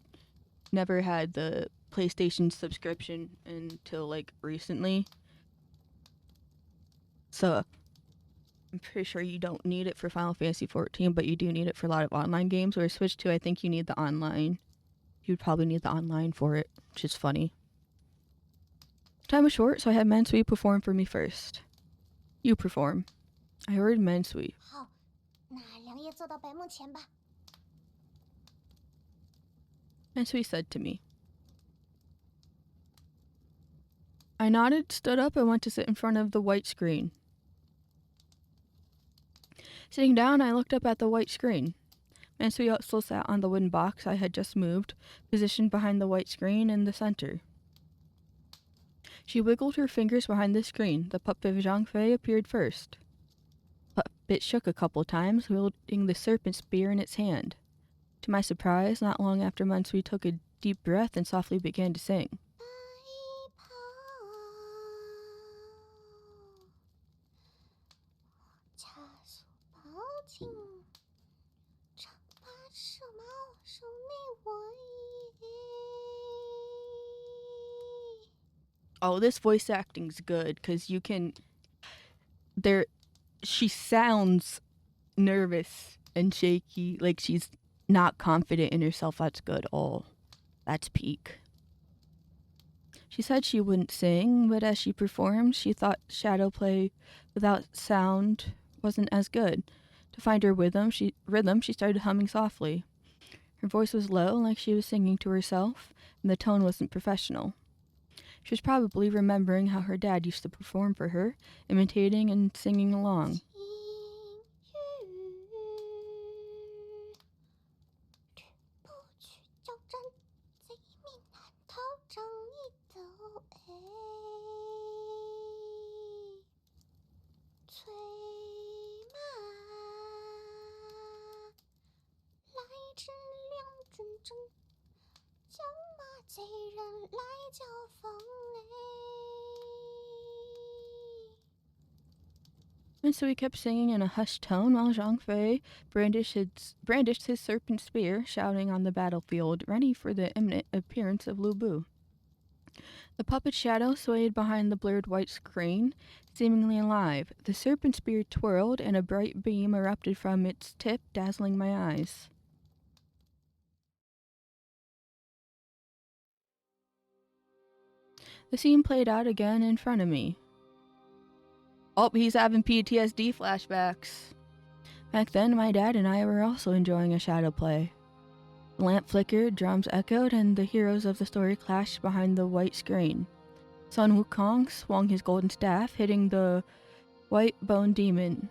never had the PlayStation subscription until, like, recently. So, I'm pretty sure you don't need it for Final Fantasy 14, but you do need it for a lot of online games. Where Switch 2, I think you need the online. You'd probably need the online for it, which is funny. Time was short, so I had Mansui perform for me first. You perform. I heard Mansui. 好，那良夜坐到白幕前吧。 Mansui said to me. I nodded, stood up, and went to sit in front of the white screen. Sitting down, I looked up at the white screen. Mansui still sat on the wooden box I had just moved, positioned behind the white screen in the center. She wiggled her fingers behind the screen. The puppet of Zhang Fei appeared first. Puppet shook a couple times, wielding the serpent spear in its hand. To my surprise, not long after Mansui took a deep breath and softly began to sing. 加速跑进，长发蛇矛手你我一。 Oh, this voice acting's good, because you can... She sounds nervous and shaky, like she's not confident in herself. That's good. Oh, that's peak. She said she wouldn't sing, but as she performed, she thought shadow play without sound wasn't as good. To find her rhythm, she started humming softly. Her voice was low, like she was singing to herself, and the tone wasn't professional. She was probably remembering how her dad used to perform for her, imitating and singing along. 将马贼人来交锋嘞。 And so he kept singing in a hushed tone while Zhang Fei brandished his serpent spear, shouting on the battlefield, ready for the imminent appearance of Lu Bu. The puppet shadow swayed behind the blurred white screen, seemingly alive. The serpent spear twirled, and a bright beam erupted from its tip, dazzling my eyes. The scene played out again in front of me. Oh, he's having PTSD flashbacks. Back then, my dad and I were also enjoying a shadow play. The lamp flickered, drums echoed, and the heroes of the story clashed behind the white screen. Sun Wukong swung his golden staff, hitting the white bone demon.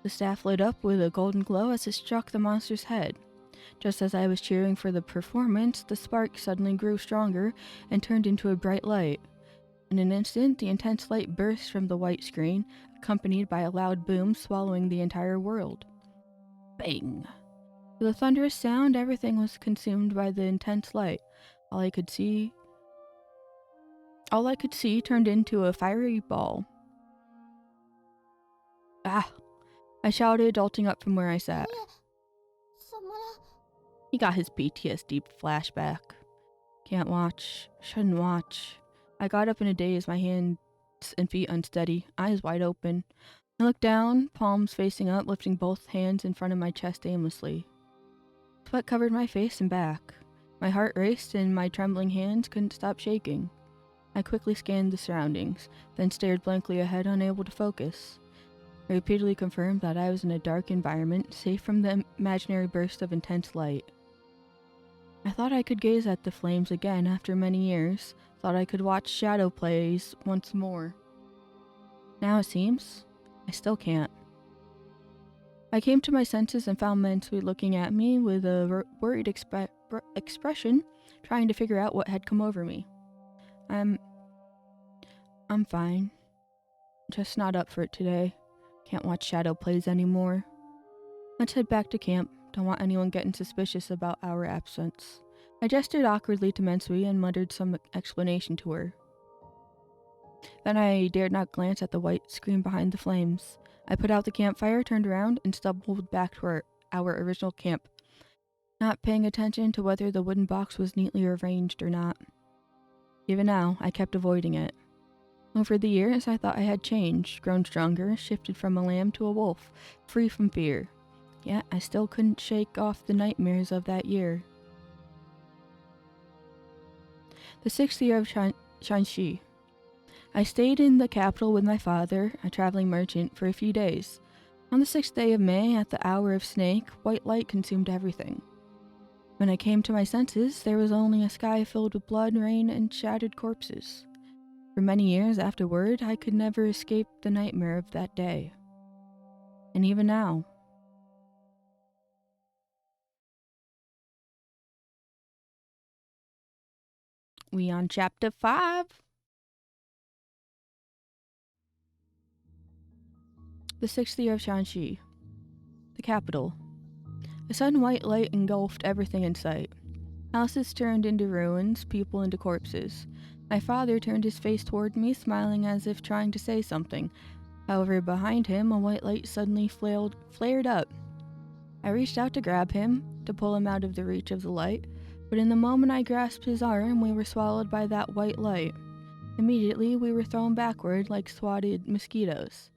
The staff lit up with a golden glow as it struck the monster's head. Just as I was cheering for the performance, the spark suddenly grew stronger and turned into a bright light. In an instant, the intense light burst from the white screen, accompanied by a loud boom swallowing the entire world. Bang! With a thunderous sound, everything was consumed by the intense light. All I could see turned into a fiery ball. Ah! I shouted, jolting up from where I sat. 怎么了？ He got his PTSD flashback. Can't watch. Shouldn't watch. I got up in a daze, my hands and feet unsteady, eyes wide open. I looked down, palms facing up, lifting both hands in front of my chest aimlessly. Sweat covered my face and back. My heart raced and my trembling hands couldn't stop shaking. I quickly scanned the surroundings, then stared blankly ahead, unable to focus. I repeatedly confirmed that I was in a dark environment, safe from the imaginary burst of intense light. I thought I could gaze at the flames again after many years, thought I could watch shadow plays once more. Now it seems, I still can't. I came to my senses and found Mansui looking at me with a worried expression, trying to figure out what had come over me. I'm fine. Just not up for it today. Can't watch shadow plays anymore. Let's head back to camp. Don't want anyone getting suspicious about our absence. I gestured awkwardly to Mansui and muttered some explanation to her. Then I dared not glance at the white screen behind the flames. I put out the campfire, turned around, and stumbled back to our original camp, not paying attention to whether the wooden box was neatly arranged or not. Even now, I kept avoiding it. Over the years, I thought I had changed, grown stronger, shifted from a lamb to a wolf, free from fear. Yet I still couldn't shake off the nightmares of that year. The 6th year of Shanxi. I stayed in the capital with my father, a traveling merchant, for a few days. On the 6th day of May, at the hour of snake, white light consumed everything. When I came to my senses, there was only a sky filled with blood, rain, and shattered corpses. For many years afterward, I could never escape the nightmare of that day. And even now. We on chapter 5. The 6th year of Shanxi. The capital. A sudden white light engulfed everything in sight. Houses turned into ruins, people into corpses. My father turned his face toward me, smiling as if trying to say something. However, behind him, a white light suddenly flared up. I reached out to grab him, to pull him out of the reach of the light, but in the moment I grasped his arm, we were swallowed by that white light. Immediately, we were thrown backward like swatted mosquitoes.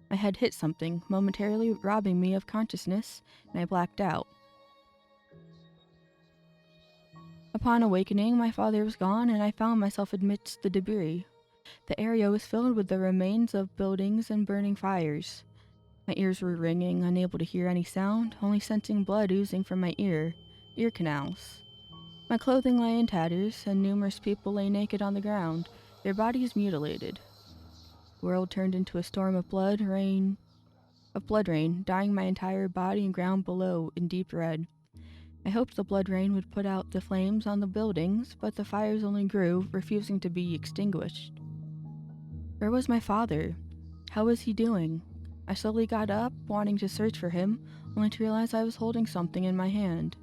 My head hit something, momentarily robbing me of consciousness, and I blacked out. Upon awakening, my father was gone, and I found myself amidst the debris. The area was filled with the remains of buildings and burning fires. My ears were ringing, unable to hear any sound, only sensing blood oozing from my ear canals. My clothing lay in tatters, and numerous people lay naked on the ground, their bodies mutilated. The world turned into a storm of blood rain, dyeing my entire body and ground below in deep red. I hoped the blood rain would put out the flames on the buildings, but the fires only grew, refusing to be extinguished. Where was my father? How was he doing? I slowly got up, wanting to search for him, only to realize I was holding something in my hand.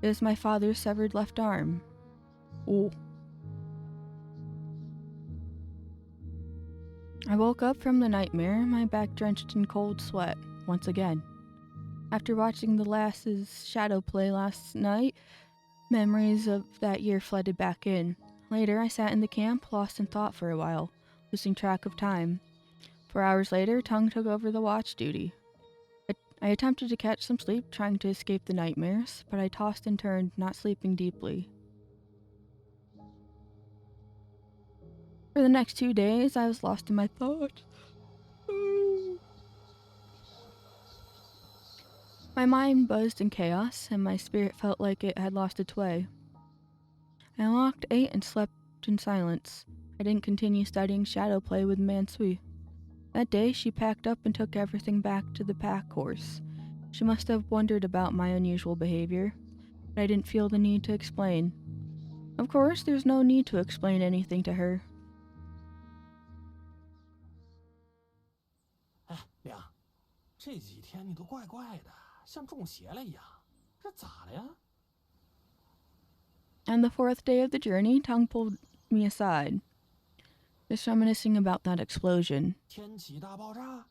It was my father's severed left arm. Oh. I woke up from the nightmare, my back drenched in cold sweat, once again. After watching the lass's shadow play last night, memories of that year flooded back in. Later, I sat in the camp, lost in thought for a while, losing track of time. 4 hours later, Tung took over the watch duty. I attempted to catch some sleep, trying to escape the nightmares, but I tossed and turned, not sleeping deeply. For the next 2 days, I was lost in my thoughts. My mind buzzed in chaos, and my spirit felt like it had lost its way. I unlocked, ate, and slept in silence. I didn't continue studying shadow play with Mansui. That day, she packed up and took everything back to the pack horse. She must have wondered about my unusual behavior, but I didn't feel the need to explain. Of course, there's no need to explain anything to her. 哎，亮，这几天你都怪怪的，像中邪了一样，这咋了呀？ On the 4th day of the journey, Tung pulled me aside, just reminiscing about that explosion. 天启大爆炸？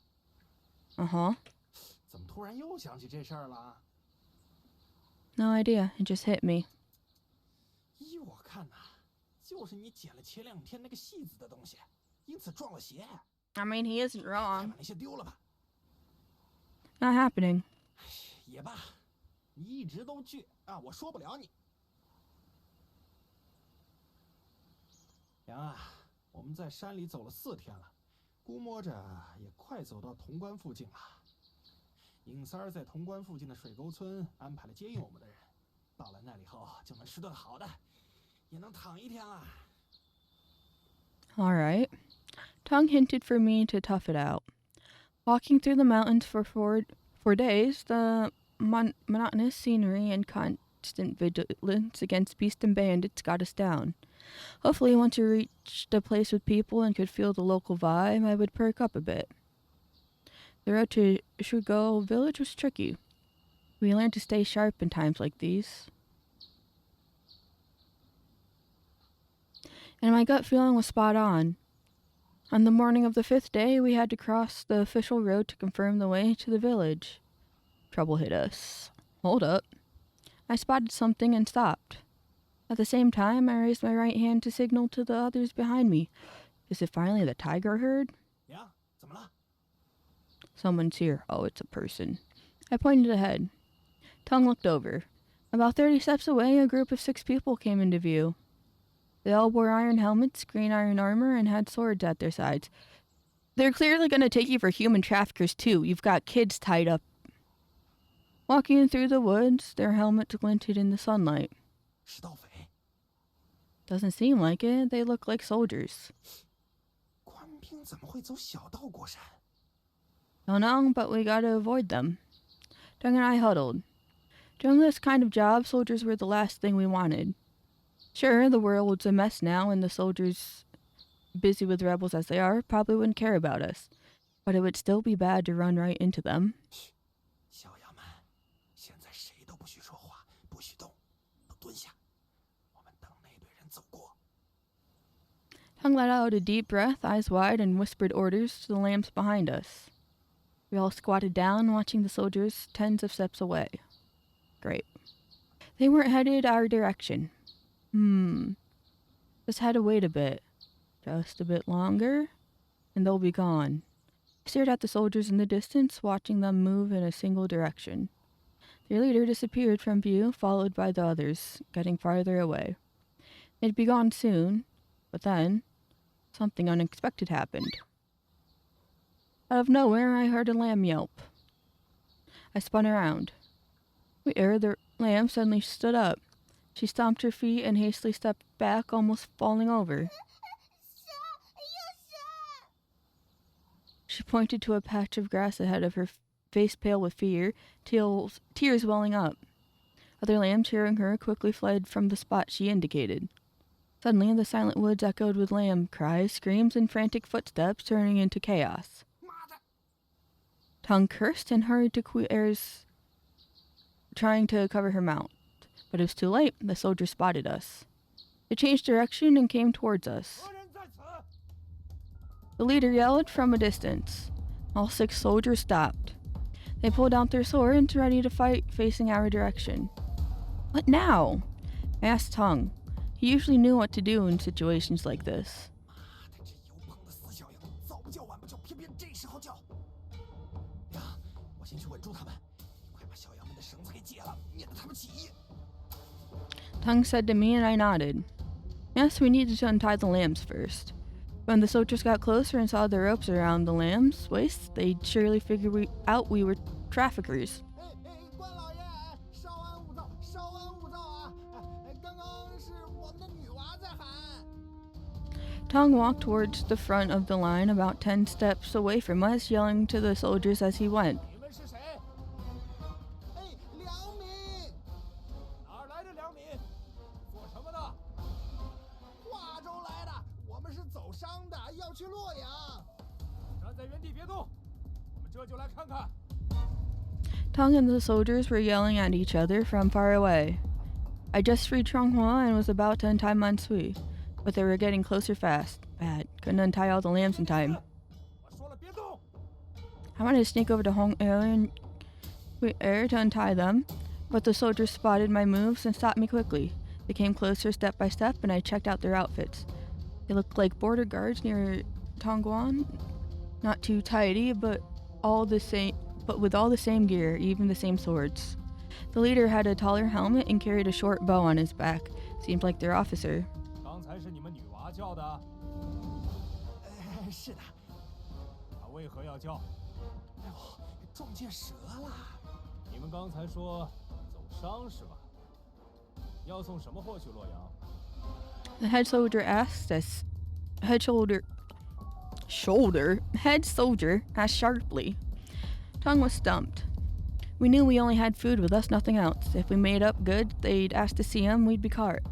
Uh-huh. 怎么突然又想起这事儿了？ No idea, it just hit me. 依我看呐，就是你捡了前2天那个戏子的东西，因此撞了邪。 I mean, he isn't 快 wrong. 把那些丢了吧。 Not happening. 也罢，你一直都倔啊，我说不了你。啊，我们在山里走了4天了，估摸着也快走到潼关附近了。尹三儿在潼关附近的水沟村安排了接应我们的人，到了那里后就能吃顿好的，也能躺1天了。All right. Tong hinted for me to tough it out. Walking through the mountains for 4 days, the monotonous scenery and constant vigilance against beasts and bandits got us down. Hopefully, once we reached a place with people and could feel the local vibe, I would perk up a bit. The road to Shugo village was tricky. We learned to stay sharp in times like these. And my gut feeling was spot on. On the morning of the 5th day, we had to cross the official road to confirm the way to the village. Trouble hit us. Hold up. I spotted something and stopped. At the same time, I raised my right hand to signal to the others behind me. Is it finally the tiger herd? 呀，怎么了？ Someone's here. Oh, it's a person. I pointed ahead. Tongue looked over. About 30 steps away, a group of 6 people came into view. They all wore iron helmets, green iron armor, and had swords at their sides. They're clearly going to take you for human traffickers, too. You've got kids tied up. Walking through the woods, their helmets glinted in the sunlight. 是盗匪。 Doesn't seem like it. They look like soldiers. 官兵怎么会走小道过山？ Don't know, but we gotta avoid them. Deng and I huddled. Doing this kind of job, soldiers were the last thing we wanted. Sure, the world's a mess now, and the soldiers, busy with rebels as they are, probably wouldn't care about us. But it would still be bad to run right into them. 小羊们，现在谁都不许说话，不许动，都蹲下。我们等那队人走过。 Tongue let out a deep breath, eyes wide, and whispered orders to the lambs behind us. We all squatted down, watching the soldiers tens of steps away. Great. They weren't headed our direction. Just had to wait a bit. Just a bit longer, and they'll be gone. I stared at the soldiers in the distance, watching them move in a single direction. Their leader disappeared from view, followed by the others, getting farther away. They'd be gone soon, but then something unexpected happened. Out of nowhere, I heard a lamb yelp. I spun around. The lamb suddenly stood up. She stomped her feet and hastily stepped back, almost falling over. She pointed to a patch of grass ahead of her, face pale with fear, tears welling up. Other lambs, hearing her, quickly fled from the spot she indicated. Suddenly, the silent woods echoed with lamb cries, screams, and frantic footsteps, turning into chaos. 妈的！ Tongue cursed and hurried to Queer's, trying to cover her mount. But it was too late. The soldiers spotted us. They changed direction and came towards us. 何人在此？ The leader yelled from a distance. All 6 soldiers stopped. They pulled out their swords, ready to fight, facing our direction. What now? I asked Tongue. He usually knew what to do in situations like this. 妈的，这油棚的死小羊，早不叫晚不叫，偏偏这时候叫。呀，我先去稳住他们，你快把小羊们的绳子给解了，免得他们起义。 Tongue said to me, and I nodded. Yes, we needed to untie the lambs first. When the soldiers got closer and saw the ropes around the lambs' waists, they'd surely figure out we were traffickers. 关老爷，稍安勿躁，稍安勿躁啊！刚刚是我们的女娃在喊。 Tongue walked towards the front of the line, about 10 steps away from us, yelling to the soldiers as he went. 你们是谁？良民。哪儿来的良民？做什么的？华州来的，我们是走商的，要去洛阳。站在原地别动，我们这就来看看。 Tongue and the soldiers were yelling at each other from far away. I just freed Chonghua and was about to untie Mansui, but they were getting closer fast. Bad. Couldn't untie all the lambs in time. 我说了别动。 I wanted to sneak over to Hong and Air to untie them, but the soldiers spotted my moves and stopped me quickly. They came closer step by step, and I checked out their outfits. They looked like border guards near Tongguan. Not too tidy, but with all the same gear, even the same swords. The leader had a taller helmet and carried a short bow on his back. Seemed like their officer. 刚才是你们女娃叫的？是的。她为何要叫？哎呦，撞见蛇了。你们刚才说走商是吧？要送什么货去洛阳？ The head soldier asked us. Head soldier asked sharply. Tongue was stumped. We knew we only had food with us, nothing else. If we made up good, they'd ask to see him, we'd be caught.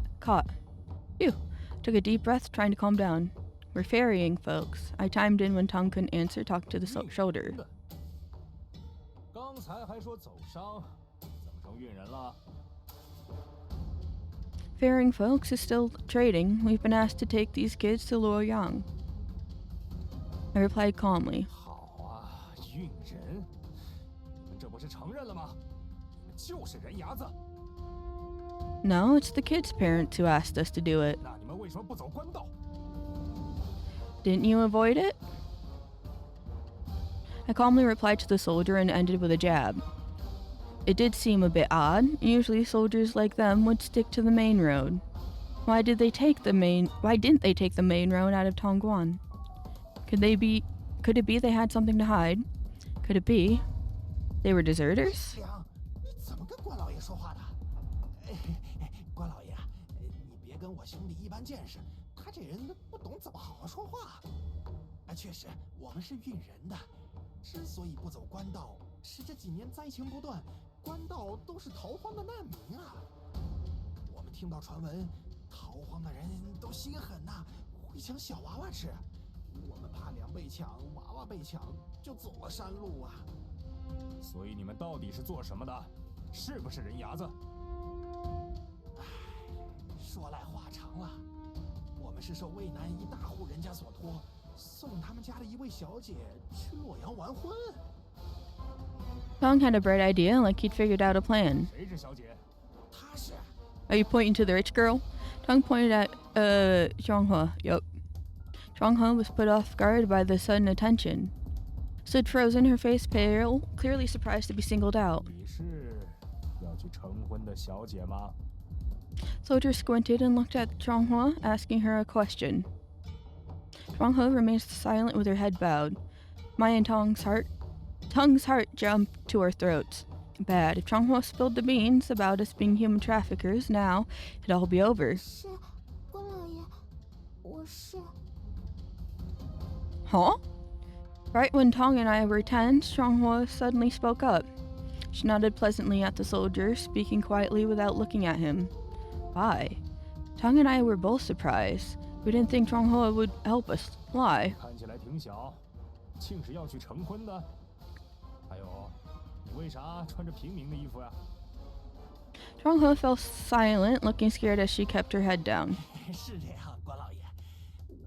Phew. Took a deep breath, trying to calm down. We're ferrying, folks. I chimed in when Tongue couldn't answer, talked to the shoulder. 刚才还说走商，怎么成运人了？ Ferrying, folks, is still trading. We've been asked to take these kids to Luoyang. I replied calmly. 好啊，运人！你们这不是承认了吗？你们就是人牙子。 No, it's the kids' parents who asked us to do it. 那你们为什么不走官道？ Didn't you avoid it? I calmly replied to the soldier and ended with a jab. It did seem a bit odd. Usually soldiers like them would stick to the main road. Why didn't they take the main road out of Tongguan? Could it be they had something to hide? Could it be they were deserters? 梁，你怎么跟关老爷说话的？关老爷，你别跟我兄弟一般见识，他这人不懂怎么好好说话。确实，我们是运人的，之所以不走官道，是这几年灾情不断，官道都是逃荒的难民啊。我们听到传闻，逃荒的人都心狠呐，会抢小娃娃吃。我们怕粮被抢，娃娃被抢，就走了山路啊。所以你们到底是做什么的？是不是人牙子？唉，说来话长了。我们是受渭南一大户人家所托，送他们家的一位小姐去洛阳完婚。Tong had a bright idea, like he'd figured out a plan. 谁是小姐？她是。 Are you pointing to the rich girl? Tong pointed at, Zhonghua. Yup. Zhonghua was put off guard by the sudden attention. Stood frozen, her face pale, clearly surprised to be singled out. 你是要去成婚的小姐吗？ Soldier squinted and looked at Zhonghua, asking her a question. Zhonghua remained silent with her head bowed. My and Tongue's heart jumped to our throats. Bad. If Zhonghua spilled the beans about us being human traffickers, now it'd all be over. 是，关老爷，我是。 Huh? Right when Tong and I were tense, Zhonghua suddenly spoke up. She nodded pleasantly at the soldier, speaking quietly without looking at him. Why? Tong and I were both surprised. We didn't think Zhonghua would help us. Why? 看起来挺小，竟是要去成婚的。还有，你为啥穿着平民的衣服呀？ Zhonghua fell silent, looking scared as she kept her head down. 是这样，关老爷，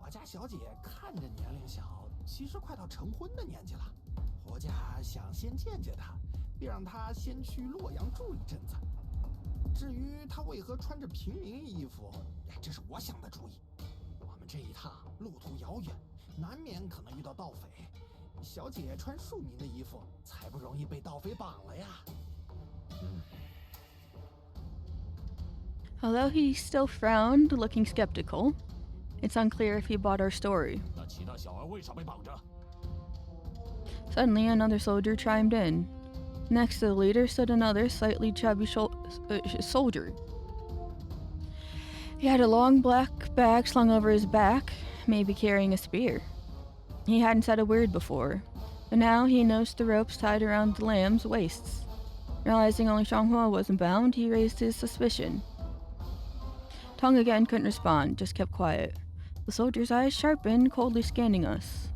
我家小姐看着年龄小，其实快到成婚的年纪了。婆家想先见见她，并让她先去洛阳住一阵子。至于她为何穿着平民衣服，这是我想的主意。我们这一趟路途遥远，难免可能遇到盗匪。小姐穿庶民的衣服，才不容易被盗匪绑了呀。 Although he still frowned, looking skeptical, it's unclear if he bought our story. 那其他小孩为啥被绑着？ Suddenly, another soldier chimed in. Next to the leader stood another, slightly chubby soldier. He had a long black bag slung over his back, maybe carrying a spear. He hadn't said a word before, but now he noticed the ropes tied around the lamb's waists. Realizing only Zhonghua wasn't bound, he raised his suspicion. Tong again couldn't respond, just kept quiet. The soldier's eyes sharpened, coldly scanning us.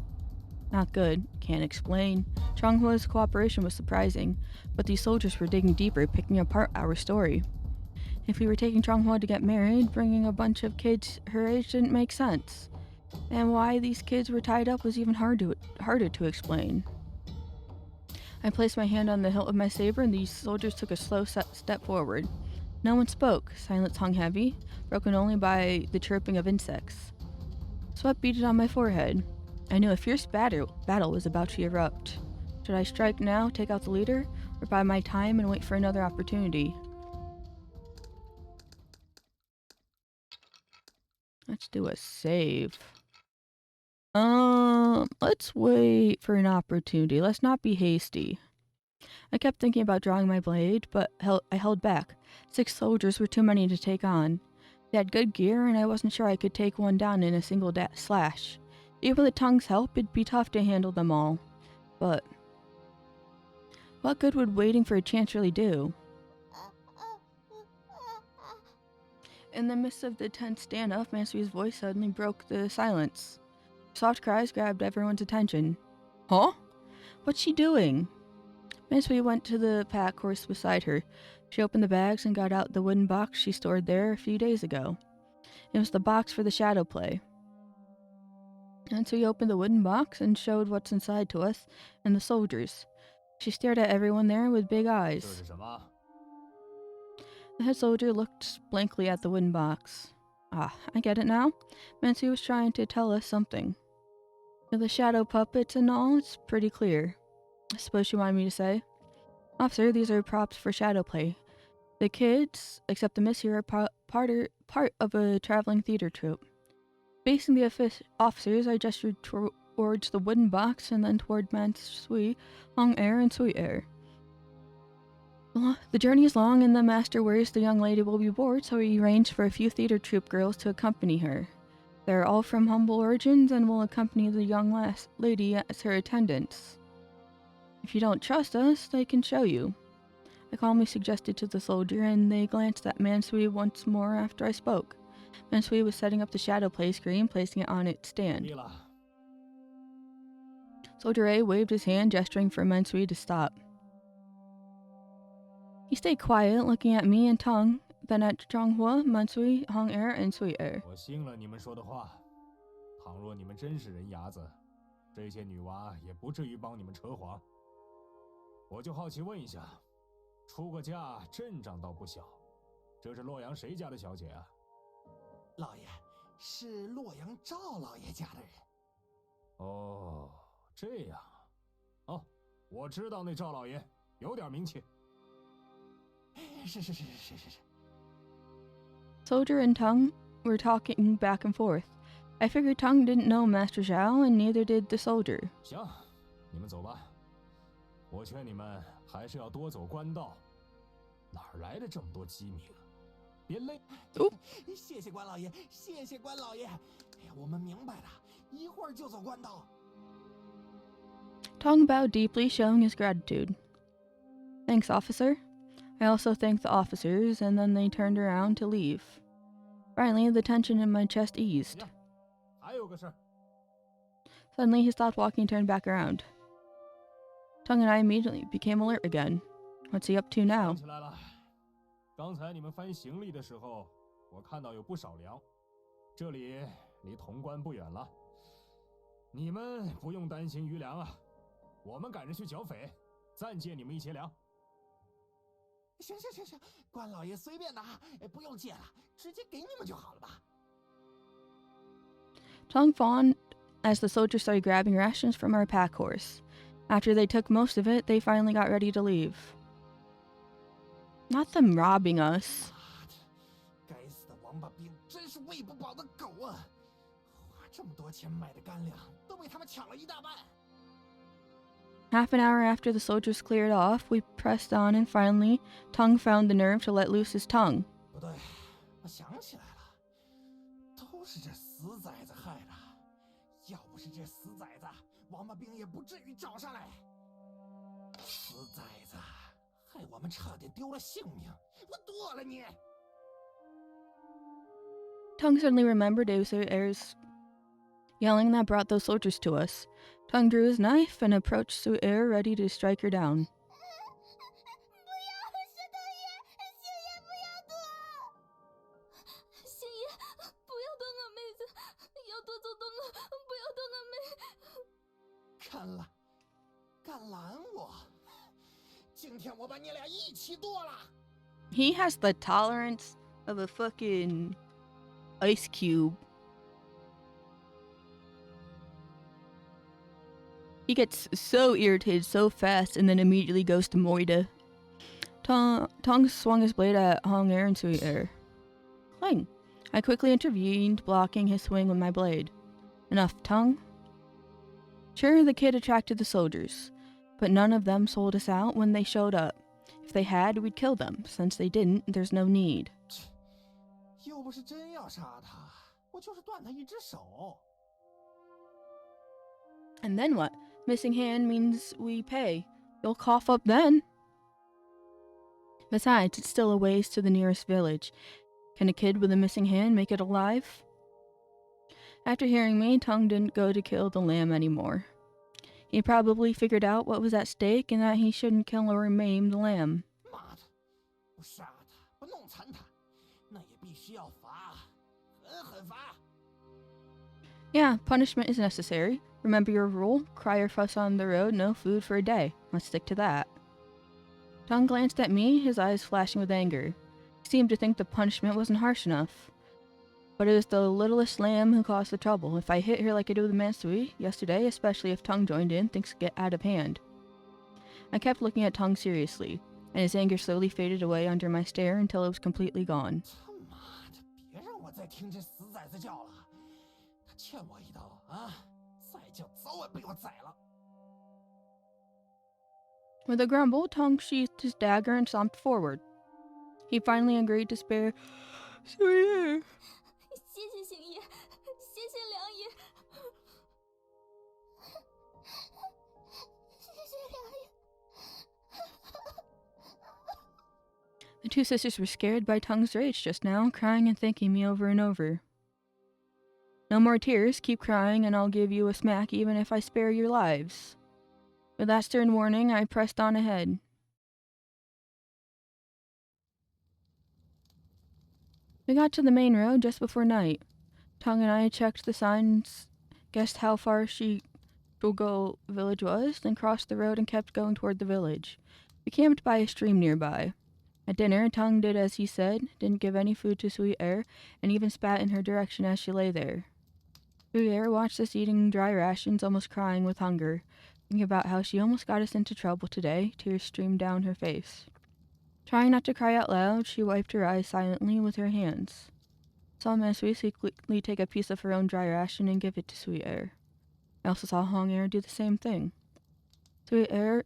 Not good, can't explain. Zhonghua's cooperation was surprising, but these soldiers were digging deeper, picking apart our story. If we were taking Zhonghua to get married, bringing a bunch of kids her age didn't make sense. And why these kids were tied up was even harder to explain. I placed my hand on the hilt of my saber, and these soldiers took a slow step forward. No one spoke, silence hung heavy, broken only by the chirping of insects. Sweat beaded on my forehead. I knew a fierce battle was about to erupt. Should I strike now, take out the leader, or bide my time and wait for another opportunity? Let's do a save. Let's wait for an opportunity. Let's not be hasty. I kept thinking about drawing my blade, but I held back. 6 soldiers were too many to take on. They had good gear, and I wasn't sure I could take one down in a single slash. Even with Tongue's help, it'd be tough to handle them all. But what good would waiting for a chance really do? In the midst of the tense standoff, Mansui's voice suddenly broke the silence. Soft cries grabbed everyone's attention. Huh? What's she doing? Mansui went to the pack horse beside her. She opened the bags and got out the wooden box she stored there a few days ago. It was the box for the shadow play. Mansui opened the wooden box and showed what's inside to us and the soldiers. She stared at everyone there with big eyes. The head soldier looked blankly at the wooden box. Ah, I get it now. Mansui was trying to tell us something. With the shadow puppets and all, it's pretty clear. I suppose she wanted me to say. Officer, these are props for shadow play. The kids, except the miss here, are part of a traveling theater troupe. Facing the officers, I gestured towards the wooden box and then toward Mansui, Hong Er, and Sui Er. The journey is long and the master worries the young lady will be bored, so he arranged for a few theater troupe girls to accompany her. They're all from humble origins and will accompany the young lady as her attendants. If you don't trust us, they can show you. I calmly suggested to the soldier, and they glanced at Mansui once more after I spoke. Mansui was setting up the shadow play screen, placing it on its stand. Soldier A waved his hand, gesturing for Mansui to stop. He stayed quiet, looking at me and Tongue, then at Zhanghua, Mansui, Hong Er, and Sui Er. 我信了你们说的话。倘若你们真是人牙子，这些女娃也不至于帮你们扯谎。我就好奇问一下，出个嫁阵仗倒不小，这是洛阳谁家的小姐啊？老爷，是洛阳赵老爷家的人。哦，这样。哦，我知道那赵老爷有点名气。是。 Soldier and Tongue were talking back and forth. I figured Tongue didn't know Master Zhao, and neither did the soldier. 行，你们走吧。我劝你们还是要多走官道，哪儿来的这么多机密啊？别累。谢谢关老爷，谢谢关老爷。我们明白了，一会儿就走官道。Tongue bowed deeply, showing his gratitude. Thanks, officer. I also thanked the officers, and then they turned around to leave. Finally, the tension in my chest eased. 还有个事。 Suddenly, he stopped walking and turned back around. Tongue and I immediately became alert again. What's he up to now? 想起来了，刚才你们翻行李的时候，我看到有不少粮，这里离潼关不远了。你们不用担心余粮啊，我们赶着去剿匪，暂借你们一些粮。 行，关老爷随便拿，不用借了，直接给你们就好了吧。 Tongue fawned as the soldiers started grabbing rations from our pack horse. After they took most of it, they finally got ready to leave. Not them robbing us. 该死的王八兵，真是喂不饱的狗啊！花这么多钱买的干粮，都被他们抢了一大半。 Half an hour after the soldiers cleared off, we pressed on and finally, Tongue found the nerve to let loose his tongue. 不对，我想起来了，都是这死崽子害的。要不是这死崽子，王八兵也不至于找上来。死崽子，害我们差点丢了性命！我剁了你！ Tongue suddenly remembered Su'er's yelling that brought those soldiers to us. Tongue drew his knife and approached Su'er, ready to strike her down. He has the tolerance of a fucking ice cube. He gets so irritated so fast and then immediately goes to Moida. Tongue swung his blade at Hong Er and Sui Er. Clang! I quickly intervened, blocking his swing with my blade. Enough, Tongue? Sure, the kid attracted the soldiers, but none of them sold us out when they showed up. If they had, we'd kill them. Since they didn't, there's no need. 又不是真要杀他，我就是断他一只手。 And then what? Missing hand means we pay. You'll cough up then. Besides, it's still a ways to the nearest village. Can a kid with a missing hand make it alive? After hearing me, Tongue didn't go to kill the lamb anymore. He probably figured out what was at stake and that he shouldn't kill or maim the lamb. 妈的，不杀他，不弄残他，那也必须要罚，狠狠罚。 Yeah, punishment is necessary. Remember your rule? Cry or fuss on the road, no food for a day. Let's stick to that. Tongue glanced at me, his eyes flashing with anger. He seemed to think the punishment wasn't harsh enough. But it was the littlest lamb who caused the trouble. If I hit her like I did with Mansui yesterday, especially if Tongue joined in, things get out of hand. I kept looking at Tongue seriously, and his anger slowly faded away under my stare until it was completely gone. 他妈的，别让我再听这死崽子叫了！他欠我一刀啊！再叫早晚被我宰了。 With a grumble, Tongue sheathed his dagger and stomped forward. He finally agreed to spare Sui. 谢谢星爷，谢谢良爷，谢谢良爷。 The two sisters were scared by Tongue's rage just now, crying and thanking me over and over. No more tears, keep crying and I'll give you a smack even if I spare your lives. With that stern warning, I pressed on ahead. We got to the main road just before night. Tongue and I checked the signs, guessed how far Shigugo village was, then crossed the road and kept going toward the village. We camped by a stream nearby. At dinner, Tongue did as he said, didn't give any food to Sweet Air, and even spat in her direction as she lay there. Sweet Air watched us eating dry rations, almost crying with hunger. Thinking about how she almost got us into trouble today, tears streamed down her face. Trying not to cry out loud, she wiped her eyes silently with her hands. Saw Mansui quickly take a piece of her own dry ration and give it to Sweet Air. I also saw Hong Air do the same thing. Sweet Air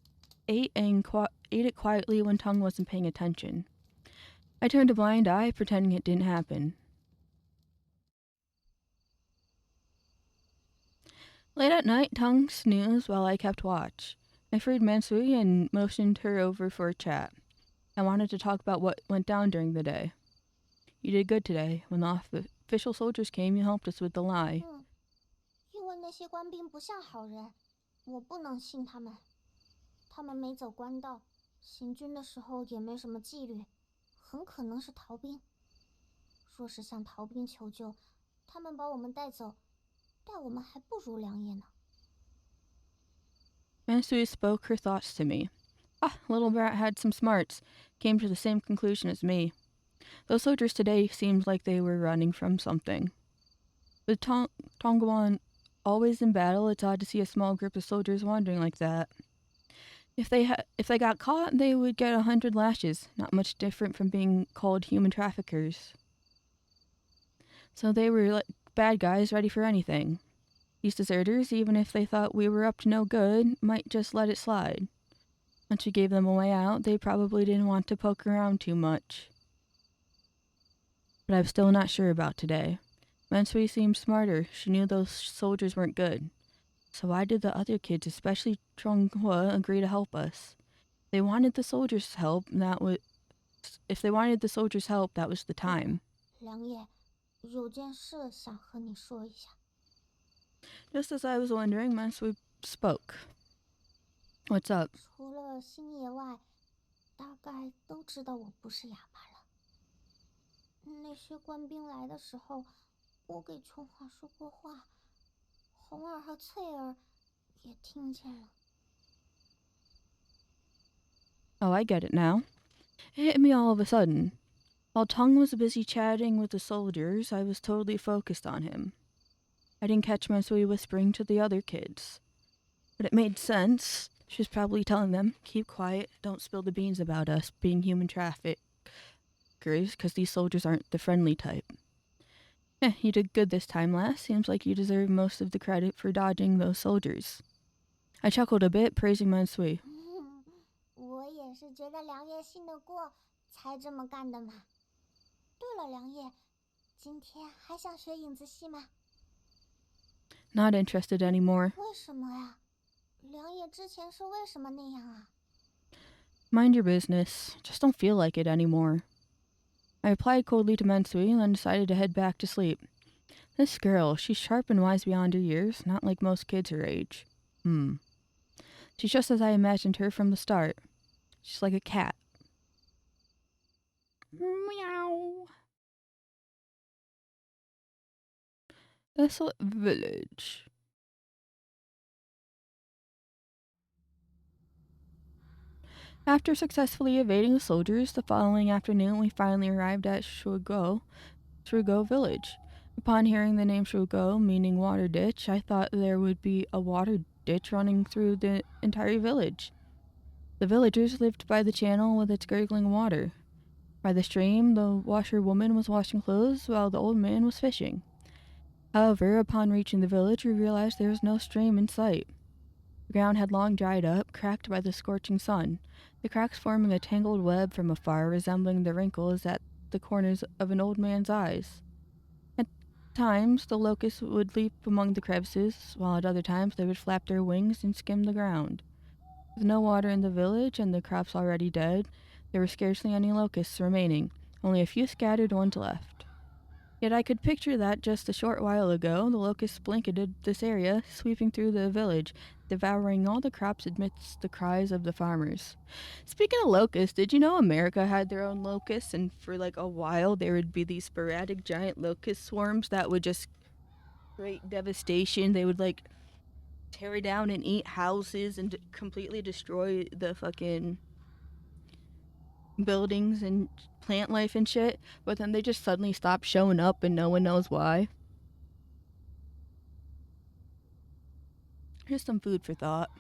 ate it quietly when Tongue wasn't paying attention. I turned a blind eye, pretending it didn't happen. Late at night, Tongue snoozed while I kept watch. I freed Mansui and motioned her over for a chat. I wanted to talk about what went down during the day. You did good today. When the official soldiers came, you helped us with the lie. 因为那些官兵不像好人，我不能信他们。他们没走官道，行军的时候也没什么纪律，很可能是逃兵。若是向逃兵求救，他们把我们带走，待我们还不如良爷呢。 Mansui spoke her thoughts to me. Ah, little brat had some smarts. Came to the same conclusion as me. Those soldiers today seemed like they were running from something. With Tongguan always in battle, it's odd to see a small group of soldiers wandering like that. If they got caught, they would get 100 lashes, not much different from being called human traffickers. So they were like bad guys ready for anything. These deserters, even if they thought we were up to no good, might just let it slide. Once we gave them a way out, they probably didn't want to poke around too much. But I'm still not sure about today. Mansui seemed smarter. She knew those soldiers weren't good. So why did the other kids, especially Chonghua, agree to help us? If they wanted the soldiers' help, that was the time. 良爷，有件事想和你说一下。 Just as I was wondering, Mansui spoke. What's up? 除了星爷外，大概都知道我不是哑巴了。那些官兵来的时候，我给琼华说过话，红儿和翠儿也听见了。 Oh, I get it now. It hit me all of a sudden. While Tongue was busy chatting with the soldiers, I was totally focused on him. I didn't catch Mansui whispering to the other kids. But it made sense. She was probably telling them, keep quiet, don't spill the beans about us being human traffickers, because these soldiers aren't the friendly type. You did good this time, lass. Seems like you deserve most of the credit for dodging those soldiers. I chuckled a bit, praising Mansui. 我也是觉得梁叶信得过，才这么干的嘛。对了，梁叶，今天还想学影子戏吗？ Not interested anymore. 为什么呀？梁叶之前是为什么那样啊？ Mind your business. Just don't feel like it anymore. I replied coldly to Mansui and then decided to head back to sleep. This girl, she's sharp and wise beyond her years, not like most kids her age. She's just as I imagined her from the start. She's like a cat. Meow. Desolate village. After successfully evading the soldiers, the following afternoon we finally arrived at Shugo village. Upon hearing the name Shugo, meaning water ditch, I thought there would be a water ditch running through the entire village. The villagers lived by the channel with its gurgling water. By the stream, the washerwoman was washing clothes while the old man was fishing. However, upon reaching the village, we realized there was no stream in sight. The ground had long dried up, cracked by the scorching sun, the cracks forming a tangled web from afar resembling the wrinkles at the corners of an old man's eyes. At times, the locusts would leap among the crevices, while at other times they would flap their wings and skim the ground. With no water in the village and the crops already dead, there were scarcely any locusts remaining, only a few scattered ones left. Yet I could picture that just a short while ago, the locusts blanketed this area, sweeping through the village, devouring all the crops amidst the cries of the farmers. Speaking of locusts, did you know America had their own locusts, and for like a while there would be these sporadic giant locust swarms that would just create devastation. They would like tear down and eat houses and completely destroy the fucking buildings and plant life and shit, but then they just suddenly stop showing up and no one knows why. Here's some food for thought.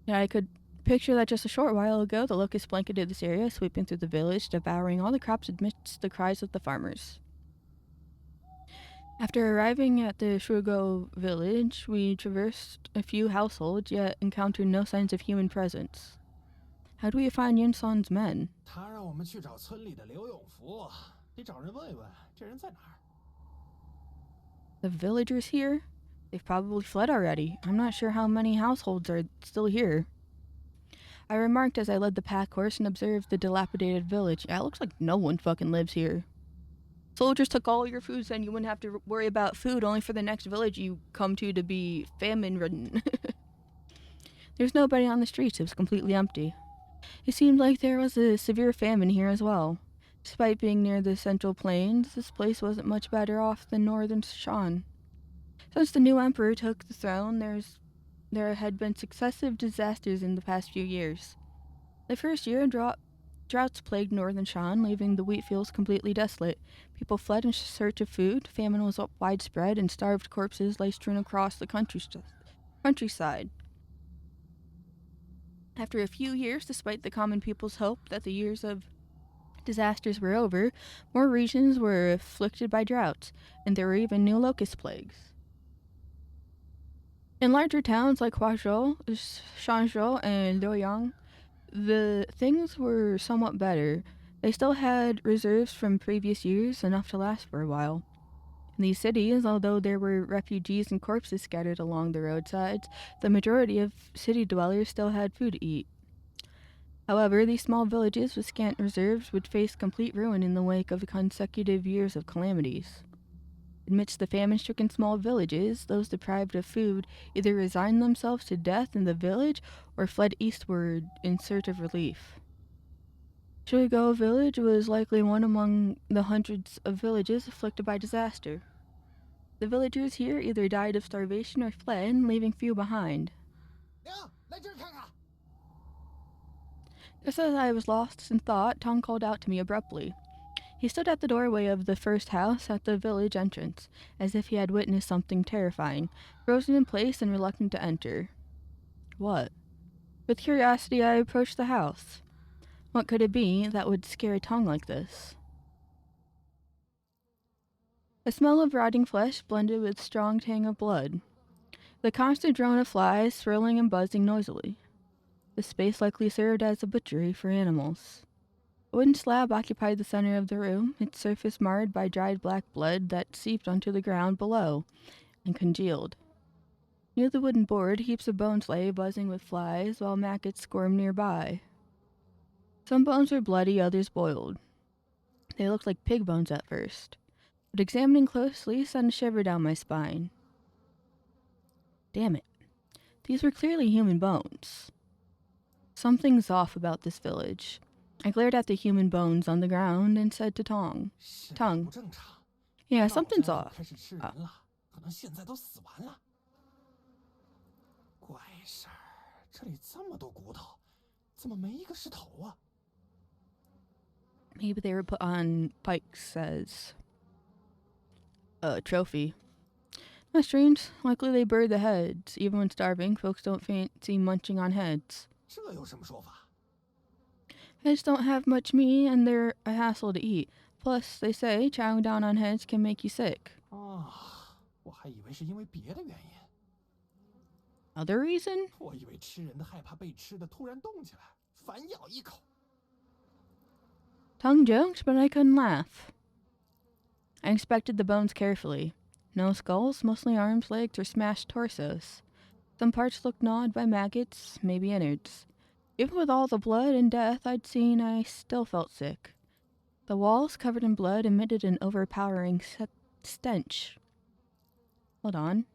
Yeah, I could picture that just a short while ago, the locusts blanketed this area, sweeping through the village, devouring all the crops amidst the cries of the farmers. After arriving at the Shugo village, we traversed a few households, yet encountered no signs of human presence. How do we find Yunsan's men? 他让我们去找村里的刘永福，得找人问一问，这人在哪儿？ The villagers here? They've probably fled already. I'm not sure how many households are still here. I remarked as I led the pack horse and observed the dilapidated village. Yeah, it looks like no one fucking lives here. Soldiers took all your food, and you wouldn't have to worry about food, only for the next village you come to be famine-ridden. There's nobody on the streets. It was completely empty. It seemed like there was a severe famine here as well. Despite being near the Central Plains, this place wasn't much better off than northern Shan. Since the new emperor took the throne, there had been successive disasters in the past few years. The first year, droughts plagued northern Shan, leaving the wheat fields completely desolate. People fled in search of food, famine was widespread, and starved corpses lay strewn across the countryside. After a few years, despite the common people's hope that the years of disasters were over, more regions were afflicted by droughts, and there were even new locust plagues. In larger towns like Huazhou, Shanzhou, and Luoyang, the things were somewhat better. They still had reserves from previous years, enough to last for a while. In these cities, although there were refugees and corpses scattered along the roadsides, the majority of city dwellers still had food to eat. However, these small villages with scant reserves would face complete ruin in the wake of consecutive years of calamities. Amidst the famine-stricken small villages, those deprived of food either resigned themselves to death in the village or fled eastward in search of relief. Shugo village was likely one among the hundreds of villages afflicted by disaster. The villagers here either died of starvation or fled, leaving few behind. 娘，来这儿看看。 Just as I was lost in thought, Tong called out to me abruptly. He stood at the doorway of the first house at the village entrance, as if he had witnessed something terrifying, frozen in place and reluctant to enter. What? With curiosity, I approached the house. What could it be that would scare Tong like this? A smell of rotting flesh blended with strong tang of blood. The constant drone of flies swirling and buzzing noisily. The space likely served as a butchery for animals. A wooden slab occupied the center of the room, its surface marred by dried black blood that seeped onto the ground below and congealed. Near the wooden board, heaps of bones lay, buzzing with flies, while maggots squirmed nearby. Some bones were bloody, others boiled. They looked like pig bones at first, but examining closely sent a shiver down my spine. Damn it. These were clearly human bones. Something's off about this village. I glared at the human bones on the ground and said to Tongue, 肾不 Tongue, 正常， yeah, 脑 something's 袋 off. 开始吃人了，可能现在都死完了。怪事儿，这里这么多骨头，怎么没一个是头啊？ Maybe they were put on pikes as a trophy. Not strange. Likely they buried the heads. Even when starving, folks don't fancy munching on heads. 这有什么说法？ Heads don't have much meat and they're a hassle to eat. Plus, they say chowing down on heads can make you sick. 啊，我还以为是因为别的原因。 Other reason? 我以为吃人的害怕被吃的突然动起来，反咬一口。 Tongue joked, but I couldn't laugh. I inspected the bones carefully. No skulls, mostly arms, legs, or smashed torsos. Some parts looked gnawed by maggots, maybe innards. Even with all the blood and death I'd seen, I still felt sick. The walls, covered in blood, emitted an overpowering stench. Hold on.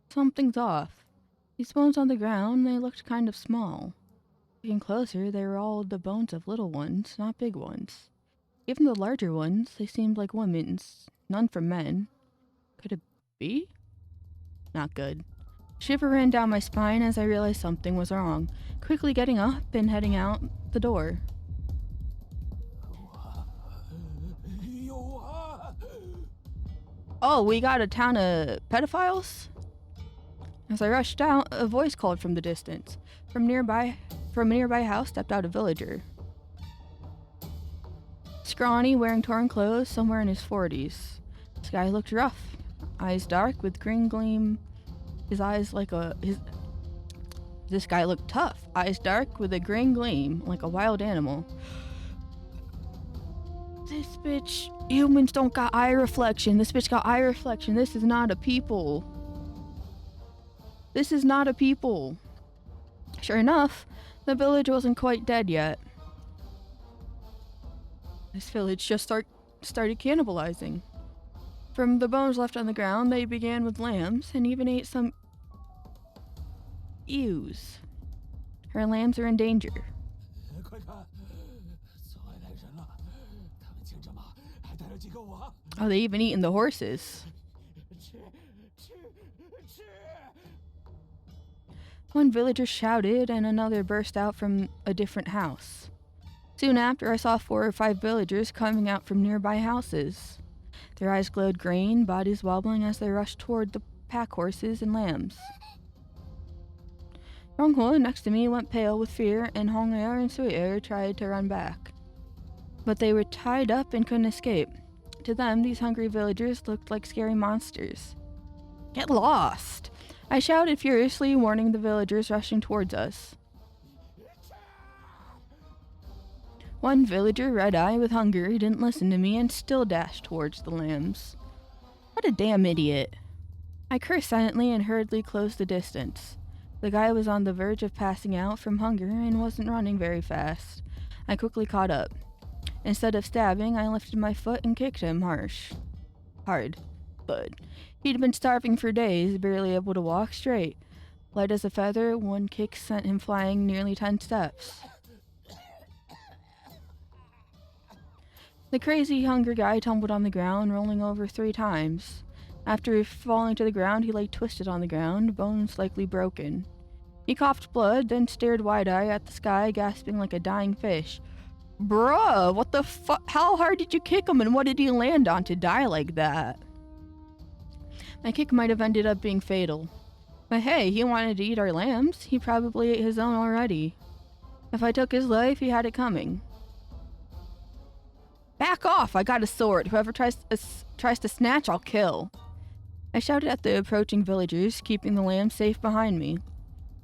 Something's off. These bones on the ground, they looked kind of small. Looking closer, they were all the bones of little ones, not big ones. Even the larger ones, they seemed like women's, none from men. Could it be? Not good. Shiver ran down my spine as I realized something was wrong, quickly getting up and heading out the door. 有啊！ Oh, we got a town of pedophiles? As I rushed out, a voice called from the distance. From a nearby house stepped out a villager. Scrawny, wearing torn clothes, somewhere in his 40s. This guy looked rough, eyes dark with green gleam. This guy looked tough, eyes dark with a green gleam, like a wild animal. This bitch, humans don't got eye reflection. This bitch got eye reflection. This is not a people. This is not a people. Sure enough, the village wasn't quite dead yet. This village just started cannibalizing. From the bones left on the ground, they began with lambs and even ate some ewes. Her lambs are in danger. 快看，走外来人了，他们牵着马，还带了几个我。 Oh, they even eaten the horses. 吃！ One villager shouted and another burst out from a different house. Soon after, I saw 4 or 5 villagers coming out from nearby houses. Their eyes glowed green, bodies wobbling as they rushed toward the pack horses and lambs. Rongho next to me went pale with fear, and Hong'er and Sui'er tried to run back. But they were tied up and couldn't escape. To them, these hungry villagers looked like scary monsters. Get lost! I shouted furiously, warning the villagers rushing towards us. One villager, red-eyed with hunger, didn't listen to me and still dashed towards the lambs. What a damn idiot. I cursed silently and hurriedly closed the distance. The guy was on the verge of passing out from hunger and wasn't running very fast. I quickly caught up. Instead of stabbing, I lifted my foot and kicked him hard. But he'd been starving for days, barely able to walk straight. Light as a feather, one kick sent him flying nearly 10 steps. The crazy hunger guy tumbled on the ground, rolling over 3 times. After falling to the ground, he lay twisted on the ground, bones likely broken. He coughed blood, then stared wide-eyed at the sky, gasping like a dying fish. Bruh, what the fuck? How hard did you kick him, and what did he land on to die like that? My kick might have ended up being fatal. But hey, he wanted to eat our lambs. He probably ate his own already. If I took his life, he had it coming. Back off! I got a sword. Whoever tries to snatch, I'll kill. I shouted at the approaching villagers, keeping the lamb safe behind me.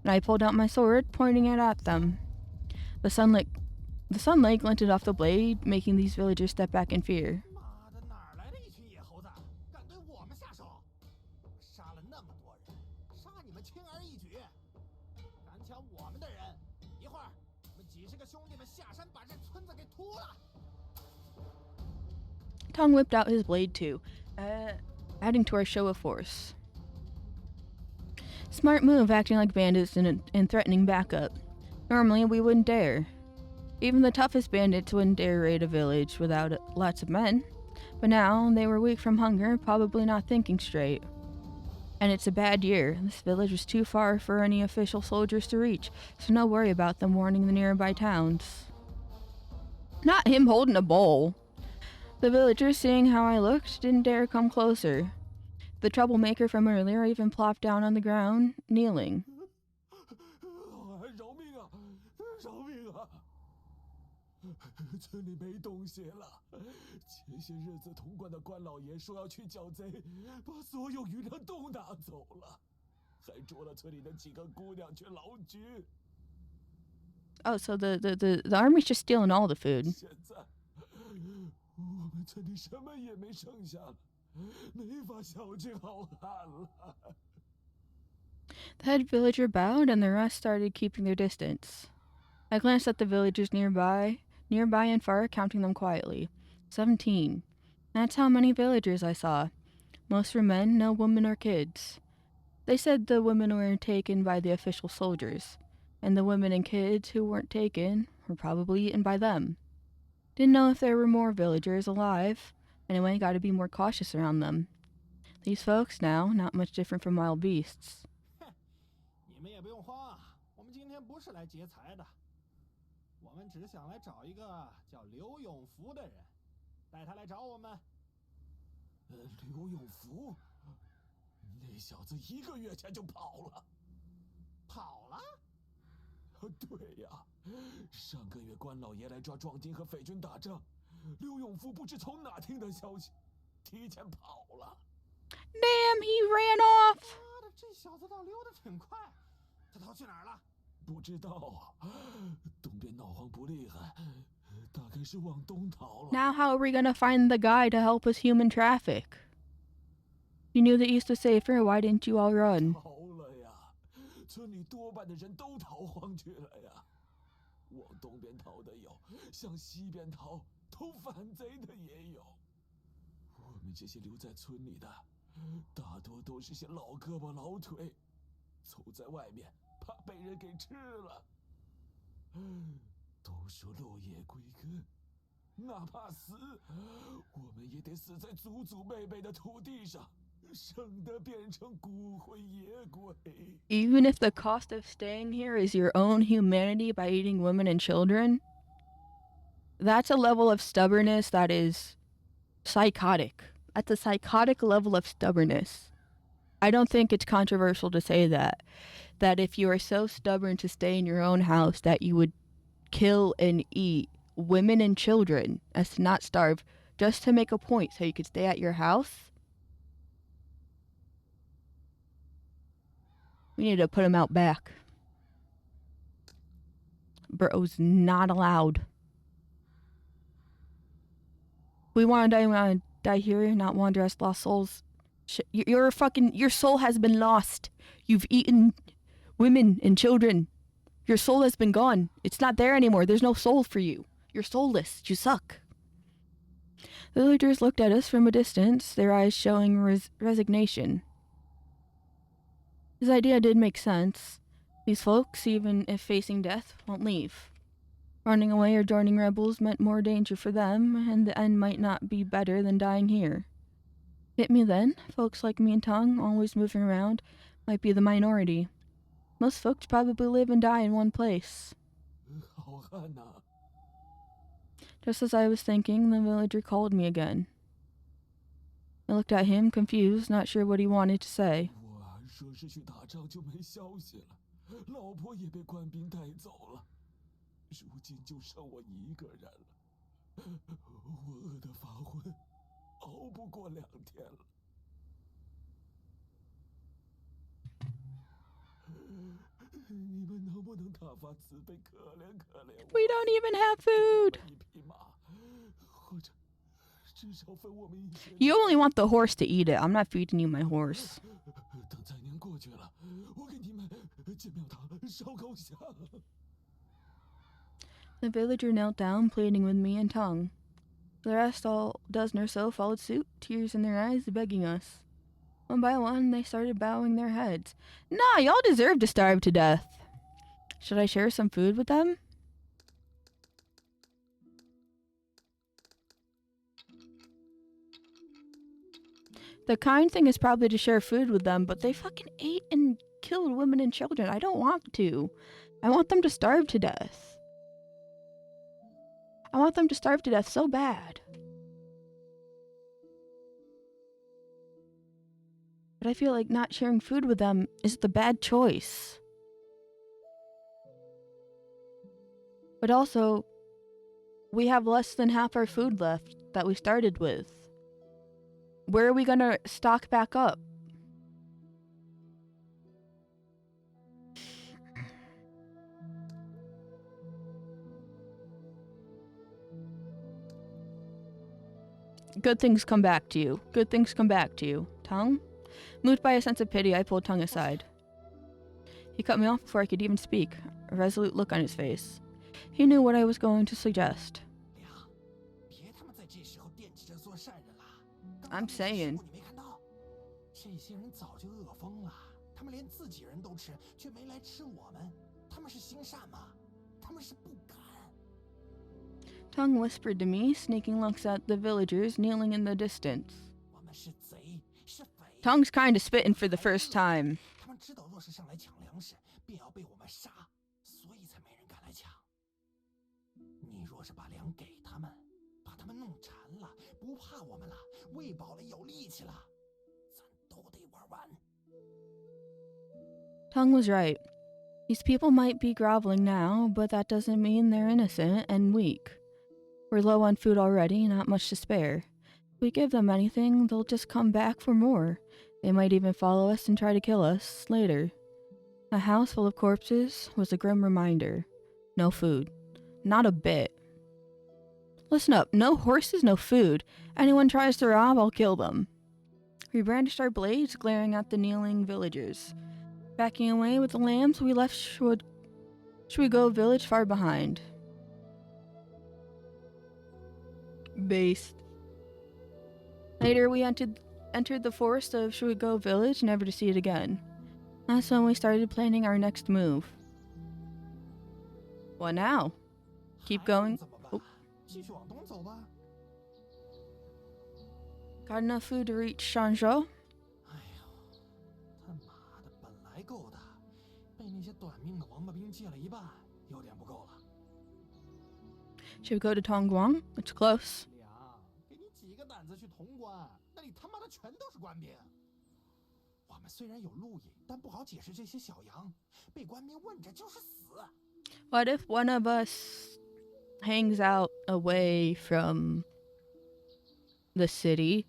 And I pulled out my sword, pointing it at them. The sunlight glinted off the blade, making these villagers step back in fear. 妈的，哪儿来的一群野猴子，敢对我们下手？杀了那么多人，杀你们轻而易举，敢抢我们的人，一会儿我们几十个兄弟们下山把这村子给屠了。 Tong whipped out his blade too, adding to our show of force. Smart move, acting like bandits and threatening backup. Normally, we wouldn't dare. Even the toughest bandits wouldn't dare raid a village without lots of men. But now, they were weak from hunger, probably not thinking straight. And it's a bad year. This village was too far for any official soldiers to reach, so no worry about them warning the nearby towns. Not him holding a bowl. The villagers, seeing how I looked, didn't dare come closer. The troublemaker from earlier even plopped down on the ground, kneeling. 饶命啊！饶命啊！村里没东西了。前些日子潼关的关老爷说要去剿贼，把所有鱼粮都拿走了，还捉了村里的几个姑娘去劳局。Oh, so the army's just stealing all the food. 现在我们村里什么也没剩下了，没法小聚好汉了。 The head villager bowed, and the rest started keeping their distance. I glanced at the villagers nearby and far, counting them quietly. 17. That's how many villagers I saw. Most were men, no women or kids. They said the women were taken by the official soldiers, and the women and kids who weren't taken were probably eaten by them. Didn't know if there were more villagers alive. Anyway, gotta be more cautious around them. These folks now, not much different from wild beasts. 你们也不用慌啊，我们今天不是来劫财的，我们只想来找一个叫刘永福的人，带他来找我们。刘永福，那小子1个月前就跑了。跑了？对呀，上个月关老爷来抓壮丁和匪军打仗，刘永福不知从哪听的消息，提前跑了。Damn, he ran off! 妈的，这小子倒溜得挺快，他逃去哪儿了？不知道啊，东边闹荒不厉害，大概是往东逃了。 Now how are we gonna find the guy to help us human traffic? You knew the east was safer, why didn't you all run? 逃了呀，村里多半的人都逃荒去了呀。往东边逃的有，向西边逃投反贼的也有。我们这些留在村里的，大多都是些老胳膊老腿，走在外面怕被人给吃了。都说落叶归根，哪怕死，我们也得死在祖祖辈辈的土地上，省得变成骨灰野鬼。 Even if the cost of staying here is your own humanity by eating women and children, that's a level of stubbornness that is psychotic. That's a psychotic level of stubbornness. I don't think it's controversial to say that if you are so stubborn to stay in your own house that you would kill and eat women and children as to not starve just to make a point so you could stay at your house. We need to put him out back. Bro's not allowed. We want to die here, not wander as lost souls. Your soul has been lost. You've eaten women and children. Your soul has been gone. It's not there anymore. There's no soul for you. You're soulless. You suck. The villagers looked at us from a distance, their eyes showing resignation. His idea did make sense. These folks, even if facing death, won't leave. Running away or joining rebels meant more danger for them, and the end might not be better than dying here. Hit me then, folks like me and Tong, always moving around, might be the minority. Most folks probably live and die in one place. 好汉呐！ Just as I was thinking, the villager called me again. I looked at him, confused, not sure what he wanted to say. 我说是去打仗就没消息了，老婆也被官兵带走了，如今就剩我一个人了。我饿得发昏，熬不过2天了。你们能不能大发慈悲，可怜可怜我？ We don't even have food. 一匹马，或者至少分我们一些。 You only want the horse to eat it. I'm not feeding you my horse. 等灾年过去了，我给你们建庙堂，烧口香。 The villager knelt down, pleading with me in tongue. The rest, all dozen or so, followed suit, tears in their eyes, begging us. One by one, they started bowing their heads. Nah, y'all deserve to starve to death. Should I share some food with them? The kind thing is probably to share food with them, but they fucking ate and killed women and children. I don't want to. I want them to starve to death. I want them to starve to death so bad. But I feel like not sharing food with them is the bad choice. But also, we have less than half our food left that we started with. Where are we gonna stock back up? Good things come back to you. Good things come back to you. Tongue? Moved by a sense of pity, I pulled Tongue aside. He cut me off before I could even speak, a resolute look on his face. He knew what I was going to suggest. I'm saying. 这些人早就饿疯了，他们连自己人都吃，却没来吃我们。他们是心善吗？他们是不敢。 Tongue whispered to me, sneaking looks at the villagers kneeling in the distance. 我们是贼，是匪。 Tongue's kinda spitting for the first time. 他们知道若是上来抢粮食，便要被我们杀，所以才没人敢来抢。你若是把粮给他们，把他们弄馋了，不怕我们了，喂饱了，有力气了，咱都得玩完。 Tongue was right. These people might be groveling now, but that doesn't mean they're innocent and weak. We're low on food already, not much to spare. If we give them anything, they'll just come back for more. They might even follow us and try to kill us later. A house full of corpses was a grim reminder. No food. Not a bit. Listen up, no horses, no food. Anyone tries to rob, I'll kill them. We brandished our blades, glaring at the kneeling villagers. Backing away with the lambs, we left Shwigo village far behind. Based. Later, we entered the forest of Shwigo village, never to see it again. That's when we started planning our next move. What now? Keep going. Oh. 继续往东走吧。 Got enough food to reach Shanzhou? 哎呦，他妈的，本来够的，被那些短命的王八兵借了一半，有点不够了。 Should we go to Tongguang? It's close. 粮，给你几个胆子去潼关？那里他妈的全都是官兵。我们虽然有路引，但不好解释这些小羊，被官兵问着就是死。 What if one of us hangs out away from the city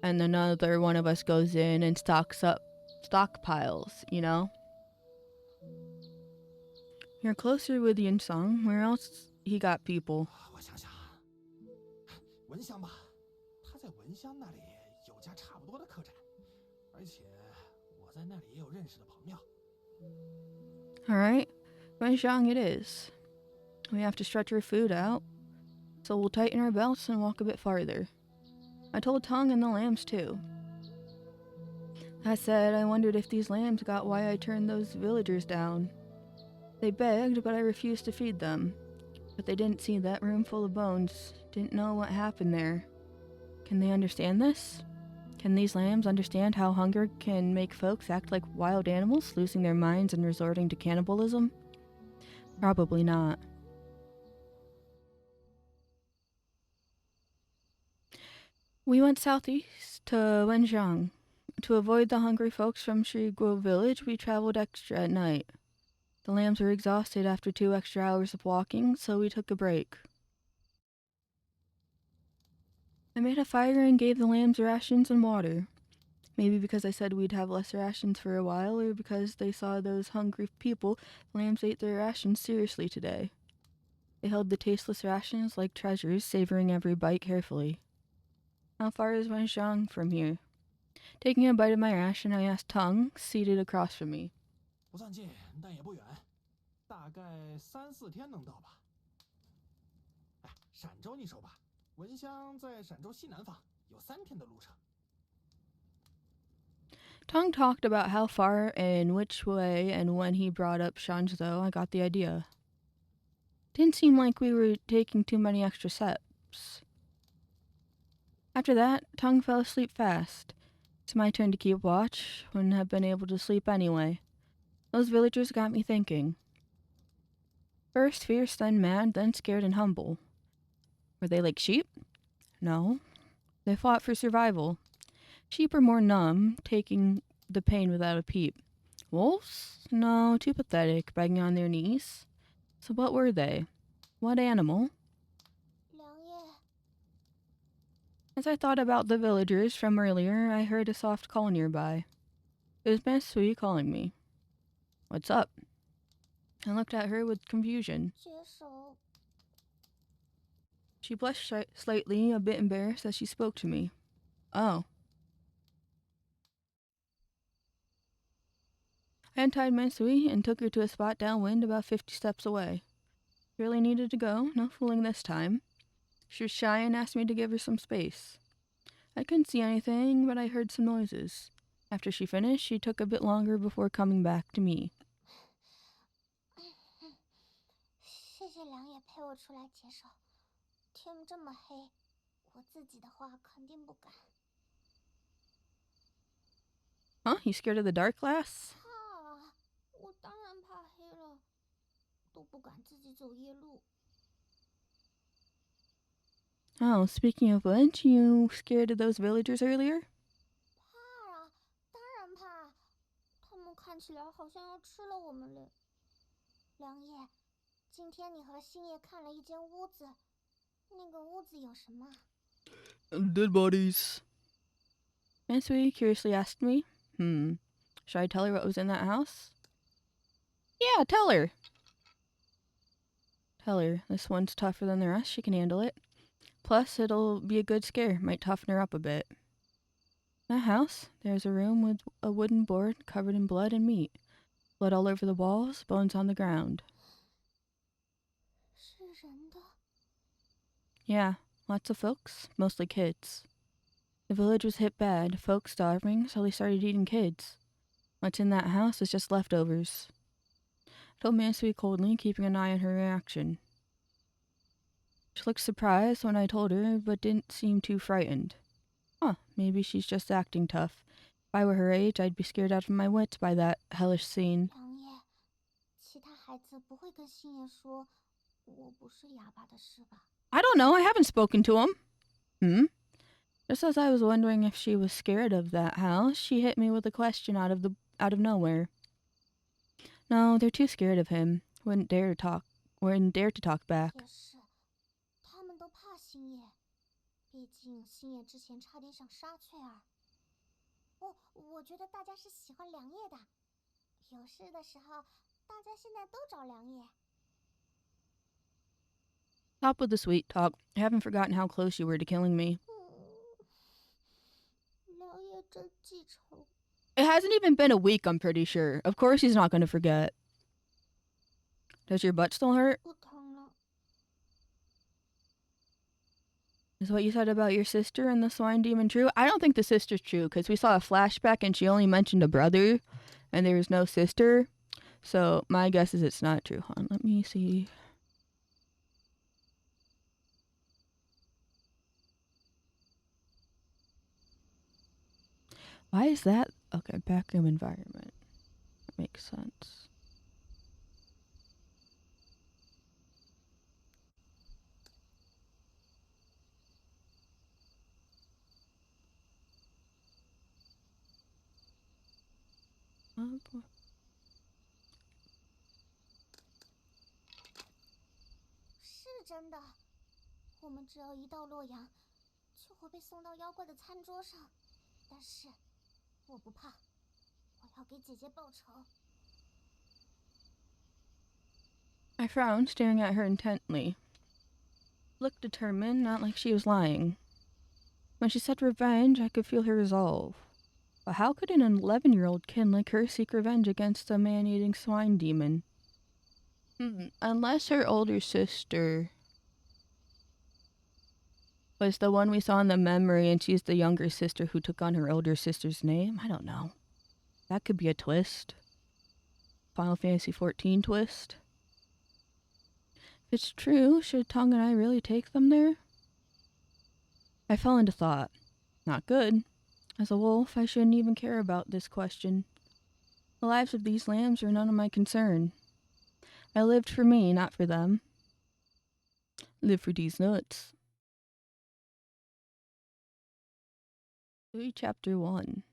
and another one of us goes in and stocks up stockpiles, you know? You're closer with Yinsong. Where else he got people? 我想想，文香吧，他在文香那里有家差不多的客栈，而且我在那里也有认识的朋友。 Alright, Wenxiang it is. We have to stretch our food out, so we'll tighten our belts and walk a bit farther. I told Tongue and the lambs too. That said, I wondered if these lambs got why I turned those villagers down. They begged, but I refused to feed them. But they didn't see that room full of bones, didn't know what happened there. Can they understand this? Can these lambs understand how hunger can make folks act like wild animals, losing their minds and resorting to cannibalism? Probably not. We went southeast to Wenxiang. To avoid the hungry folks from Shiguo village, we traveled extra at night. The lambs were exhausted after 2 extra hours of walking, so we took a break. I made a fire and gave the lambs rations and water. Maybe because I said we'd have less rations for a while, or because they saw those hungry people, the lambs ate their rations seriously today. They held the tasteless rations like treasures, savoring every bite carefully. How far is Wenxiang from here? Taking a bite of my ration, I asked Tung, seated across from me. 不算近，但也不远，大概3、4天能到吧。哎，陕州你熟吧？文乡在陕州西南方，有3天的路程。Tung talked about how far and which way, and when he brought up Shanzhou, I got the idea. Didn't seem like we were taking too many extra steps. After that, Tung fell asleep fast. It's my turn to keep watch. Wouldn't have been able to sleep anyway. Those villagers got me thinking. First fierce, then mad, then scared and humble. Were they like sheep? No. They fought for survival. Sheep are more numb, taking the pain without a peep. Wolves? No, too pathetic, begging on their knees. So what were they? What animal? 良夜， As I thought about the villagers from earlier, I heard a soft call nearby. It was Miss Sui calling me. What's up? I looked at her with confusion. 接手。 She blushed slightly, a bit embarrassed as she spoke to me. Oh. I untied Mansui and took her to a spot downwind about 50 steps away. She really needed to go, no fooling this time. She was shy and asked me to give her some space. I couldn't see anything, but I heard some noises. After she finished, she took a bit longer before coming back to me. 谢谢良夜陪我出来解手。天这么黑，我自己的话肯定不敢。 Huh? You scared of the dark, lass? 怕啊！我当然怕黑了，都不敢自己走夜路。 Oh, speaking of which, you scared of those villagers earlier? 怕啊，当然怕！他们看起来好像要吃了我们嘞。良夜，今天你和星夜看了一间屋子，那个屋子有什么？ Dead bodies. Mansui curiously asked me. Should I tell her what was in that house? Yeah, tell her. Tell her. This one's tougher than the rest. She can handle it. Plus, it'll be a good scare. Might toughen her up a bit. In that house, there's a room with a wooden board covered in blood and meat. Blood all over the walls, bones on the ground. 是人的。 Yeah, lots of folks, mostly kids. The village was hit bad, folks starving, so they started eating kids. What's in that house is just leftovers. I told Mansui coldly, keeping an eye on her reaction. She looked surprised when I told her, but didn't seem too frightened. Huh, maybe she's just acting tough. If I were her age, I'd be scared out of my wits by that hellish scene. 良夜，其他孩子不会跟星夜说我不是哑巴的事吧？ I don't know, I haven't spoken to him. Just as I was wondering if she was scared of that house, she hit me with a question out of nowhere. No, they're too scared of him. Wouldn't dare to talk back. 也是，他们都怕星夜，毕竟星夜之前差点想杀翠儿。我觉得大家是喜欢良夜的，有事的时候，大家现在都找良夜。 Stop with the sweet talk. I haven't forgotten how close you were to killing me. 良夜真记仇。 It hasn't even been a week, I'm pretty sure. Of course he's not going to forget. Does your butt still hurt? 不疼了。 Is what you said about your sister and the swine demon true? I don't think the sister's true, because we saw a flashback and she only mentioned a brother, and there was no sister. So my guess is it's not true. Hold on, let me see. Why is that? Okay, backroom environment. That makes sense. Oh, boy. 是真的，我们只要一到洛阳，就会被送到妖怪的餐桌上。但是我不怕，我要给姐姐报仇。 I frowned, staring at her intently. Looked determined, not like she was lying. When she said revenge, I could feel her resolve. But how could an 11-year-old kid like her seek revenge against a man-eating swine demon? Unless her older sister was the one we saw in the memory and she's the younger sister who took on her older sister's name. I don't know. That could be a twist. Final Fantasy XIV twist. If it's true, should Tongue and I really take them there? I fell into thought. Not good. As a wolf, I shouldn't even care about this question. The lives of these lambs are none of my concern. I lived for me, not for them. Live for these nuts. Chapter 1.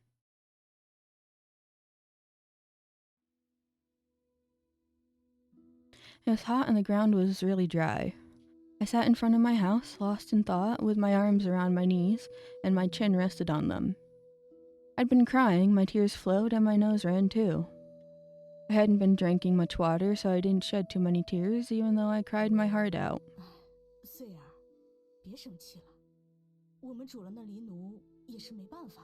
It was hot and the ground was really dry. I sat in front of my house, lost in thought, with my arms around my knees and my chin rested on them. I'd been crying, my tears flowed, and my nose ran too. I hadn't been drinking much water, so I didn't shed too many tears, even though I cried my heart out. 穗儿，别生气了，我们煮了那狸奴也是没办法。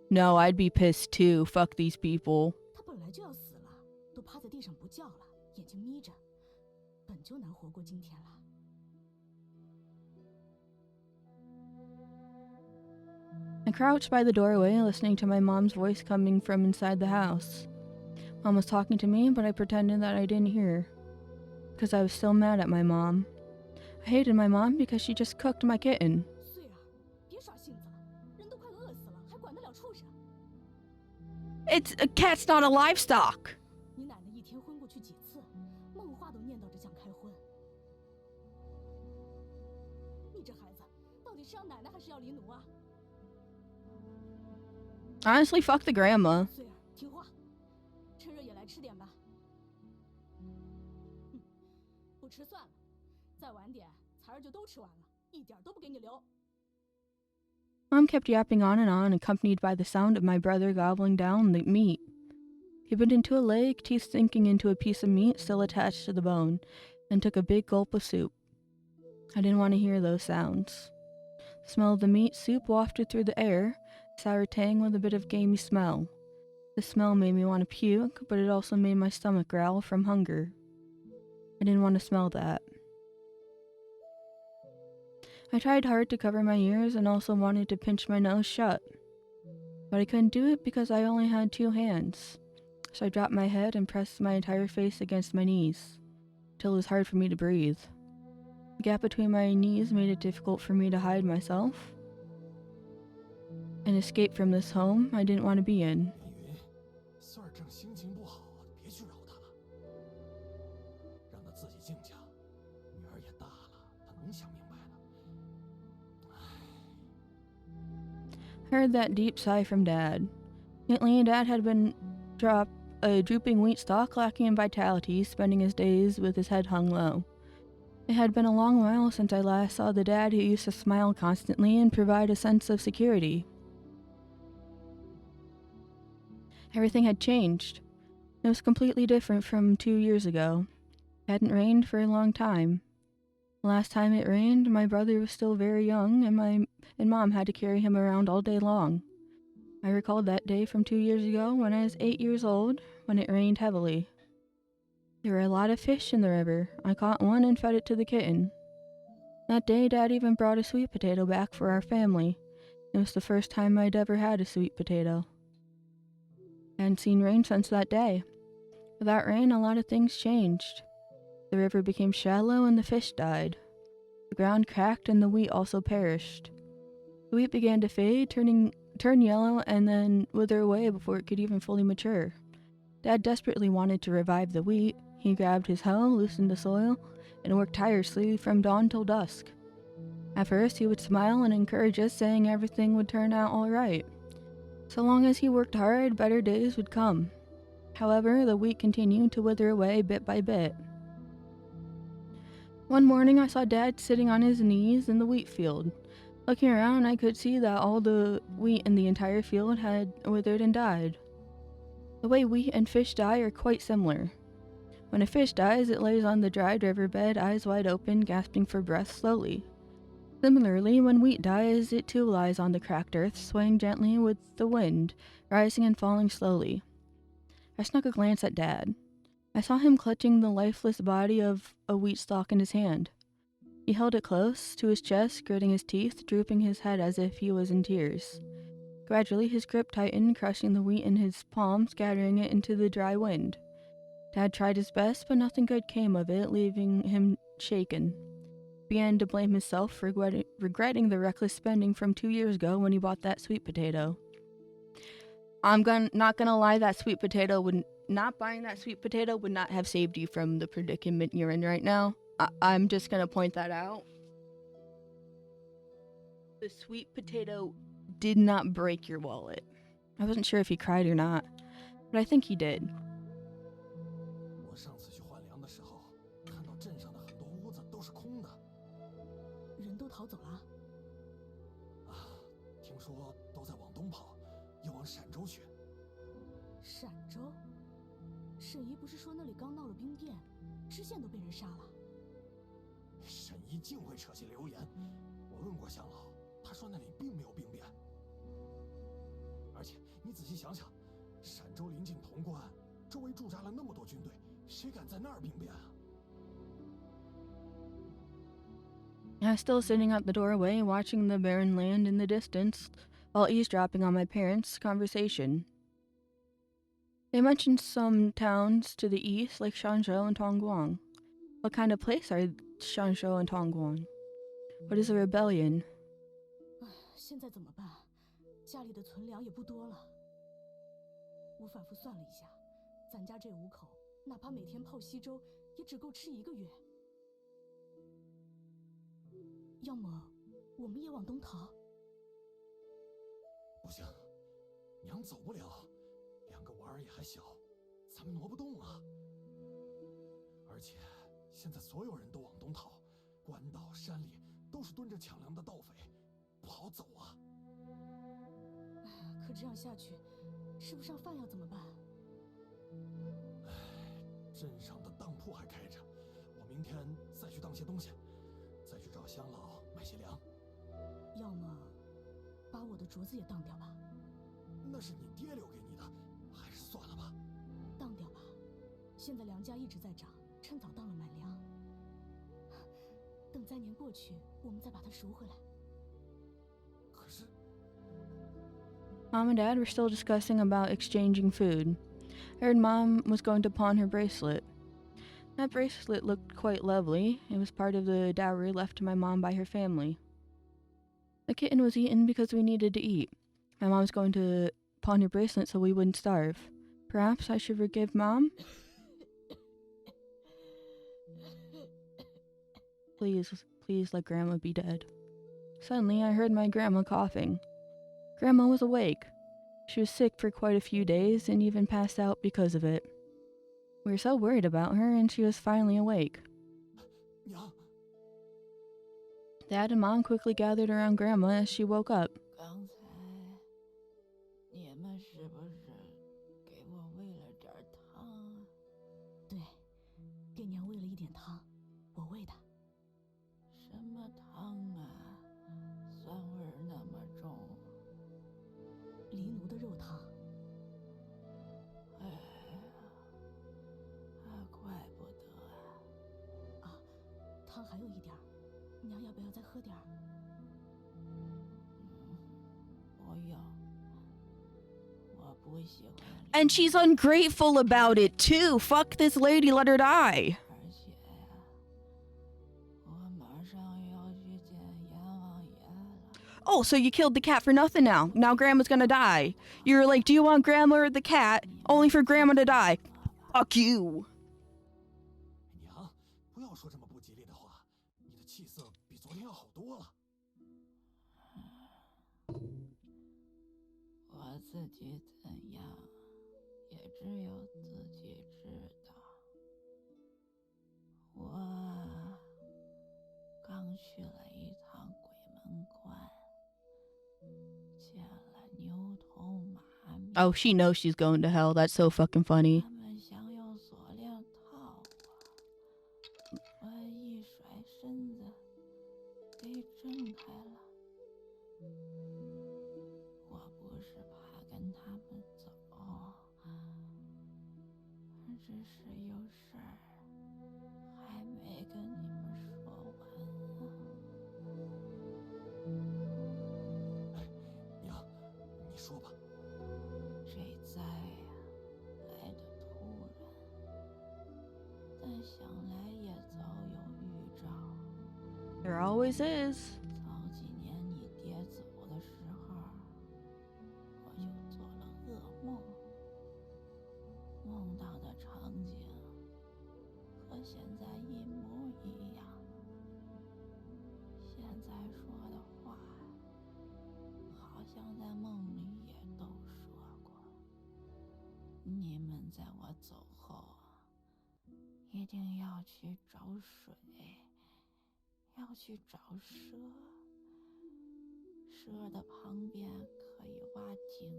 No, I'd be pissed too. Fuck these people. 他本来就要死了，都趴在地上不叫了，眼睛眯着，本就难活过今天了。 I crouched by the doorway, listening to my mom's voice coming from inside the house. Mom was talking to me, but I pretended that I didn't hear. Because I was still mad at my mom. I hated my mom because she just cooked my kitten. 穗儿，别耍性子了，人都快饿死了，还管得了畜生？ It's a cat's not a livestock. 你奶奶一天昏过去几次，梦话都念叨着想开荤。你这孩子，到底是要奶奶还是要狸奴啊？ Honestly, fuck the grandma. 穗儿，听话，趁热也来吃点吧。不吃算了，再晚点，财儿就都吃完了，一点都不给你留。 Mom kept yapping on, accompanied by the sound of my brother gobbling down the meat. He bit into a leg, teeth sinking into a piece of meat still attached to the bone, and took a big gulp of soup. I didn't want to hear those sounds. The smell of the meat soup wafted through the air, sour tang with a bit of gamey smell. The smell made me want to puke, but it also made my stomach growl from hunger. I didn't want to smell that. I tried hard to cover my ears and also wanted to pinch my nose shut. But I couldn't do it because I only had 2 hands. So I dropped my head and pressed my entire face against my knees, till it was hard for me to breathe. The gap between my knees made it difficult for me to hide myself and escape from this home I didn't want to be in. 云云，穗儿正心情不好，别去扰她了，让她自己静静。女儿也大了，她能想明白的。 Heard that deep sigh from Dad. Lately, Dad had been a drooping wheat stalk, lacking in vitality, spending his days with his head hung low. It had been a long while since I last saw the dad who used to smile constantly and provide a sense of security. Everything had changed. It was completely different from 2 years ago. It hadn't rained for a long time. The last time it rained, my brother was still very young, and Mom had to carry him around all day long. I recalled that day from 2 years ago when I was 8 years old, when it rained heavily. There were a lot of fish in the river. I caught one and fed it to the kitten. That day, Dad even brought a sweet potato back for our family. It was the first time I'd ever had a sweet potato. I hadn't seen rain since that day. Without rain, a lot of things changed. The river became shallow and the fish died. The ground cracked and the wheat also perished. The wheat began to fade, turn yellow, and then wither away before it could even fully mature. Dad desperately wanted to revive the wheat. He grabbed his hoe, loosened the soil, and worked tirelessly from dawn till dusk. At first, he would smile and encourage us, saying everything would turn out all right. So long as he worked hard, better days would come. However, the wheat continued to wither away bit by bit. One morning, I saw Dad sitting on his knees in the wheat field. Looking around, I could see that all the wheat in the entire field had withered and died. The way wheat and fish die are quite similar. When a fish dies, it lays on the dried riverbed, eyes wide open, gasping for breath slowly. Similarly, when wheat dies, it too lies on the cracked earth, swaying gently with the wind, rising and falling slowly. I snuck a glance at Dad. I saw him clutching the lifeless body of a wheat stalk in his hand. He held it close to his chest, gritting his teeth, drooping his head as if he was in tears. Gradually, his grip tightened, crushing the wheat in his palm, scattering it into the dry wind. Dad tried his best, but nothing good came of it, leaving him shaken. He began to blame himself for regretting the reckless spending from 2 years ago when he bought that sweet potato. Not gonna lie, not buying that sweet potato would not have saved you from the predicament you're in right now. I'm just gonna point that out. The sweet potato did not break your wallet. I wasn't sure if he cried or not, but I think he did. 我上次去换粮的时候，看到镇上的很多屋子都是空的。人都逃走了。啊，听说都在往东跑，要往陕州去。陕州？沈姨不是说那里刚闹了兵变，知县都被人杀了？沈姨竟会扯些流言。我问过乡老，他说那里并没有兵变。而且你仔细想想，陕州临近潼关，周围驻扎了那么多军队，谁敢在那儿兵变啊？ I was still sitting at the doorway, watching the barren land in the distance, while eavesdropping on my parents' conversation. They mentioned some towns to the east, like Shanzhou and Tongguang. What kind of place are Shanzhou and Tongguang? What is a rebellion? 现在怎么办？家里的存粮也不多了。我反复算了一下，咱家这5口，哪怕每天泡稀粥，也只够吃1个月。要么，我们也往东逃。不行，娘走不了，2个娃儿也还小，咱们挪不动啊。而且现在所有人都往东逃，关岛、山里都是蹲着抢粮的盗匪，不好走啊。可这样下去，吃不上饭要怎么办？镇上的当铺还开着，我明天再去当些东西，再去找乡老买些粮。要么，把我的镯子也当掉吧。那是你爹留给你的，还是算了吧。当掉吧，现在粮价一直在涨，趁早当了买粮。等灾年过去，我们再把它赎回来。可是。 Mom and Dad were still discussing about exchanging food. I heard Mom was going to pawn her bracelet. That bracelet looked quite lovely. It was part of the dowry left to my mom by her family. The kitten was eaten because we needed to eat. My mom's going to pawn your bracelet so we wouldn't starve. Perhaps I should forgive Mom? Please let Grandma be dead. Suddenly, I heard my grandma coughing. Grandma was awake. She was sick for quite a few days and even passed out because of it. We were so worried about her, and she was finally awake.娘. Dad and Mom quickly gathered around Grandma as she woke up. 刚才你们是不是给我喂了点汤啊？对，给娘喂了一点汤，我喂的。什么汤啊？酸味儿那么重。黎奴的肉汤。哎呀，怪不得啊！汤还有一点儿，娘要不要再喝点儿？不要，我不喜欢。And she's ungrateful about it too. Fuck this lady, let her die. 而且呀，我马上要去见阎王爷了。Oh, so you killed the cat for nothing now. Now Grandma's gonna die. You're like, do you want Grandma or the cat? Only for Grandma to die. Fuck you. 娘，不要说这么不吉利的话，你的气色比昨天要好多了。我自己怎样，也只有自己知道。我娘去了一趟鬼门关，见了牛头马面。 Oh, she knows she's going to hell. That's so fucking funny. 他们想用锁链套我，我一甩身子，给挣开了。我不是怕跟他们走，只是有事儿还没跟你们说完娘，你说吧。这灾呀，来得突然，但想来也早有预兆。 There always is. 早几年你爹走的时候，我就做了噩梦，梦到的场景和现在一模一样。现在说的话，好像在梦里也都说过。你们在我走后，一定要去找水，要去找蛇。蛇的旁边可以挖井，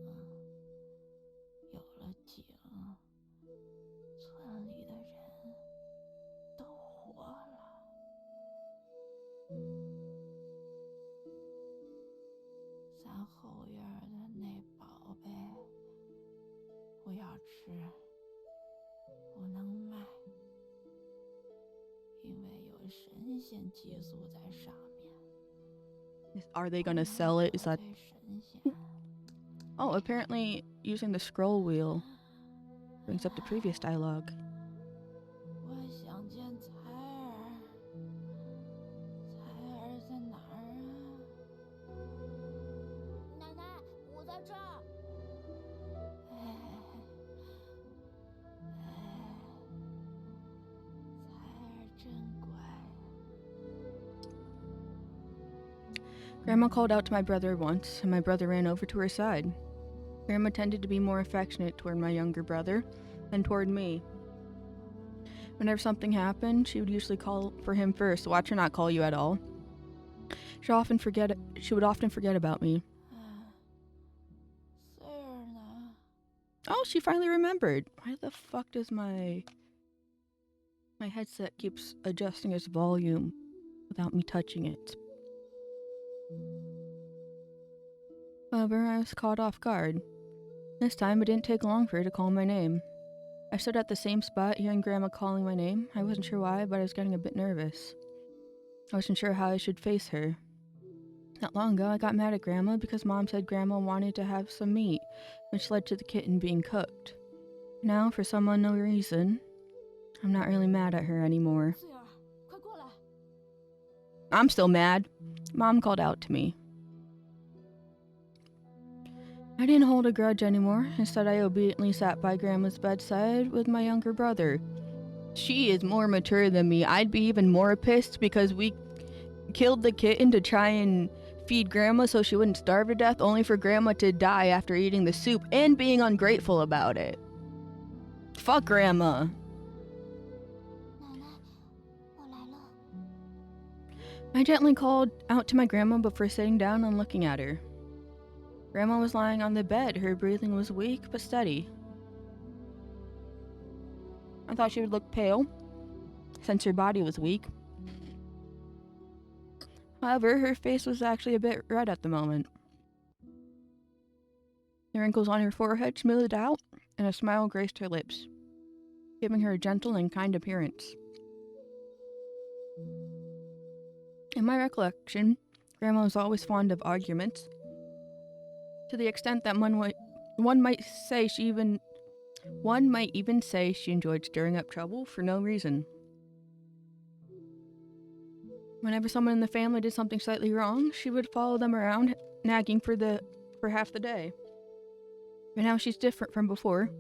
有了井，村里的人都活了。咱后院的那宝贝，不要吃，不能卖，因为有神仙寄宿在上面。 Are they gonna sell it? Is that... 对神仙 Oh, apparently using the scroll wheel brings up the previous dialogue. 我想见彩儿，彩儿在哪儿啊？奶奶，我在这儿。哎，彩儿真乖。 Grandma called out to my brother once, and my brother ran over to her side. Grandma tended to be more affectionate toward my younger brother than toward me. Whenever something happened, she would usually call for him first. Watch her not call you at all. She would often forget about me. 穗儿呢？ Oh, she finally remembered. Why the fuck does my headset keeps adjusting its volume without me touching it? However, I was caught off guard. This time, it didn't take long for her to call my name. I stood at the same spot, hearing Grandma calling my name. I wasn't sure why, but I was getting a bit nervous. I wasn't sure how I should face her. Not long ago, I got mad at Grandma because Mom said Grandma wanted to have some meat, which led to the kitten being cooked. Now, for some unknown reason, I'm not really mad at her anymore. 穗儿，快过来！ I'm still mad. Mom called out to me. I didn't hold a grudge anymore. Instead, I obediently sat by Grandma's bedside with my younger brother. She is more mature than me. I'd be even more pissed because we killed the kitten to try and feed Grandma so she wouldn't starve to death, only for Grandma to die after eating the soup and being ungrateful about it. Fuck Grandma. 奶奶，我来了。 I gently called out to my grandma before sitting down and looking at her. Grandma was lying on the bed. Her breathing was weak but steady. I thought she would look pale, since her body was weak. However, her face was actually a bit red at the moment. The wrinkles on her forehead smoothed out, and a smile graced her lips, giving her a gentle and kind appearance. In my recollection, Grandma was always fond of arguments, to the extent that one might even say she enjoyed stirring up trouble for no reason. Whenever someone in the family did something slightly wrong, she would follow them around, nagging for half the day. But now she's different from before,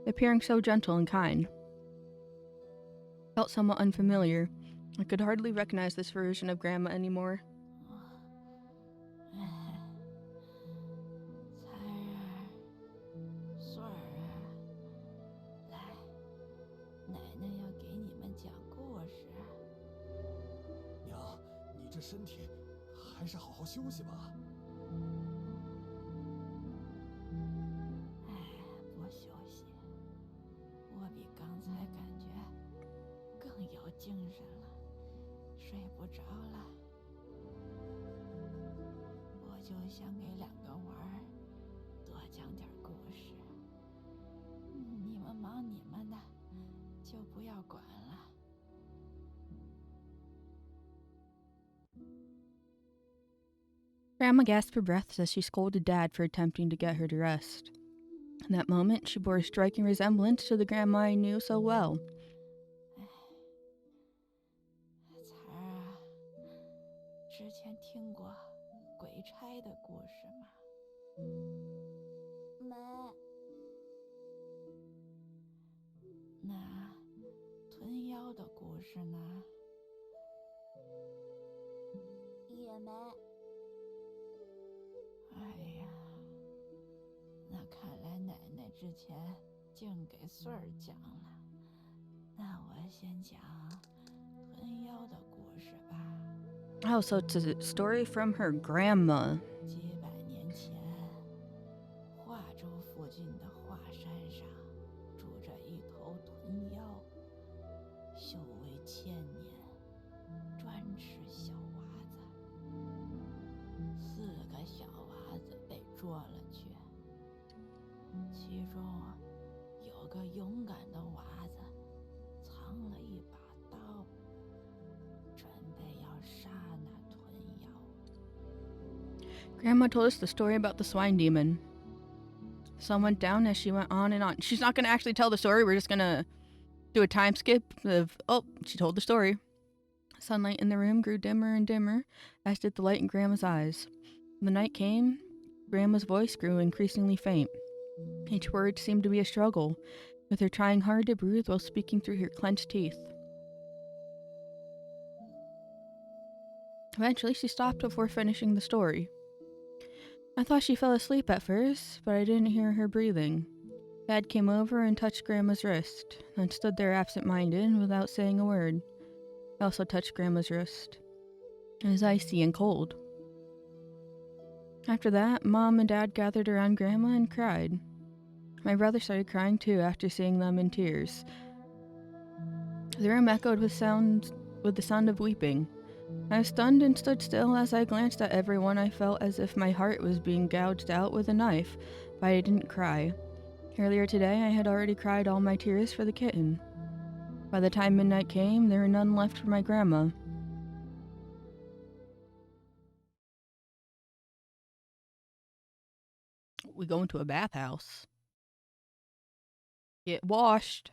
appearing so gentle and kind. Felt somewhat unfamiliar. I could hardly recognize this version of Grandma anymore. 彩儿，穗儿，来，奶奶要给你们讲故事。娘，这身体，还是好好休息吧。哎，不休息，我比刚才感觉更有精神了，睡不着了。我就想给两个娃儿多讲点故事。你们忙你们的，就不要管了。Grandma gasped for breath as she scolded Dad for attempting to get her to rest. In that moment, she bore a striking resemblance to the grandma I knew so well. 彩儿啊，之前听过鬼差的故事吗？没，那吞妖的故事呢？也没。哎呀，那看来奶奶之前净给穗儿讲了。那我先讲吞妖的故事吧。Oh, so it's a story from her grandma. 几百年前，华州附近的华山上住着一头吞妖，修为千年，专吃小娃子。4个小娃子被捉了去，其中有个勇敢的娃子藏了一把刀，准备要杀那吞妖。Grandma told us the story about the swine demon. The sun went down as she went on and on. She's not going to actually tell the story. We're just going to do a time skip of, oh, she told the story. Sunlight in the room grew dimmer and dimmer, as did the light in Grandma's eyes. When the night came, Grandma's voice grew increasingly faint. Each word seemed to be a struggle, with her trying hard to breathe while speaking through her clenched teeth. Eventually, she stopped before finishing the story. I thought she fell asleep at first, but I didn't hear her breathing. Dad came over and touched Grandma's wrist, then stood there absent-minded without saying a word. I also touched Grandma's wrist. It was icy and cold. After that, Mom and Dad gathered around Grandma and cried. My brother started crying too after seeing them in tears. The room echoed with the sound of weeping. I was stunned and stood still as I glanced at everyone. I felt as if my heart was being gouged out with a knife, but I didn't cry. Earlier today, I had already cried all my tears for the kitten. By the time midnight came, there were none left for my grandma. We go into a bathhouse. Get washed.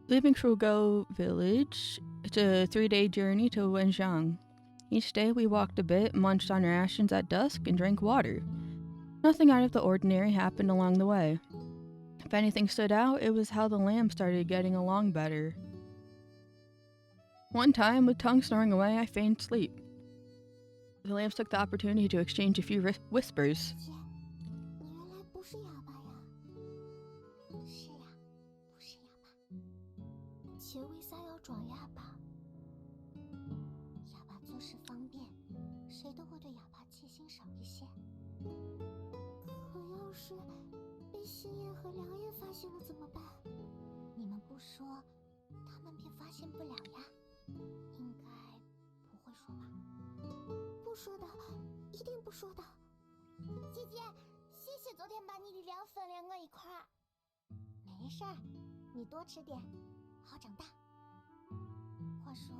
Leaving Shugo village, it's a 3-day journey to Wenzhang. Each day we walked a bit, munched on rations at dusk, and drank water. Nothing out of the ordinary happened along the way. If anything stood out, it was how the lamb started getting along better. One time, with tongue snoring away, I feigned sleep. The lambs took the opportunity to exchange a few whispers. 姐，你原来不是哑巴呀？是呀，不是哑巴。姐为啥要装哑巴？哑巴做事方便，谁都会对哑巴戒心少一些。可要是被星爷和良爷发现了怎么办？你们不说，他们便发现不了呀。应该不会说吧？不说的，一定不说的。姐姐，谢谢昨天把你的粮分了我一块儿。没事儿，你多吃点，好长大。话说，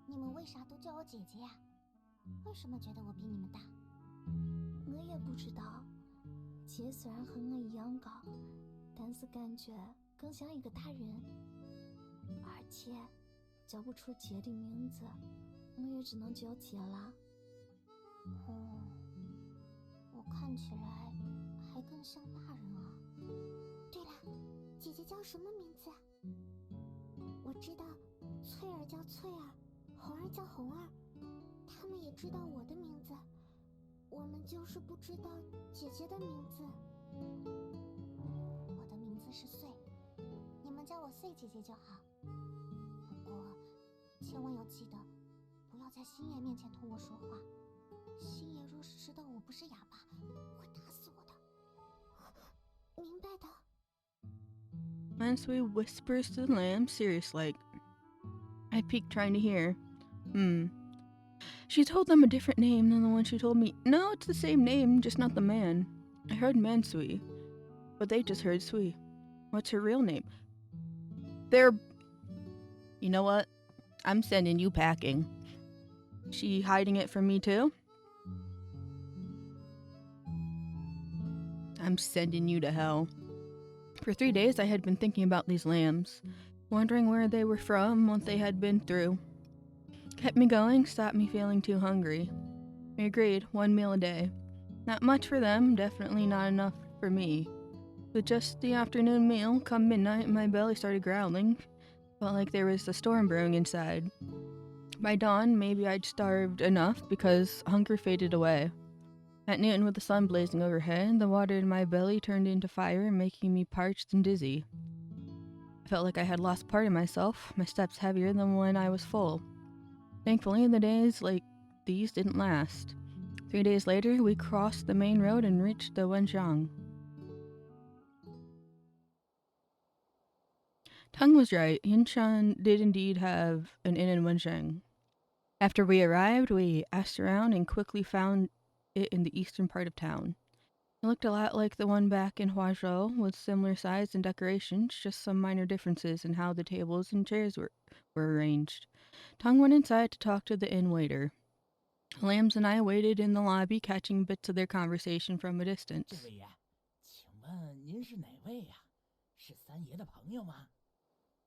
你们为啥都叫我姐姐呀？为什么觉得我比你们大？我也不知道。姐虽然和我一样高，但是感觉更像一个大人。而且叫不出姐的名字，我也只能叫姐了。哦，我看起来还更像大人啊。对了，姐姐叫什么名字？我知道，翠儿叫翠儿，红儿叫红儿，他们也知道我的名字，我们就是不知道姐姐的名字。我的名字是穗，你们叫我穗姐姐就好。不过千万要记得，不要在星爷面前同我说话。星爷若是知道我不是哑巴，会打死我的。明白的。Mansui whispers to the lamb, serious like. I peeked, trying to hear. She told them a different name than the one she told me. No, it's the same name, just not the man. I heard Mansui, but they just heard Sui. What's her real name? You know what? I'm sending you packing. She hiding it from me too? I'm sending you to hell. For 3 days I had been thinking about these lambs, wondering where they were from, what they had been through. Kept me going, stopped me feeling too hungry. We agreed, 1 meal a day. Not much for them, definitely not enough for me. With just the afternoon meal, come midnight, my belly started growling. Felt like there was a storm brewing inside. By dawn, maybe I'd starved enough because hunger faded away. At noon, with the sun blazing overhead, the water in my belly turned into fire, making me parched and dizzy. I felt like I had lost part of myself, my steps heavier than when I was full. Thankfully, the days like these didn't last. 3 days later, we crossed the main road and reached the Wenxiang. Tung was right. Yinshan did indeed have an inn in Wenxiang. After we arrived, we asked around and quickly found it in the eastern part of town. It looked a lot like the one back in Huazhou, with similar size and decorations, just some minor differences in how the tables and chairs were arranged. Tung went inside to talk to the inn waiter. Lambs and I waited in the lobby, catching bits of their conversation from a distance. 这位呀，请问您是哪位呀？是三爷的朋友吗？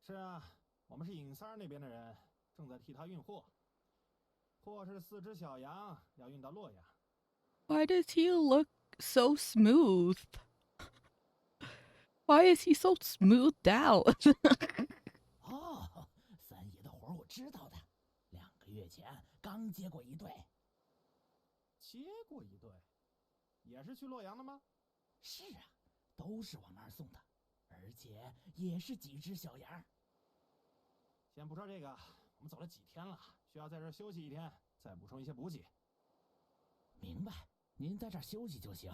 是啊，我们是尹三儿那边的人，正在替他运货。货是4只小羊，要运到洛阳。Why does he look so smooth? Why is he so smoothed out? 哦，三爷的活我知道的，2个月前刚接过一对。接过一对，也是去洛阳的吗？是啊，都是往那儿送的，而且也是几只小羊。先不说这个，我们走了几天了，需要在这儿休息1天，再补充一些补给。明白，您在这儿休息就行。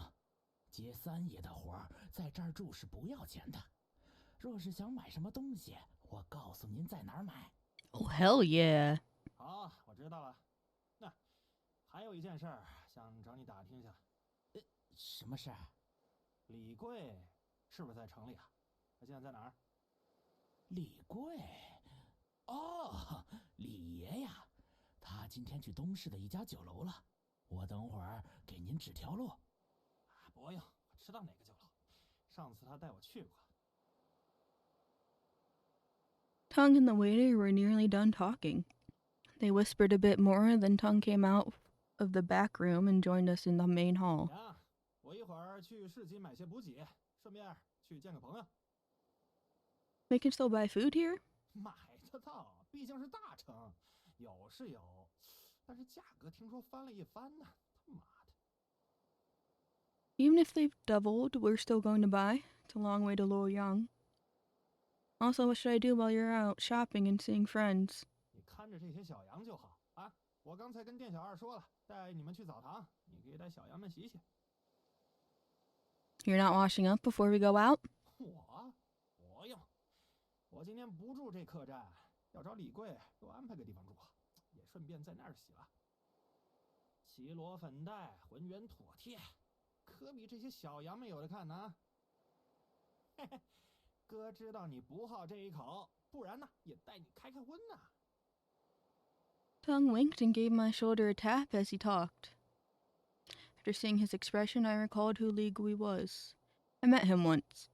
接三爷的活儿，在这儿住是不要钱的。若是想买什么东西，我告诉您在哪儿买。Oh, hell yeah. 好，我知道了。那还有一件事儿，想找你打听一下。什么事儿？李贵是不是在城里啊？他现在在哪儿？李贵？哦，李爷呀，他今天去东市的一家酒楼了。我等会儿给您指条路。不用，我知道哪个酒楼，上次他带我去过。Tung and the waiter were nearly done talking. They whispered a bit more, then Tung came out of the back room and joined us in the main hall. 我一会儿去市集买些补给，顺便去见个朋友。We can still buy food here? 买得到，毕竟是大城，有是有，但是价格听说翻了一番呢。他妈的！ Even if they've doubled, we're still going to buy. It's a long way to Luoyang. Also, what should I do while you're out shopping and seeing friends? 你看着这些小羊就好啊！我刚才跟店小二说了，带你们去澡堂，你可以带小羊们洗洗。You're not washing up before we go out? 我不用，我今天不住这客栈，要找李贵多安排个地方住，也顺便在那儿洗了。齐罗粉黛，浑圆妥帖。 可比这些小羊们有的看呢。嘿嘿，哥知道你不好这一口，不然呢也带你开开荤呢。Tung winked and gave my shoulder a tap as he talked. After seeing his expression, I recalled who Li Gui was. I met him once.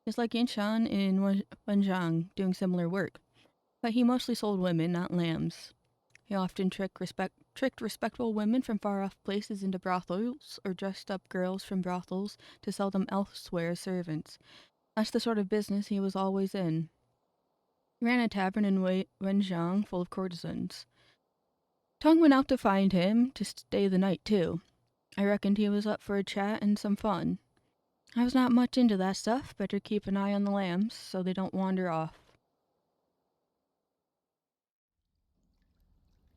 He's like Yinshan in Wenxiang, doing similar work, but he mostly sold women, not lambs. He often tricked respectable women from far-off places into brothels, or dressed up girls from brothels to sell them elsewhere as servants. That's the sort of business he was always in. He ran a tavern in Wenxiang full of courtesans. Tung went out to find him, to stay the night too. I reckoned he was up for a chat and some fun. I was not much into that stuff, better keep an eye on the lambs so they don't wander off.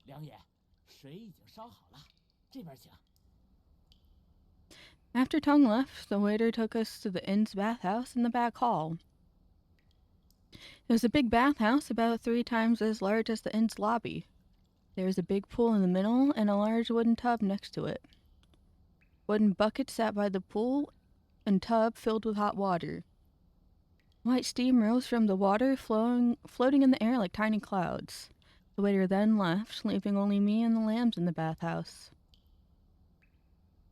梁爷，水已经烧好了，这边请。 After Tong left, the waiter took us to the inn's bathhouse in the back hall. It was a big bathhouse about 3 times as large as the inn's lobby. There was a big pool in the middle and a large wooden tub next to it. Wooden buckets sat by the pool and tub filled with hot water. White steam rose from the water, floating in the air like tiny clouds. The waiter then left, leaving only me and the lambs in the bathhouse.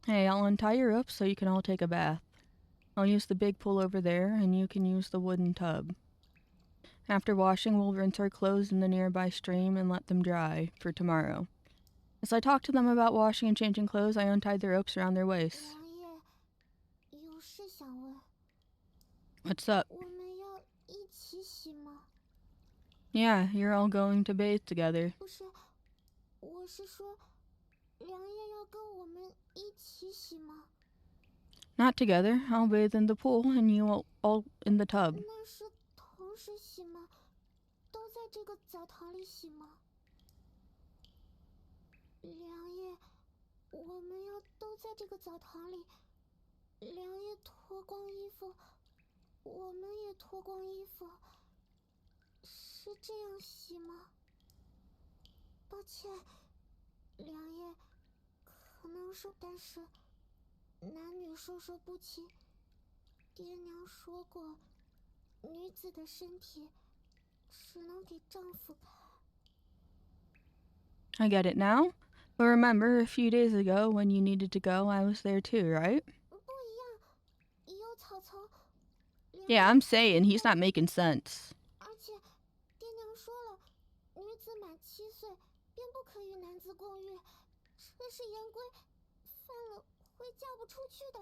Hey, I'll untie your ropes so you can all take a bath. I'll use the big pool over there, and you can use the wooden tub. After washing, we'll rinse our clothes in the nearby stream and let them dry for tomorrow. As I talked to them about washing and changing clothes, I untied the ropes around their waists. 梁爷，有事想问。 What's up? 我们要一起洗吗？ Yeah, you're all going to bathe together. 不是，我是说，梁爷要跟我们一起洗吗？ Not together. I'll bathe in the pool, and you all in the tub. 那是同时洗吗？都在这个澡堂里洗吗？梁爷，我们要都在这个澡堂里。梁爷脱光衣服，我们也脱光衣服，是这样洗吗？抱歉，梁爷，可能是，但是男女授受不亲。爹娘说过，女子的身体只能给丈夫看。 I get it now. But remember, a few days ago, when you needed to go, I was there too, right? 不一样，有草丛。 Yeah, I'm saying he's not making sense. 而且，爹娘说了，女子满7岁便不可与男子共浴，这是严规，犯了会嫁不出去的。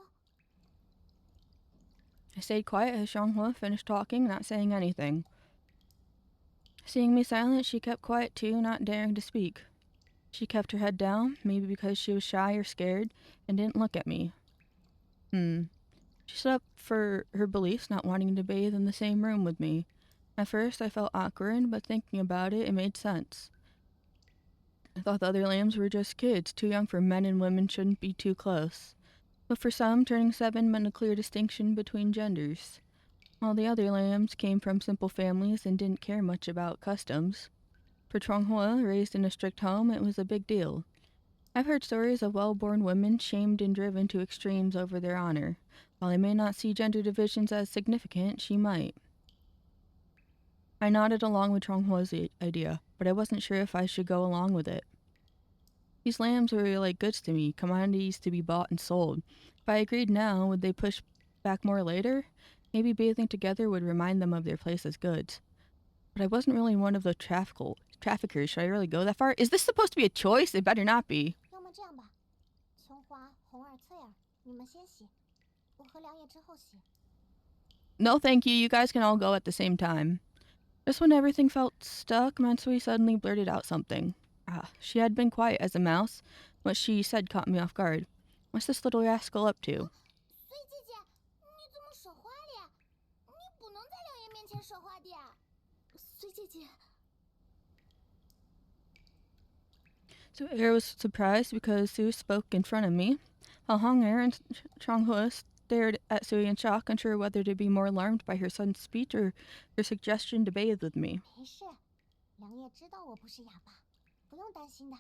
I stayed quiet as Xianghua finished talking, not saying anything. Seeing me silent, she kept quiet too, not daring to speak. She kept her head down, maybe because she was shy or scared, and didn't look at me. She stood up for her beliefs, not wanting to bathe in the same room with me. At first, I felt awkward, but thinking about it, it made sense. I thought the other lambs were just kids, too young for men and women shouldn't be too close. But for some, turning 7 meant a clear distinction between genders. All the other lambs came from simple families and didn't care much about customs. For Chonghua, raised in a strict home, it was a big deal. I've heard stories of well-born women shamed and driven to extremes over their honor. While I may not see gender divisions as significant, she might. I nodded along with Chonghua's idea, but I wasn't sure if I should go along with it. These lambs were like goods to me, commodities to be bought and sold. If I agreed now, would they push back more later? Maybe bathing together would remind them of their place as goods. But I wasn't really one of the traffickers. Should I really go that far? Is this supposed to be a choice? It better not be. 要么这样吧，琼花、红儿、翠儿，你们先洗，我和梁爷之后洗。 No, thank you. You guys can all go at the same time. Just when everything felt stuck, Matsui suddenly blurted out something. She had been quiet as a mouse. What she said caught me off guard. What's this little rascal up to? 穗姐姐，你怎么手花脸？你不能在梁爷面前手花的。穗姐姐。 So Air was surprised because Sue spoke in front of me, while Hong Er and Chonghua stared at Sui in shock, unsure whether to be more alarmed by her son's speech or her suggestion to bathe with me. 没事，梁爷知道我不是哑巴，不用担心的。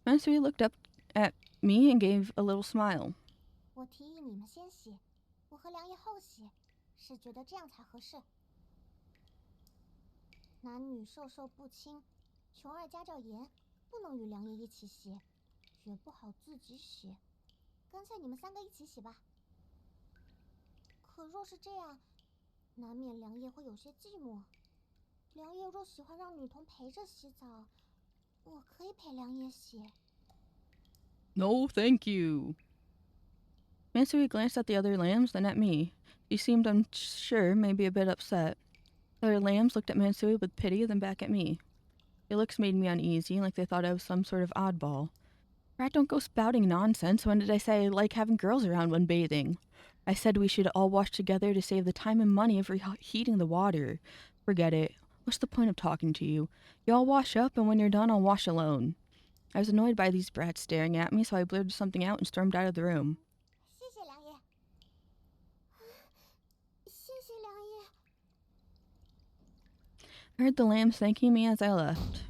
Matsui looked up at me and gave a little smile. 我提议你们先洗，我和梁爷后洗，是觉得这样才合适。男女授受不亲。 琼儿家教严，不能与梁爷一起洗，也不好自己洗，干脆你们3个一起洗吧。可若是这样，难免梁爷会有些寂寞。梁爷若喜欢让女童陪着洗澡，我可以陪梁爷洗。No, thank you. Matsui glanced at the other lambs, then at me. She seemed unsure, maybe a bit upset. The other lambs looked at Matsui with pity, then back at me. Their looks made me uneasy, like they thought I was some sort of oddball. Rat, don't go spouting nonsense. When did I say I like having girls around when bathing? I said we should all wash together to save the time and money of reheating the water. Forget it. What's the point of talking to you? You all wash up, and when you're done, I'll wash alone. I was annoyed by these brats staring at me, so I blurted something out and stormed out of the room. 谢谢良爷，谢谢良爷。 I heard the lambs thanking me as I left.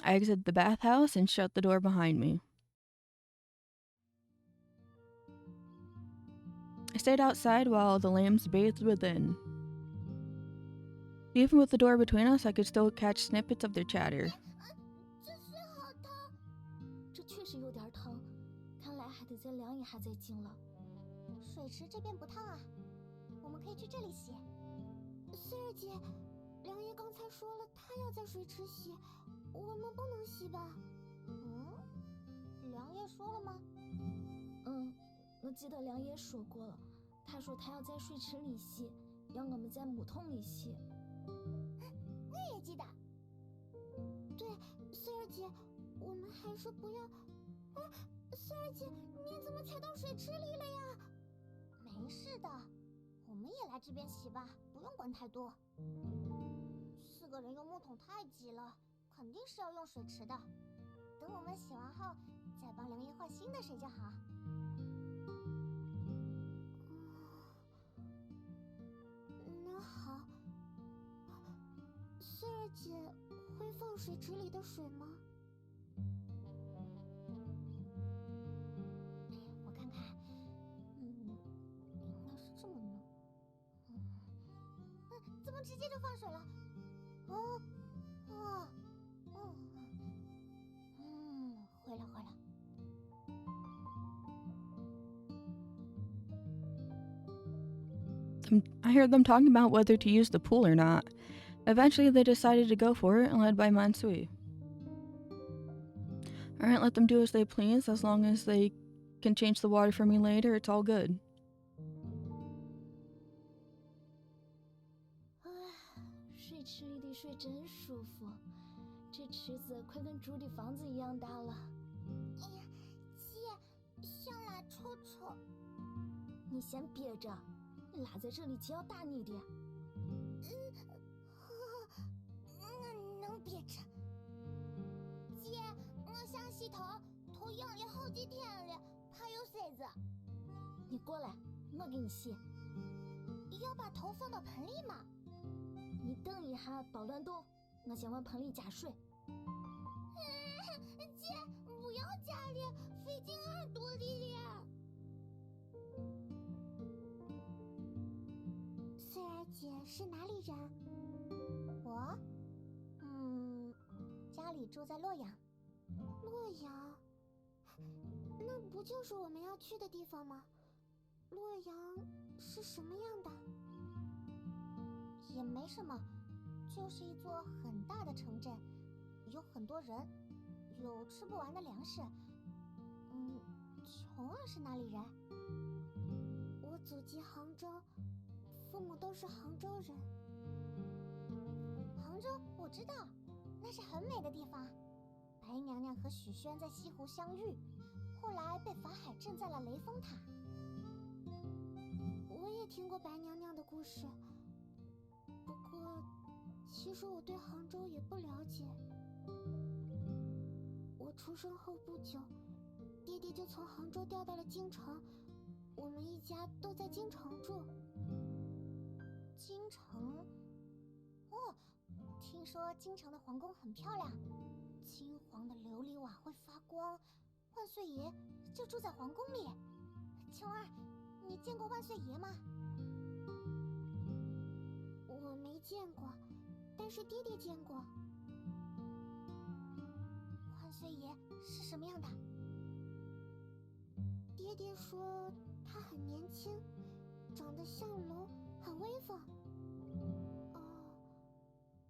I exited the bathhouse and shut the door behind me. I stayed outside while the lambs bathed within. Even with the door between us, I could still catch snippets of their chatter. 这水好烫，这确实有点疼，看来还得在良爷还在进了。水池这边不烫啊，我们可以去这里洗。穗儿姐，良爷刚才说了，他要在水池洗，我们不能洗吧？良爷说了吗？我记得良爷说过了，他说他要在水池里洗，让我们在木桶里洗。我也记得。对，穗儿姐，我们还是不要。穗儿姐，你怎么踩到水池里了呀？没事的，我们也来这边洗吧，不用管太多。4个人用木桶太挤了，肯定是要用水池的。等我们洗完后，再帮良爷换新的水就好。那好。穗儿姐会放水池里的水吗？我看看，应该是这么弄。怎么直接就放水了？会了。I heard them talking about whether to use the pool or not. Eventually, they decided to go for it, led by Mansui. Alright, let them do as they please. As long as they can change the water for me later, it's all good. 水池里的水真舒服，这池子快跟猪的房子一样大了。哎呀，姐，想拉臭臭。你先憋着，拉在这里只要大你点。我能憋着。姐，我想洗头，头痒了好几天了，怕有虱子。你过来，我给你洗。要把头放到盆里吗？你等一下，别乱动，我先往盆里加水。姐，不要加了，费进耳朵里了。穗儿姐是哪里人？我，家里住在洛阳。洛阳，那不就是我们要去的地方吗？洛阳是什么样的？也没什么，就是一座很大的城镇，有很多人，有吃不完的粮食。琼儿是哪里人？我祖籍杭州，父母都是杭州人。杭州我知道，那是很美的地方。白娘娘和许宣在西湖相遇，后来被法海镇在了雷峰塔。我也听过白娘娘的故事，不过其实我对杭州也不了解。我出生后不久，爹爹就从杭州调到了京城，我们一家都在京城住。京城，听说京城的皇宫很漂亮，金黄的琉璃瓦会发光，万岁爷就住在皇宫里。琼儿，你见过万岁爷吗？我没见过，但是爹爹见过。万岁爷是什么样的？爹爹说他很年轻，长得像龙，很威风。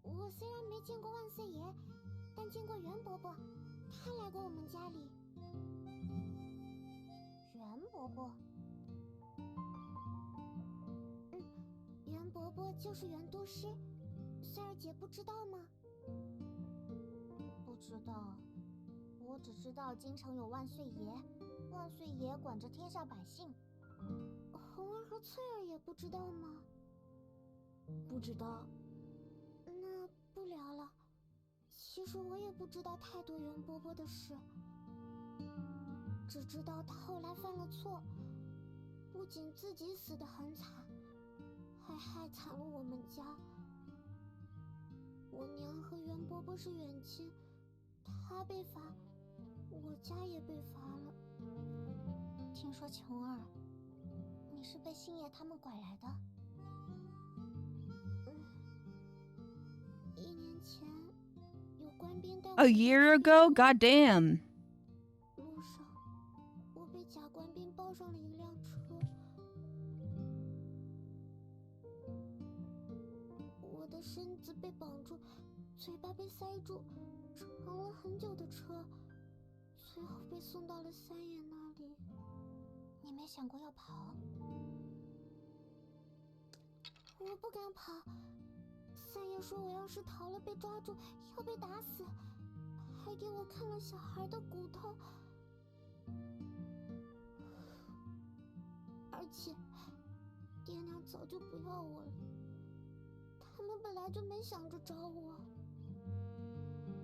我虽然没见过万岁爷，但见过袁伯伯，他来过我们家里。袁伯伯，袁伯伯就是袁都师，穗儿姐不知道吗？不知道，我只知道京城有万岁爷，万岁爷管着天下百姓。红儿和翠儿也不知道吗？不知道，聊了。其实我也不知道太多袁波波的事，只知道他后来犯了错，不仅自己死得很惨，还害惨了我们家。我娘和袁波波是远亲，他被罚，我家也被罚了。听说琼儿，你是被星爷他们拐来的？1年前有官兵带我。A year ago? Goddamn. 路上，我被假官兵抱上了一辆车，我的身子被绑住，嘴巴被塞住，乘了很久的车，最后被送到了三爷那里。你没想过要跑？我不敢跑。三爷说我要是逃了被抓住，要被打死，还给我看了小孩的骨头。而且，爹娘早就不要我了，他们本来就没想着找我。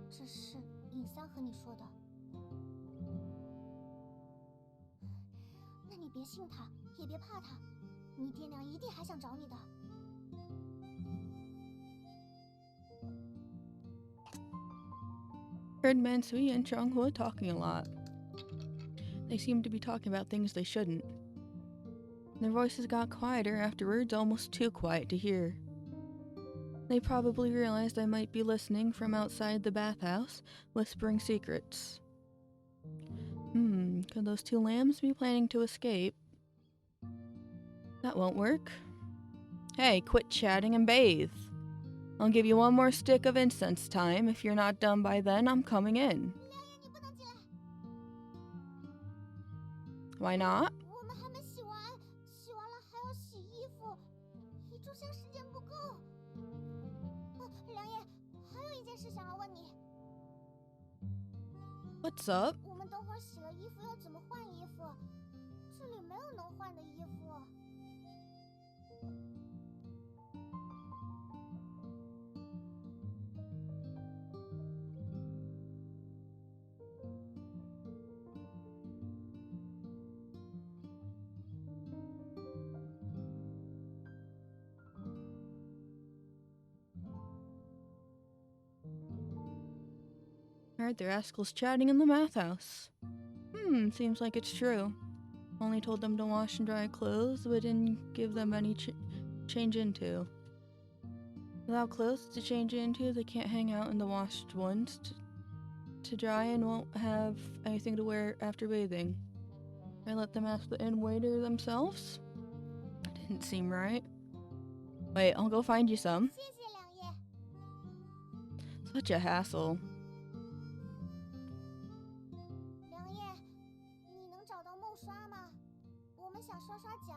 这是尹三和你说的。那你别信他，也别怕他，你爹娘一定还想找你的。Heard Mansui and Changhua talking a lot. They seemed to be talking about things they shouldn't. Their voices got quieter afterwards, almost too quiet to hear. They probably realized I might be listening from outside the bathhouse, whispering secrets. Could those two lambs be planning to escape? That won't work. Hey, quit chatting and bathe. I'll give you one more stick of incense time. If you're not done by then, I'm coming in. Why not? 我们还没洗完，洗完了还要洗衣服，一炷香时间不够。梁爷，还有一件事想要问你。What's up? 我们等会儿洗了衣服要怎么换衣服？这里没有能换的衣服。Heard the rascals chatting in the math house. Seems like it's true. Only told them to wash and dry clothes, but didn't give them any change into. Without clothes to change into, they can't hang out in the washed ones to dry and won't have anything to wear after bathing. I let them ask the inn waiter themselves? Didn't seem right. Wait, I'll go find you some. 谢谢梁爷。 Such a hassle. 梁爷，你能找到梦刷吗？我们想刷刷脚。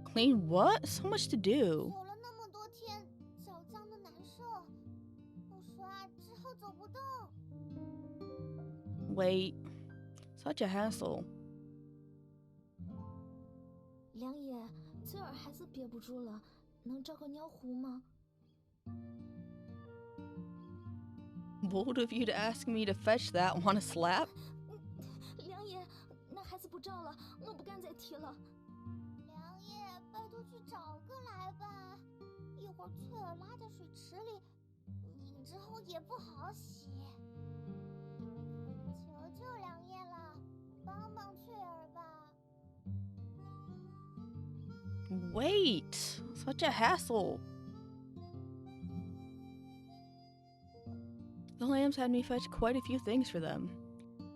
Clean what? So much to do. 走了那么多天，脚脏的难受，不刷之后走不动。 Wait. Such a hassle. 梁爷，翠儿还是憋不住了，能找个尿壶吗？ Bold of you to ask me to fetch that. Want a slap? 梁爷，那还是不照了，我不敢再提了。 梁爷，拜托去找个来吧，一会儿翠儿拉在水池里，拧之后也不好洗。求求梁爷了，帮帮翠儿吧。 Wait. Such a hassle. The lambs had me fetch quite a few things for them.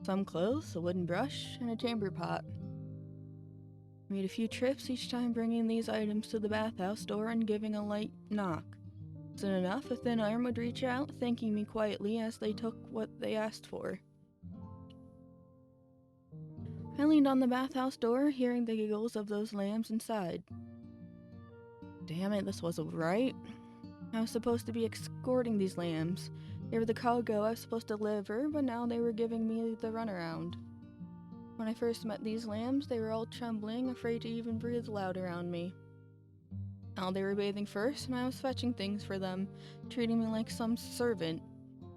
Some clothes, a wooden brush, and a chamber pot. Made a few trips each time bringing these items to the bathhouse door and giving a light knock. Soon enough, a thin arm would reach out, thanking me quietly as they took what they asked for. I leaned on the bathhouse door, hearing the giggles of those lambs inside. Damn it, this wasn't right. I was supposed to be escorting these lambs. They were the cargo I was supposed to deliver, but now they were giving me the runaround. When I first met these lambs, they were all trembling, afraid to even breathe loud around me. Now they were bathing first, and I was fetching things for them, treating me like some servant.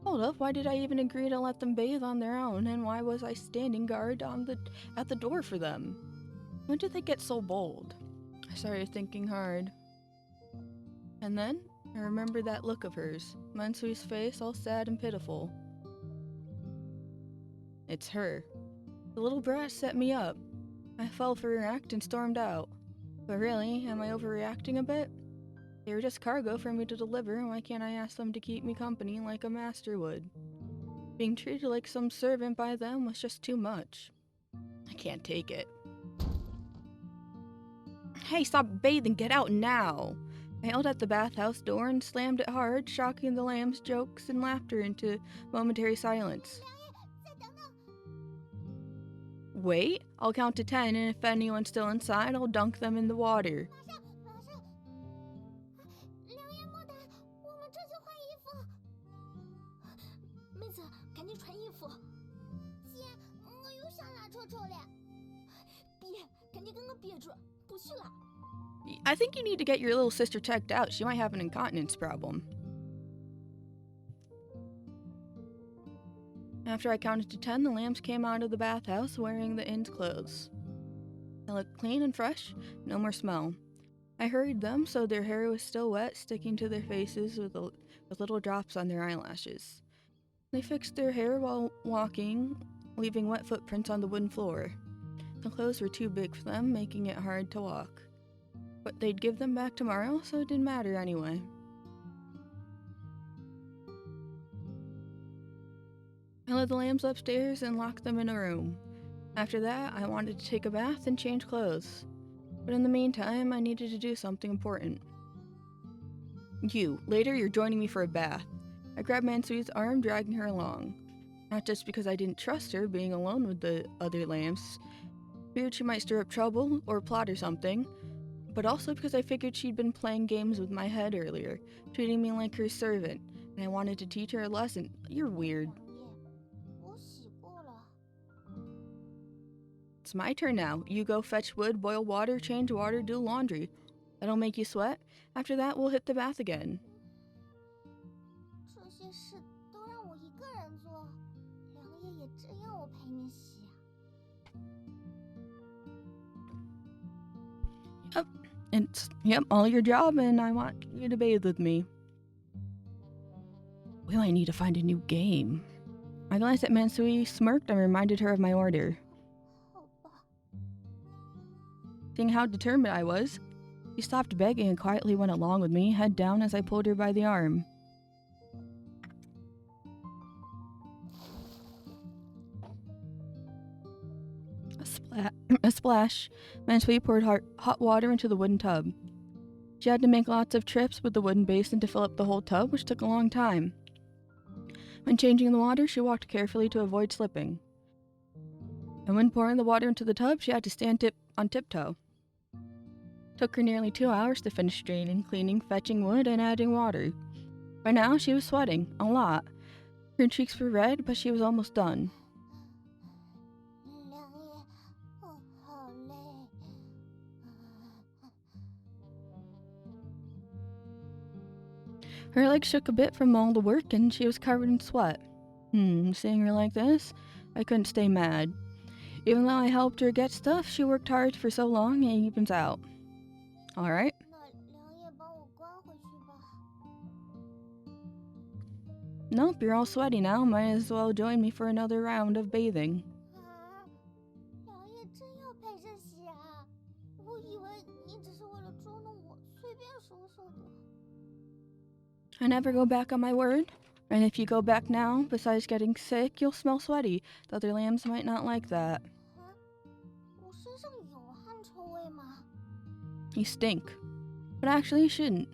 Hold up, why did I even agree to let them bathe on their own, and why was I standing guard at the door for them? When did they get so bold? I started thinking hard. And then, I remembered that look of hers, Mansui's face all sad and pitiful. It's her. The little brat set me up. I fell for her act and stormed out. But really, am I overreacting a bit? They were just cargo for me to deliver, why can't I ask them to keep me company like a master would? Being treated like some servant by them was just too much. I can't take it. Hey, stop bathing, get out now! I yelled at the bathhouse door and slammed it hard, shocking the lamb's jokes and laughter into momentary silence. Wait, I'll count to 10, and if anyone's still inside, I'll dunk them in the water. I think you need to get your little sister checked out. She might have an incontinence problem. After I counted to 10, the lambs came out of the bathhouse wearing the inn's clothes. They looked clean and fresh, no more smell. I hurried them so their hair was still wet, sticking to their faces with little drops on their eyelashes. They fixed their hair while walking, leaving wet footprints on the wooden floor. The clothes were too big for them, making it hard to walk. But they'd give them back tomorrow, so it didn't matter anyway. I led the lambs upstairs and locked them in a room. After that, I wanted to take a bath and change clothes. But in the meantime, I needed to do something important. Later you're joining me for a bath. I grabbed Mansui's arm, dragging her along. Not just because I didn't trust her being alone with the other lambs, feared she might stir up trouble or plot or something, but also because I figured she'd been playing games with my head earlier, treating me like her servant, and I wanted to teach her a lesson. You're weird. It's my turn now. You go fetch wood, boil water, change water, do laundry. That'll make you sweat. After that, we'll hit the bath again. Yep, all your job, and I want you to bathe with me. We might need to find a new game. I glanced at Mansui, smirked, and reminded her of my order. Seeing how determined I was, she stopped begging and quietly went along with me, head down as I pulled her by the arm. A splash. Mansui poured hot water into the wooden tub. She had to make lots of trips with the wooden basin to fill up the whole tub, which took a long time. When changing the water, she walked carefully to avoid slipping. And when pouring the water into the tub, she had to stand on tiptoe. Took her nearly 2 hours to finish draining, cleaning, fetching wood, and adding water. By now, she was sweating, a lot. Her cheeks were red, but she was almost done. Her legs shook a bit from all the work, and she was covered in sweat. Seeing her like this, I couldn't stay mad. Even though I helped her get stuff, she worked hard for so long, it evens out. Alright? Nope, you're all sweaty now. Might as well join me for another round of bathing. I never go back on my word, and if you go back now, besides getting sick, you'll smell sweaty. The other lambs might not like that. You stink. But actually, you shouldn't.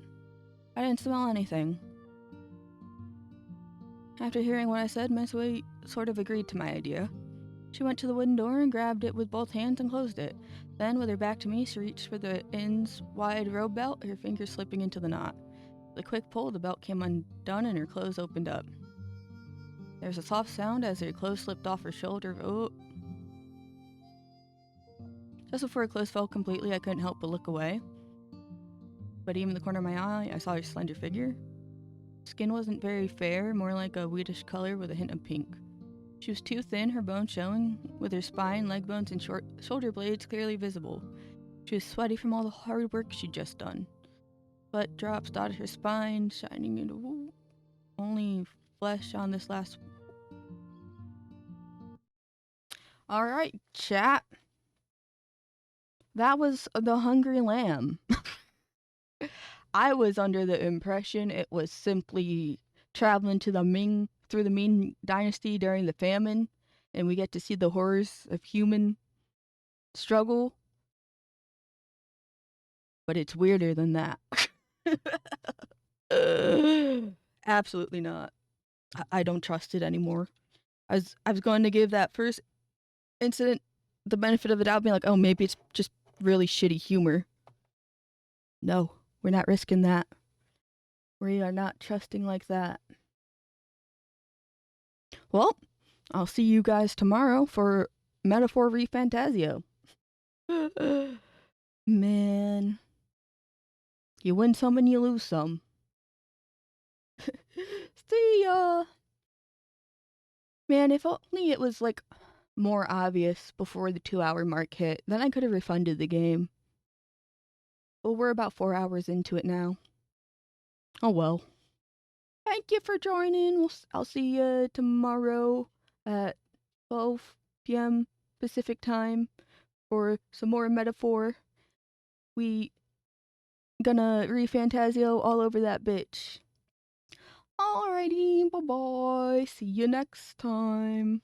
I didn't smell anything. After hearing what I said, Mansui sort of agreed to my idea. She went to the wooden door and grabbed it with both hands and closed it. Then, with her back to me, she reached for the inn's wide robe belt, her fingers slipping into the knot. With a quick pull, the belt came undone and her clothes opened up. There was a soft sound as her clothes slipped off her shoulder. Oh. Just before her clothes fell completely, I couldn't help but look away. but even in the corner of my eye, I saw her slender figure. Skin wasn't very fair, more like a wheatish color with a hint of pink. She was too thin, her bones showing, with her spine, leg bones, and short shoulder blades clearly visible. She was sweaty from all the hard work she'd just done. Sweat drops dotted her spine, shining into only flesh on this last. Alright, chat. That was The Hungry Lamb. I was under the impression it was simply traveling to through the Ming Dynasty during the famine, and we get to see the horrors of human struggle. But it's weirder than that. Absolutely not. I don't trust it anymore. I was going to give that first incident the benefit of the doubt, being like, oh, maybe it's just really shitty humor. No, we're not risking that. We are not trusting like that. Well, I'll see you guys tomorrow for Metaphor ReFantazio. Man. You win some and you lose some. See ya! Man, if only it was, like, more obvious before the 2-hour mark hit, then I could have refunded the game. But we're about 4 hours into it now. Oh well. Thank you for joining. I'll see you tomorrow at 12 p.m. Pacific time for some more Metaphor. We gonna ReFantazio all over that bitch. Alrighty, bye-bye. See you next time.